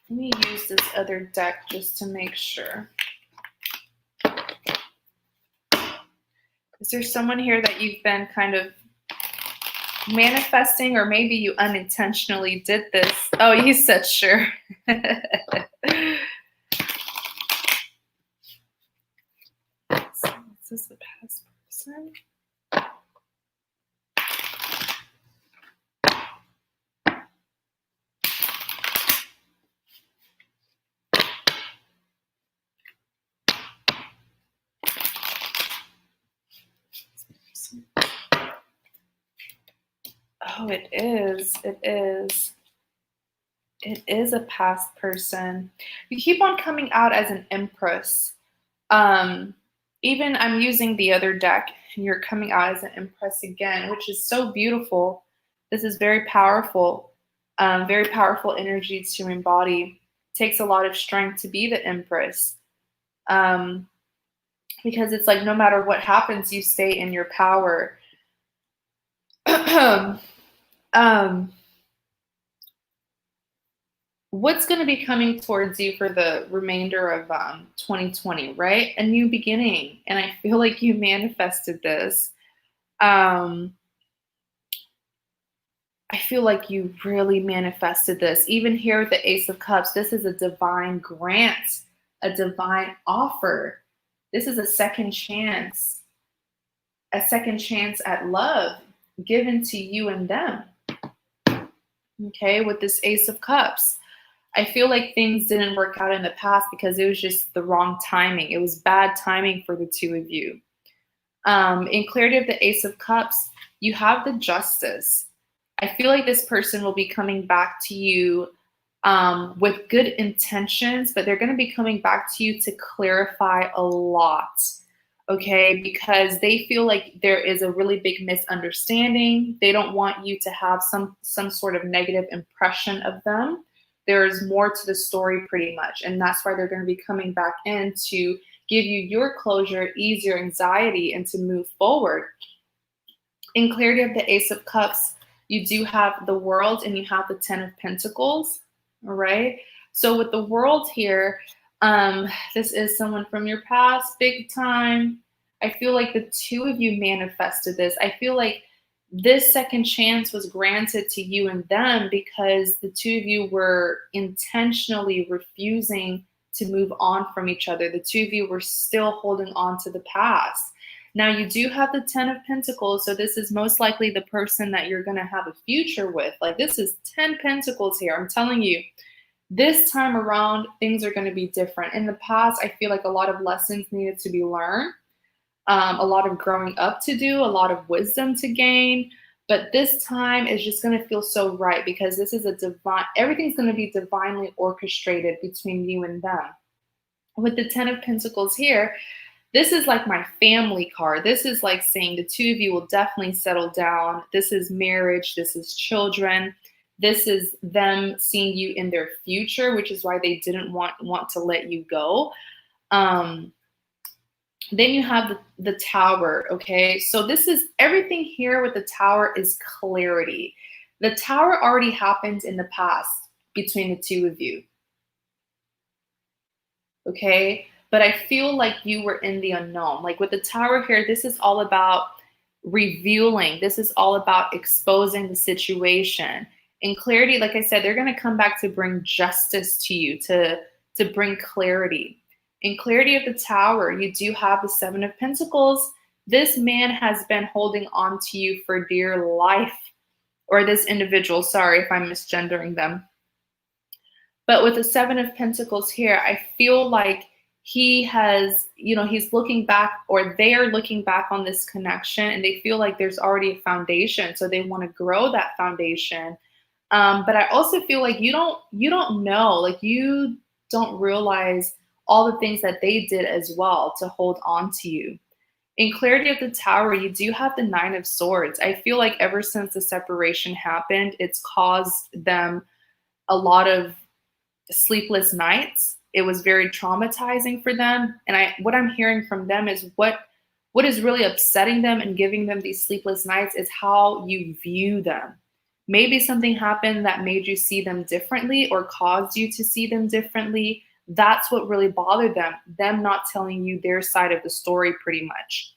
Let me use this other deck just to make sure. Is there someone here that you've been kind of manifesting, or maybe you unintentionally did this? Oh, you said sure. So, is this the past person? Oh, it is. It is. It is a past person. You keep on coming out as an Empress. Even I'm using the other deck, and you're coming out as an Empress again, which is so beautiful. This is very powerful energy to embody. It takes a lot of strength to be the Empress, because it's like no matter what happens, you stay in your power. What's going to be coming towards you for the remainder of 2020, right? A new beginning. And I feel like you manifested this. I feel like you really manifested this. Even here with the Ace of Cups, this is a divine grant, a divine offer. This is a second chance at love given to you and them. Okay, with this Ace of Cups. I feel like things didn't work out in the past because it was just the wrong timing. It was bad timing for the two of you. In clarity of the Ace of Cups, you have the Justice. I feel like this person will be coming back to you with good intentions, but they're going to be coming back to you to clarify a lot, okay? Because they feel like there is a really big misunderstanding. They don't want you to have some sort of negative impression of them. There's more to the story pretty much, and that's why they're going to be coming back in to give you your closure, ease your anxiety, and to move forward. In clarity of the Ace of Cups, you do have the World and you have the Ten of Pentacles, all right? So with the World here, this is someone from your past, big time. I feel like the two of you manifested this. I feel like this second chance was granted to you and them because the two of you were intentionally refusing to move on from each other. The two of you were still holding on to the past. Now you do have the Ten of Pentacles, so this is most likely the person that you're going to have a future with. Like, this is 10 Pentacles here. I'm telling you, this time around, things are going to be different. In the past, I feel like a lot of lessons needed to be learned. A lot of growing up to do, a lot of wisdom to gain, but this time is just going to feel so right because this is a divine, everything's going to be divinely orchestrated between you and them. With the Ten of Pentacles here, this is like my family card. This is like saying the two of you will definitely settle down. This is marriage. This is children. This is them seeing you in their future, which is why they didn't want to let you go. Then you have the Tower, okay? So this is everything here with the Tower is clarity. The Tower already happened in the past between the two of you, okay? But I feel like you were in the unknown. Like with the Tower here, this is all about revealing. This is all about exposing the situation. In clarity, like I said, they're going to come back to bring justice to you, to bring clarity. In clarity of the Tower, you do have the Seven of Pentacles. This man has been holding on to you for dear life, or this individual, sorry if I'm misgendering them. But with the Seven of Pentacles here, I feel like he has, he's looking back, or they are looking back on this connection, and they feel like there's already a foundation, so they want to grow that foundation. But I also feel like you don't know, like you don't realize all the things that they did as well to hold on to you. In Clarity of the Tower, you do have the Nine of Swords. I feel like ever since the separation happened, it's caused them a lot of sleepless nights. It was very traumatizing for them. And what I'm hearing from them is what is really upsetting them and giving them these sleepless nights is how you view them. Maybe something happened that made you see them differently or caused you to see them differently. That's what really bothered them not telling you their side of the story pretty much.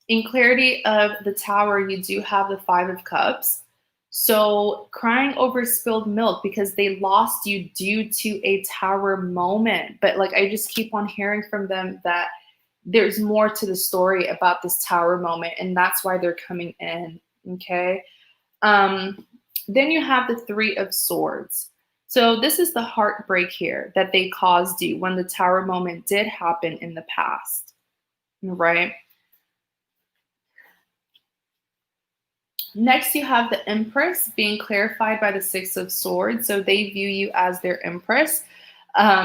In Clarity of the Tower, you do have the Five of Cups. So crying over spilled milk because they lost you due to a tower moment. But like I just keep on hearing from them that there's more to the story about this tower moment, and that's why they're coming in. Okay. Then you have the Three of Swords. So this is the heartbreak here that they caused you when the tower moment did happen in the past, right? Next, you have the Empress being clarified by the Six of Swords. So they view you as their Empress,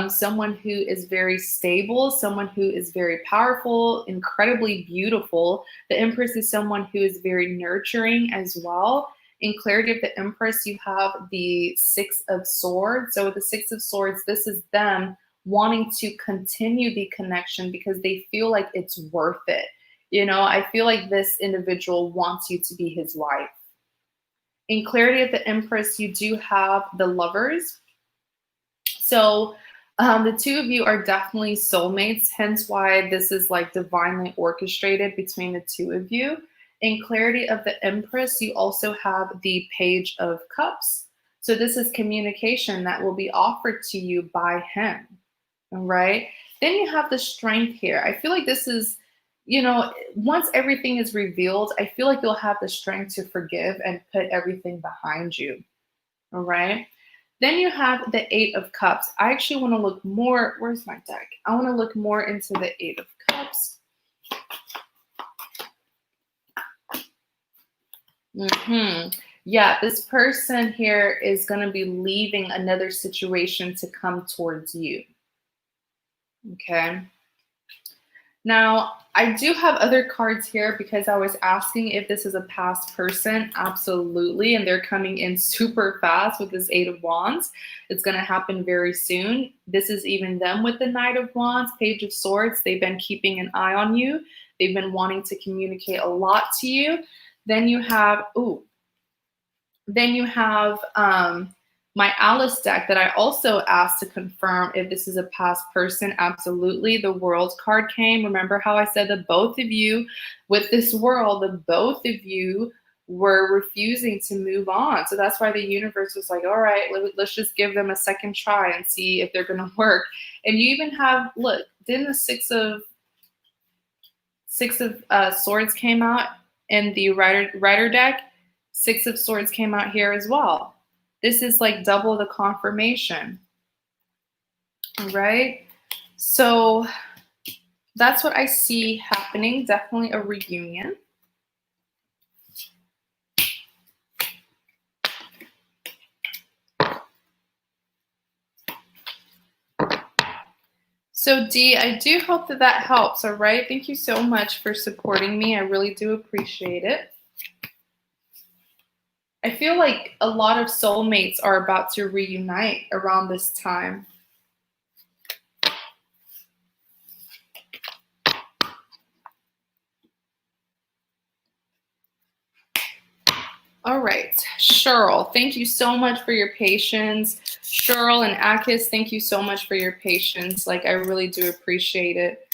someone who is very stable, someone who is very powerful, incredibly beautiful. The Empress is someone who is very nurturing as well. In Clarity of the Empress, you have the Six of Swords. So with the Six of Swords, this is them wanting to continue the connection because they feel like it's worth it. You know, I feel like this individual wants you to be his wife. In Clarity of the Empress, you do have the Lovers. So the two of you are definitely soulmates, hence why this is like divinely orchestrated between the two of you. In Clarity of the Empress, you also have the Page of Cups. So this is communication that will be offered to you by him, all right? Then you have the Strength here. I feel like this is, you know, once everything is revealed, I feel like you'll have the strength to forgive and put everything behind you, all right? Then you have the Eight of Cups. I actually want to look more, where's my deck? I want to look more into the Eight of Cups. Yeah, this person here is going to be leaving another situation to come towards you. Okay. Now, I do have other cards here because I was asking if this is a past person. Absolutely. And they're coming in super fast with this Eight of Wands. It's going to happen very soon. This is even them with the Knight of Wands, Page of Swords. They've been keeping an eye on you. They've been wanting to communicate a lot to you. Then you have, my Alice deck that I also asked to confirm if this is a past person. Absolutely. The World card came. Remember how I said that both of you with this World, the both of you were refusing to move on. So that's why the universe was like, all right, let's just give them a second try and see if they're going to work. And you even have, look, didn't the Six of Swords came out in the Rider deck? Six of Swords came out here as well. This is like double the confirmation. All right. So that's what I see happening. Definitely a reunion. So D, I do hope that that helps. All right. Thank you so much for supporting me. I really do appreciate it. I feel like a lot of soulmates are about to reunite around this time. All right, Cheryl, thank you so much for your patience. Cheryl and Akis, thank you so much for your patience. Like, I really do appreciate it.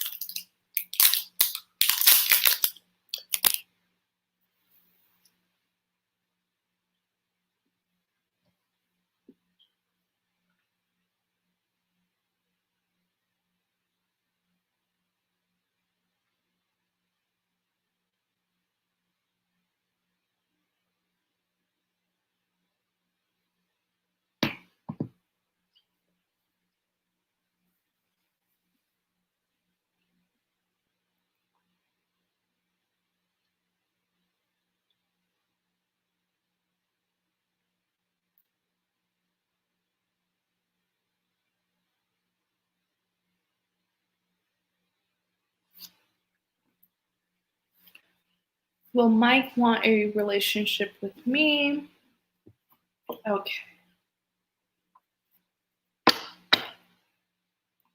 Will Mike want a relationship with me? Okay.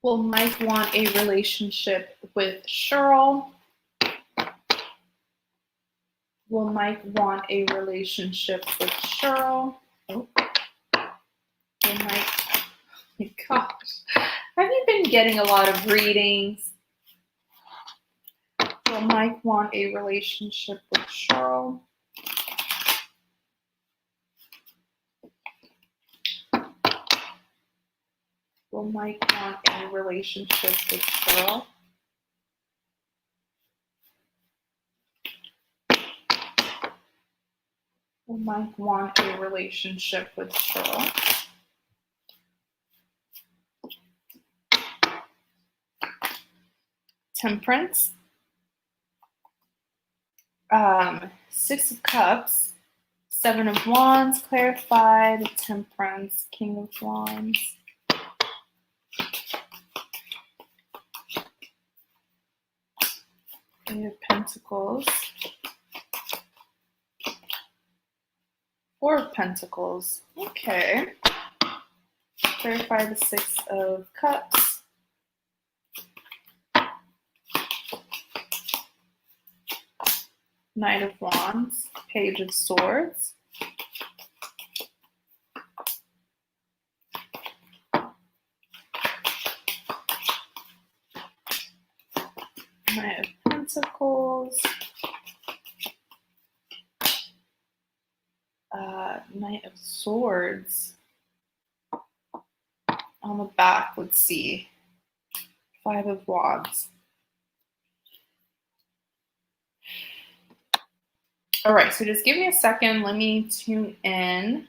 Will Mike want a relationship with Cheryl? Will Mike want a relationship with Cheryl? Oh, will Mike, oh my gosh. Have you been getting a lot of readings? Will Mike want a relationship with Cheryl? Will Mike want a relationship with Cheryl? Will Mike want a relationship with Cheryl? Temperance. Six of Cups. Seven of Wands, clarified. Temperance, King of Wands. Eight of Pentacles. Four of Pentacles. Okay. Clarify the Six of Cups. Knight of Wands. Page of Swords. Knight of Pentacles. Knight of Swords. On the back, let's see. Five of Wands. All right, so just give me a second. Let me tune in.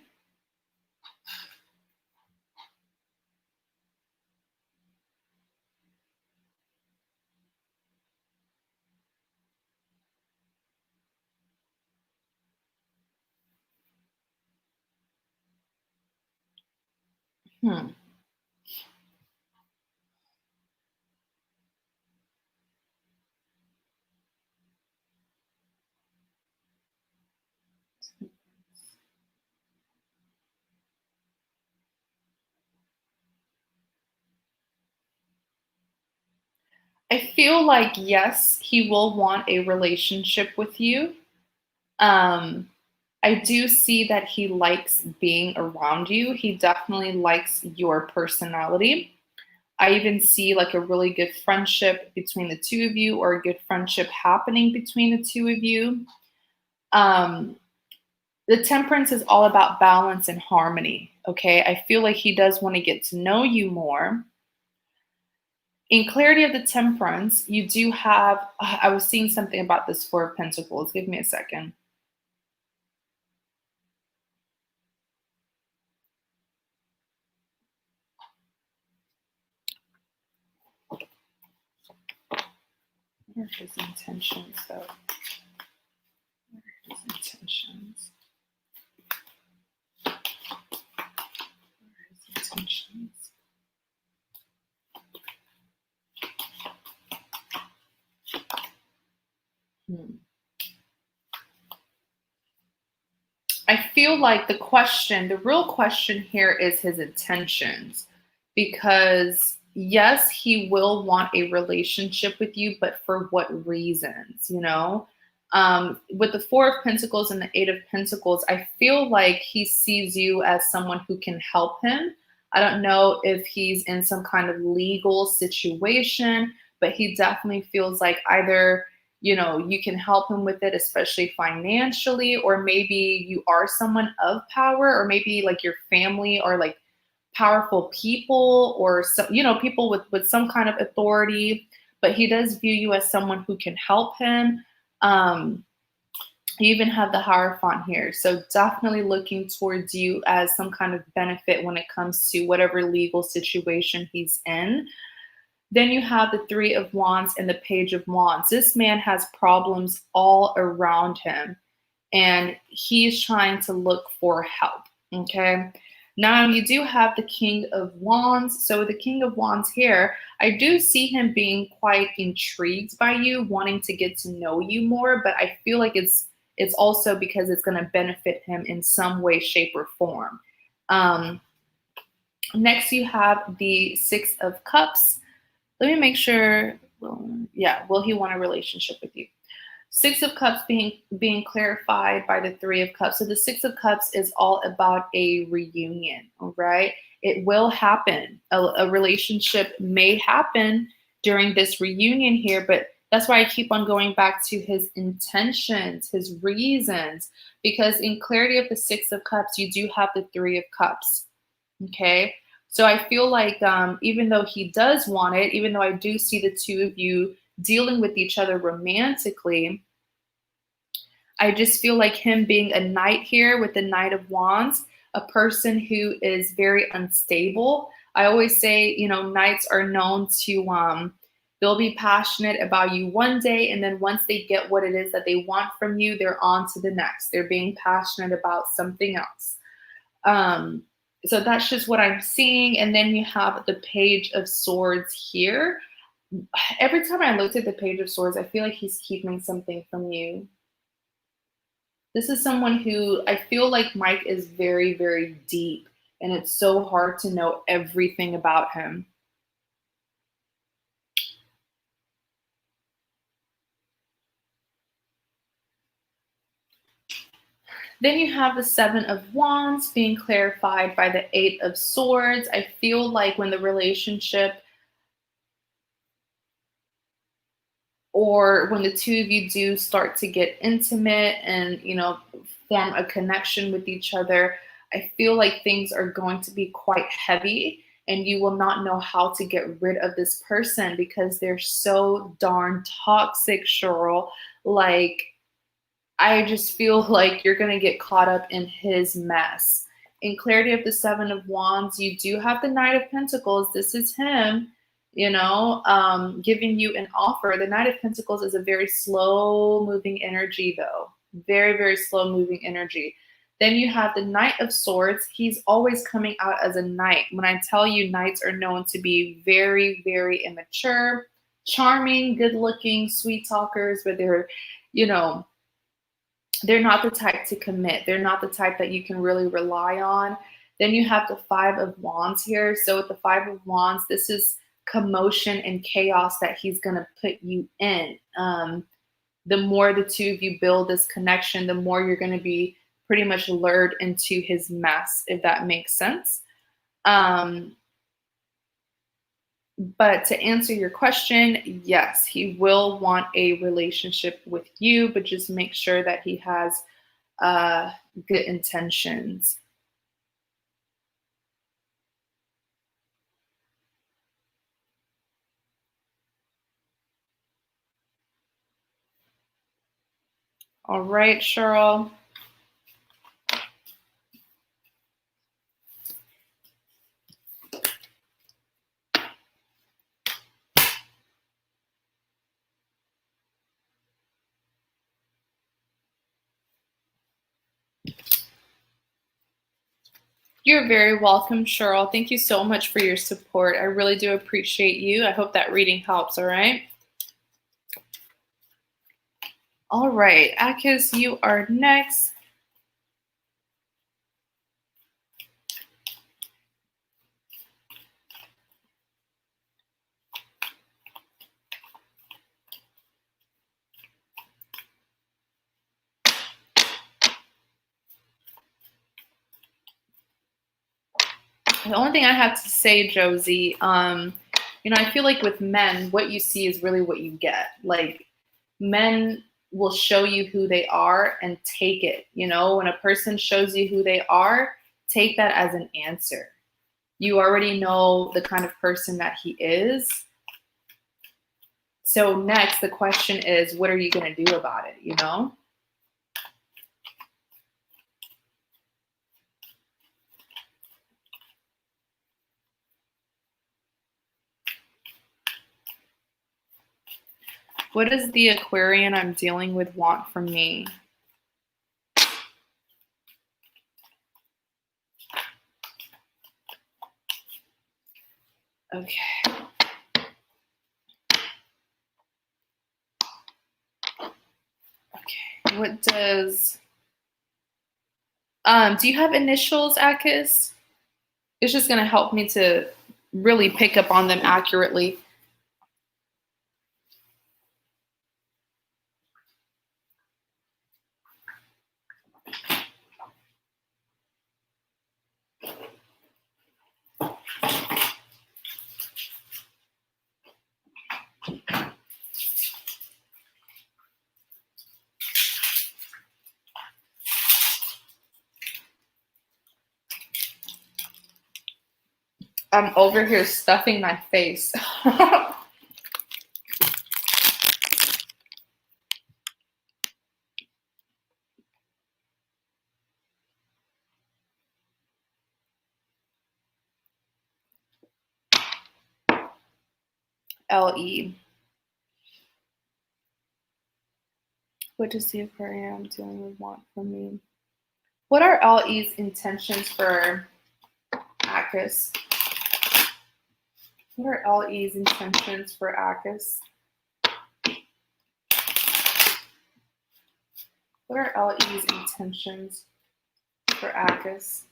I feel like, yes, he will want a relationship with you. I do see that he likes being around you. He definitely likes your personality. I even see like a really good friendship between the two of you, or a good friendship happening between the two of you. The Temperance is all about balance and harmony. Okay. I feel like he does want to get to know you more. In clarity of the Temperance, you do have, I was seeing something about this Four of Pentacles. Give me a second. Where are his intentions, though? Where are his intentions? Where are his intentions? I feel like the real question here is his intentions. Because yes, he will want a relationship with you, but for what reasons, you know? With the Four of Pentacles and the Eight of Pentacles, I feel like he sees you as someone who can help him. I don't know if he's in some kind of legal situation, but he definitely feels like either, you know, you can help him with it, especially financially, or maybe you are someone of power, or maybe like your family are like powerful people, or some, you know, people with some kind of authority, but he does view you as someone who can help him. You even have the Hierophant here, so definitely looking towards you as some kind of benefit when it comes to whatever legal situation he's in. Then you have the Three of Wands and the Page of Wands. This man has problems all around him, and he's trying to look for help. Okay. Now you do have the King of Wands. So the King of Wands here, I do see him being quite intrigued by you, wanting to get to know you more, but I feel like it's also because it's going to benefit him in some way, shape, or form. Next, you have the Six of Cups. Let me make sure. Will he want a relationship with you? Six of Cups being clarified by the Three of Cups. So the Six of Cups is all about a reunion, all right? It will happen. A relationship may happen during this reunion here, but that's why I keep on going back to his intentions, his reasons, because in clarity of the Six of Cups, you do have the Three of Cups, okay? So I feel like even though he does want it, even though I do see the two of you dealing with each other romantically, I just feel like him being a knight here with the Knight of Wands, a person who is very unstable. I always say, knights are known to, they'll be passionate about you one day, and then once they get what it is that they want from you, they're on to the next. They're being passionate about something else. So that's just what I'm seeing. And then you have the Page of Swords here. Every time I looked at the Page of Swords, I feel like he's keeping something from you. This is someone who I feel like Mike is very, very deep, and it's so hard to know everything about him. Then you have the Seven of Wands being clarified by the Eight of Swords. I feel like when the relationship or when the two of you do start to get intimate and, form a connection with each other, I feel like things are going to be quite heavy and you will not know how to get rid of this person because they're so darn toxic, Cheryl. Like, I just feel like you're going to get caught up in his mess. In clarity of the Seven of Wands, you do have the Knight of Pentacles. This is him, giving you an offer. The Knight of Pentacles is a very slow moving energy, though. Very, very slow moving energy. Then you have the Knight of Swords. He's always coming out as a knight. When I tell you, knights are known to be very, very immature, charming, good looking, sweet talkers, but they're not the type to commit. They're not the type that you can really rely on. Then you have the Five of Wands here. So with the Five of Wands, this is commotion and chaos that he's going to put you in. The more the two of you build this connection, the more you're going to be pretty much lured into his mess, if that makes sense. But to answer your question, yes, he will want a relationship with you, but just make sure that he has good intentions. All right, Cheryl. You're very welcome, Cheryl. Thank you so much for your support. I really do appreciate you. I hope that reading helps, all right? All right, Akis, you are next. The only thing I have to say, Josie, I feel like with men, what you see is really what you get. Like, men will show you who they are and take it. When a person shows you who they are, take that as an answer. You already know the kind of person that he is. So next, the question is, what are you going to do about it, What does the Aquarian I'm dealing with want from me? Okay. Okay. What does do you have initials, Akis? It's just gonna help me to really pick up on them accurately. I'm over here stuffing my face. LE. What does the Aquarium dealing with want from me? What are LE's intentions for Akis? What are LE's intentions for Akis? What are LE's intentions for Akis?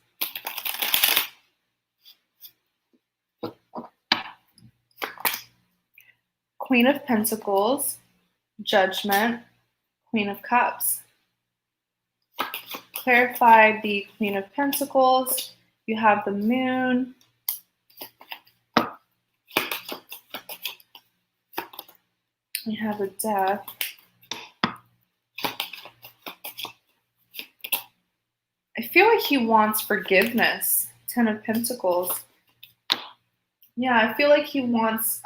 Queen of Pentacles, Judgment, Queen of Cups. Clarify the Queen of Pentacles. You have the Moon. You have the Death. I feel like he wants forgiveness. Ten of Pentacles. Yeah, I feel like he wants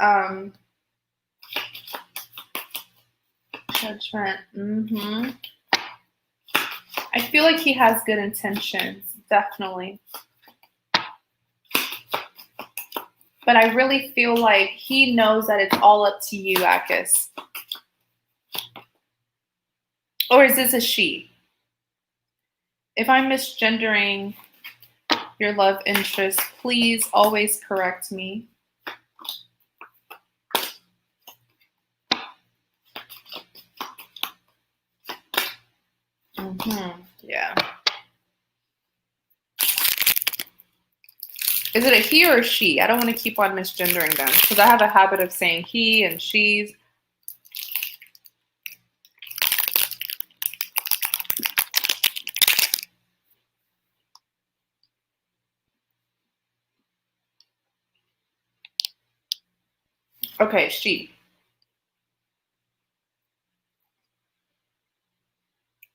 Judgment. I feel like he has good intentions, definitely. But I really feel like he knows that it's all up to you, Akis. Or is this a she? If I'm misgendering your love interest, please always correct me. Yeah. Is it a he or a she? I don't want to keep on misgendering them because I have a habit of saying he and she's. Okay, she.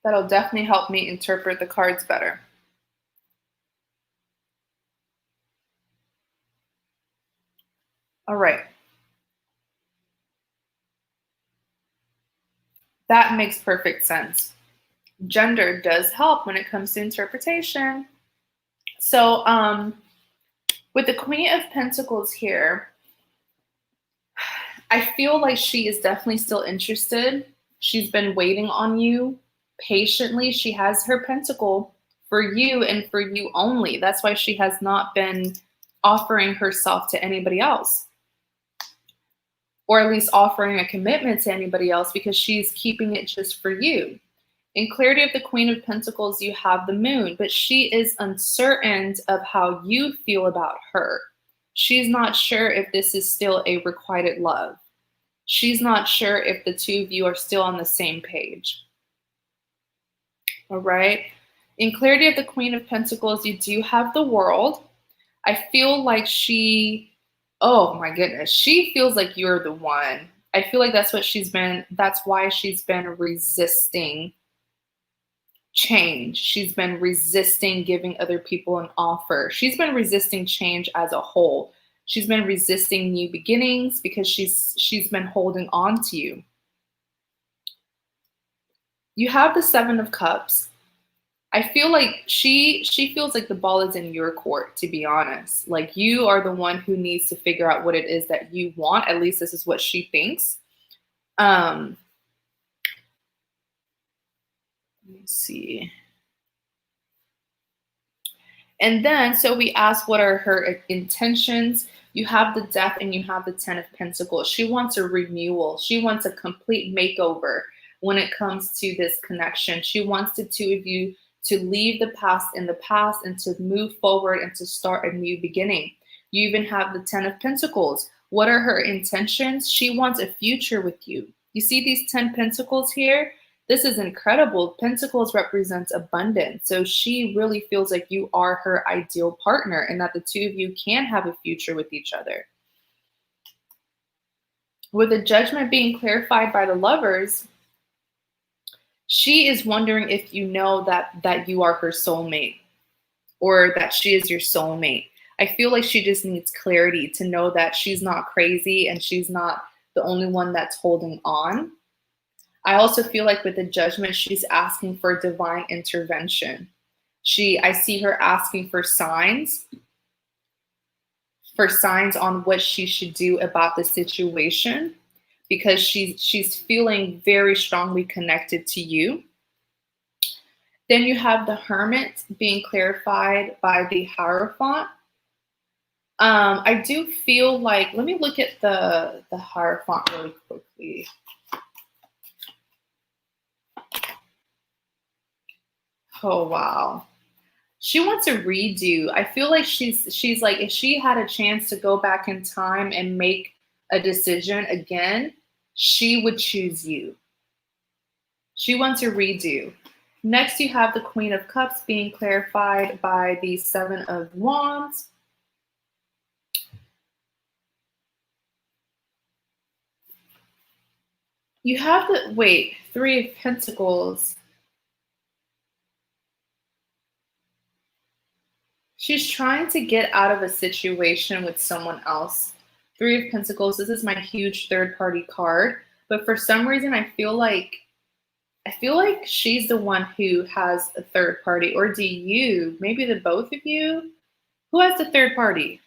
That'll definitely help me interpret the cards better. All right. That makes perfect sense. Gender does help when it comes to interpretation. So, with the Queen of Pentacles here, I feel like she is definitely still interested. She's been waiting on you patiently. She has her pentacle for you and for you only. That's why she has not been offering herself to anybody else, or at least offering a commitment to anybody else, because she's keeping it just for you. In clarity of the Queen of Pentacles, you have the Moon, but she is uncertain of how you feel about her. She's not sure if this is still a requited love. She's not sure if the two of you are still on the same page. All right. In clarity of the Queen of Pentacles, you do have the World. I feel like oh my goodness, she feels like you're the one. I feel like that's why she's been resisting change. She's been resisting giving other people an offer. She's been resisting change as a whole. She's been resisting new beginnings because she's been holding on to you. You have the Seven of Cups. I feel like she feels like the ball is in your court, to be honest. Like, you are the one who needs to figure out what it is that you want. At least this is what she thinks. Let me see. And then, so we ask what are her intentions. You have the Death and you have the Ten of Pentacles. She wants a renewal. She wants a complete makeover when it comes to this connection. She wants the two of you to leave the past in the past and to move forward and to start a new beginning. You even have the Ten of Pentacles. What are her intentions? She wants a future with you. You see these 10 Pentacles here? This is incredible. Pentacles represents abundance. So she really feels like you are her ideal partner and that the two of you can have a future with each other. With the Judgment being clarified by the Lovers, she is wondering if you know that you are her soulmate or that she is your soulmate. I feel like she just needs clarity to know that she's not crazy and she's not the only one that's holding on. I also feel like with the Judgment, she's asking for divine intervention. I see her asking for signs on what she should do about the situation, because she's feeling very strongly connected to you. Then you have the Hermit being clarified by the Hierophant. I do feel like, let me look at the Hierophant really quickly. Oh, wow. She wants a redo. I feel like she's like, if she had a chance to go back in time and make a decision again, she would choose you. She wants a redo. Next, you have the Queen of Cups being clarified by the Seven of Wands. You have the, Three of Pentacles. She's trying to get out of a situation with someone else. Three of Pentacles, this is my huge third party card. But for some reason, I feel like she's the one who has a third party. Or do you? Maybe the both of you? Who has the third party?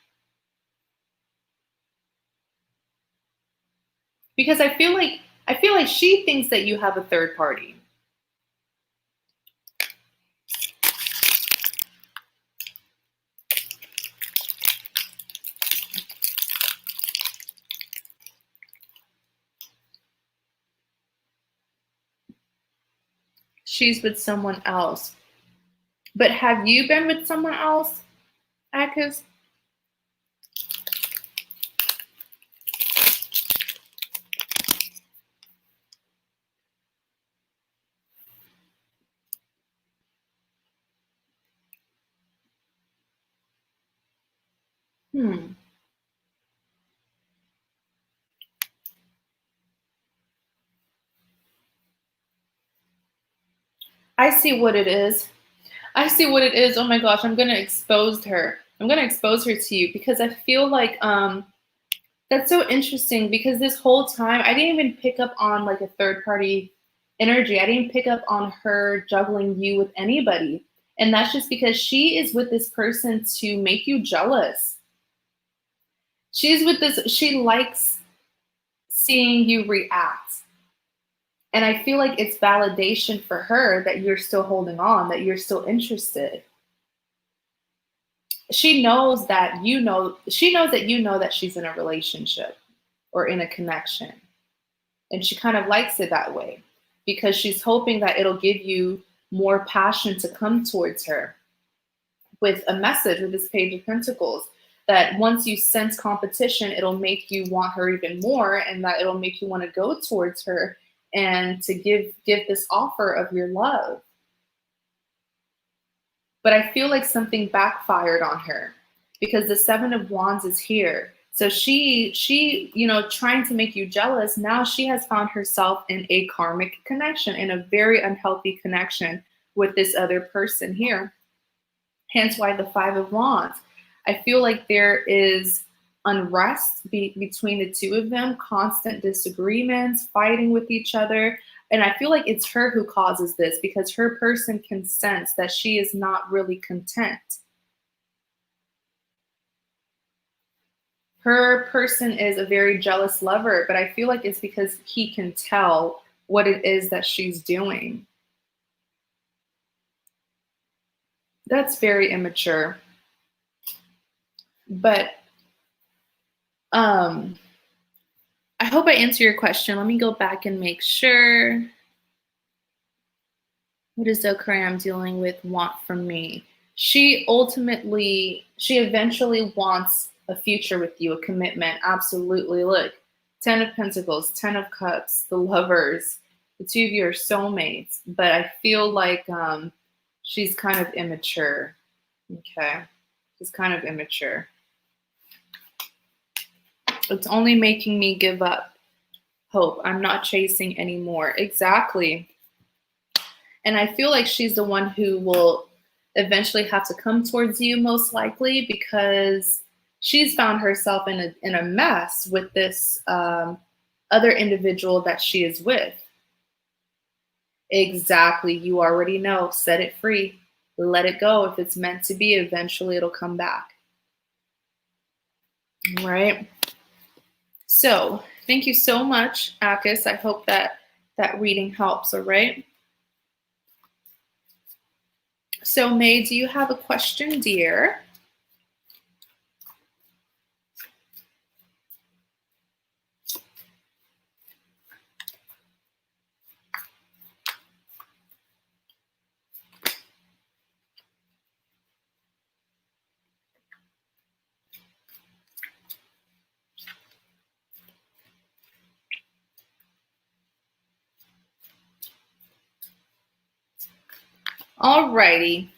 Because I feel like she thinks that you have a third party. She's with someone else. But have you been with someone else, Akis? I see what it is. I see what it is. Oh my gosh, I'm gonna expose her. I'm gonna expose her to you because I feel like that's so interesting, because this whole time I didn't even pick up on like a third party energy. I didn't pick up on her juggling you with anybody. And that's just because she is with this person to make you jealous. She's with this, she likes seeing you react. And I feel like it's validation for her that you're still holding on, that you're still interested. She knows that you know that she's in a relationship or in a connection. And she kind of likes it that way because she's hoping that it'll give you more passion to come towards her with a message with this Page of Pentacles, that once you sense competition, it'll make you want her even more, and that it'll make you want to go towards her and to give this offer of your love. But I feel like something backfired on her because the Seven of Wands is here. So she, trying to make you jealous, now she has found herself in a karmic connection, in a very unhealthy connection with this other person here. Hence why the Five of Wands. I feel like there is unrest between the two of them, constant disagreements, fighting with each other. And I feel like it's her who causes this because her person can sense that she is not really content. Her person is a very jealous lover, but I feel like it's because he can tell what it is that she's doing. That's very immature. But I hope I answer your question. Let me go back and make sure. What does the career I'm dealing with want from me? She eventually wants a future with you, a commitment. Absolutely. Look, 10 of Pentacles, 10 of Cups, the Lovers. The two of you are soulmates, but I feel like she's kind of immature. Okay. She's kind of immature. It's only making me give up hope. I'm not chasing anymore. Exactly. And I feel like she's the one who will eventually have to come towards you, most likely, because she's found herself in a mess with this other individual that she is with. Exactly. You already know. Set it free. Let it go. If it's meant to be, eventually it'll come back. All right. So thank you so much, Akis. I hope that reading helps. All right. So May, do you have a question, dear? Alrighty.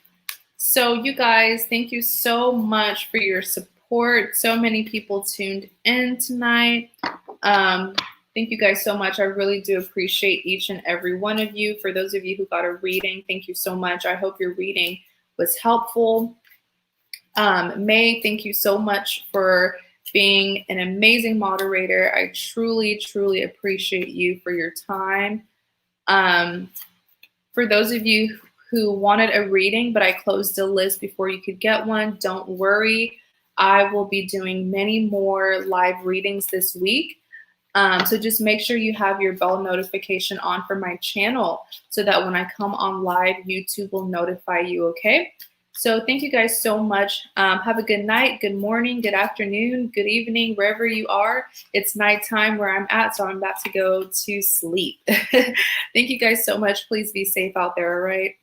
So you guys, thank you so much for your support. So many people tuned in tonight. Thank you guys so much. I really do appreciate each and every one of you. For those of you who got a reading, thank you so much. I hope your reading was helpful. May, thank you so much for being an amazing moderator. I truly, truly appreciate you for your time. For those of you who wanted a reading, but I closed the list before you could get one, don't worry. I will be doing many more live readings this week. So just make sure you have your bell notification on for my channel so that when I come on live, YouTube will notify you, okay? So thank you guys so much. Have a good night, good morning, good afternoon, good evening, wherever you are. It's nighttime where I'm at, so I'm about to go to sleep. Thank you guys so much. Please be safe out there, all right?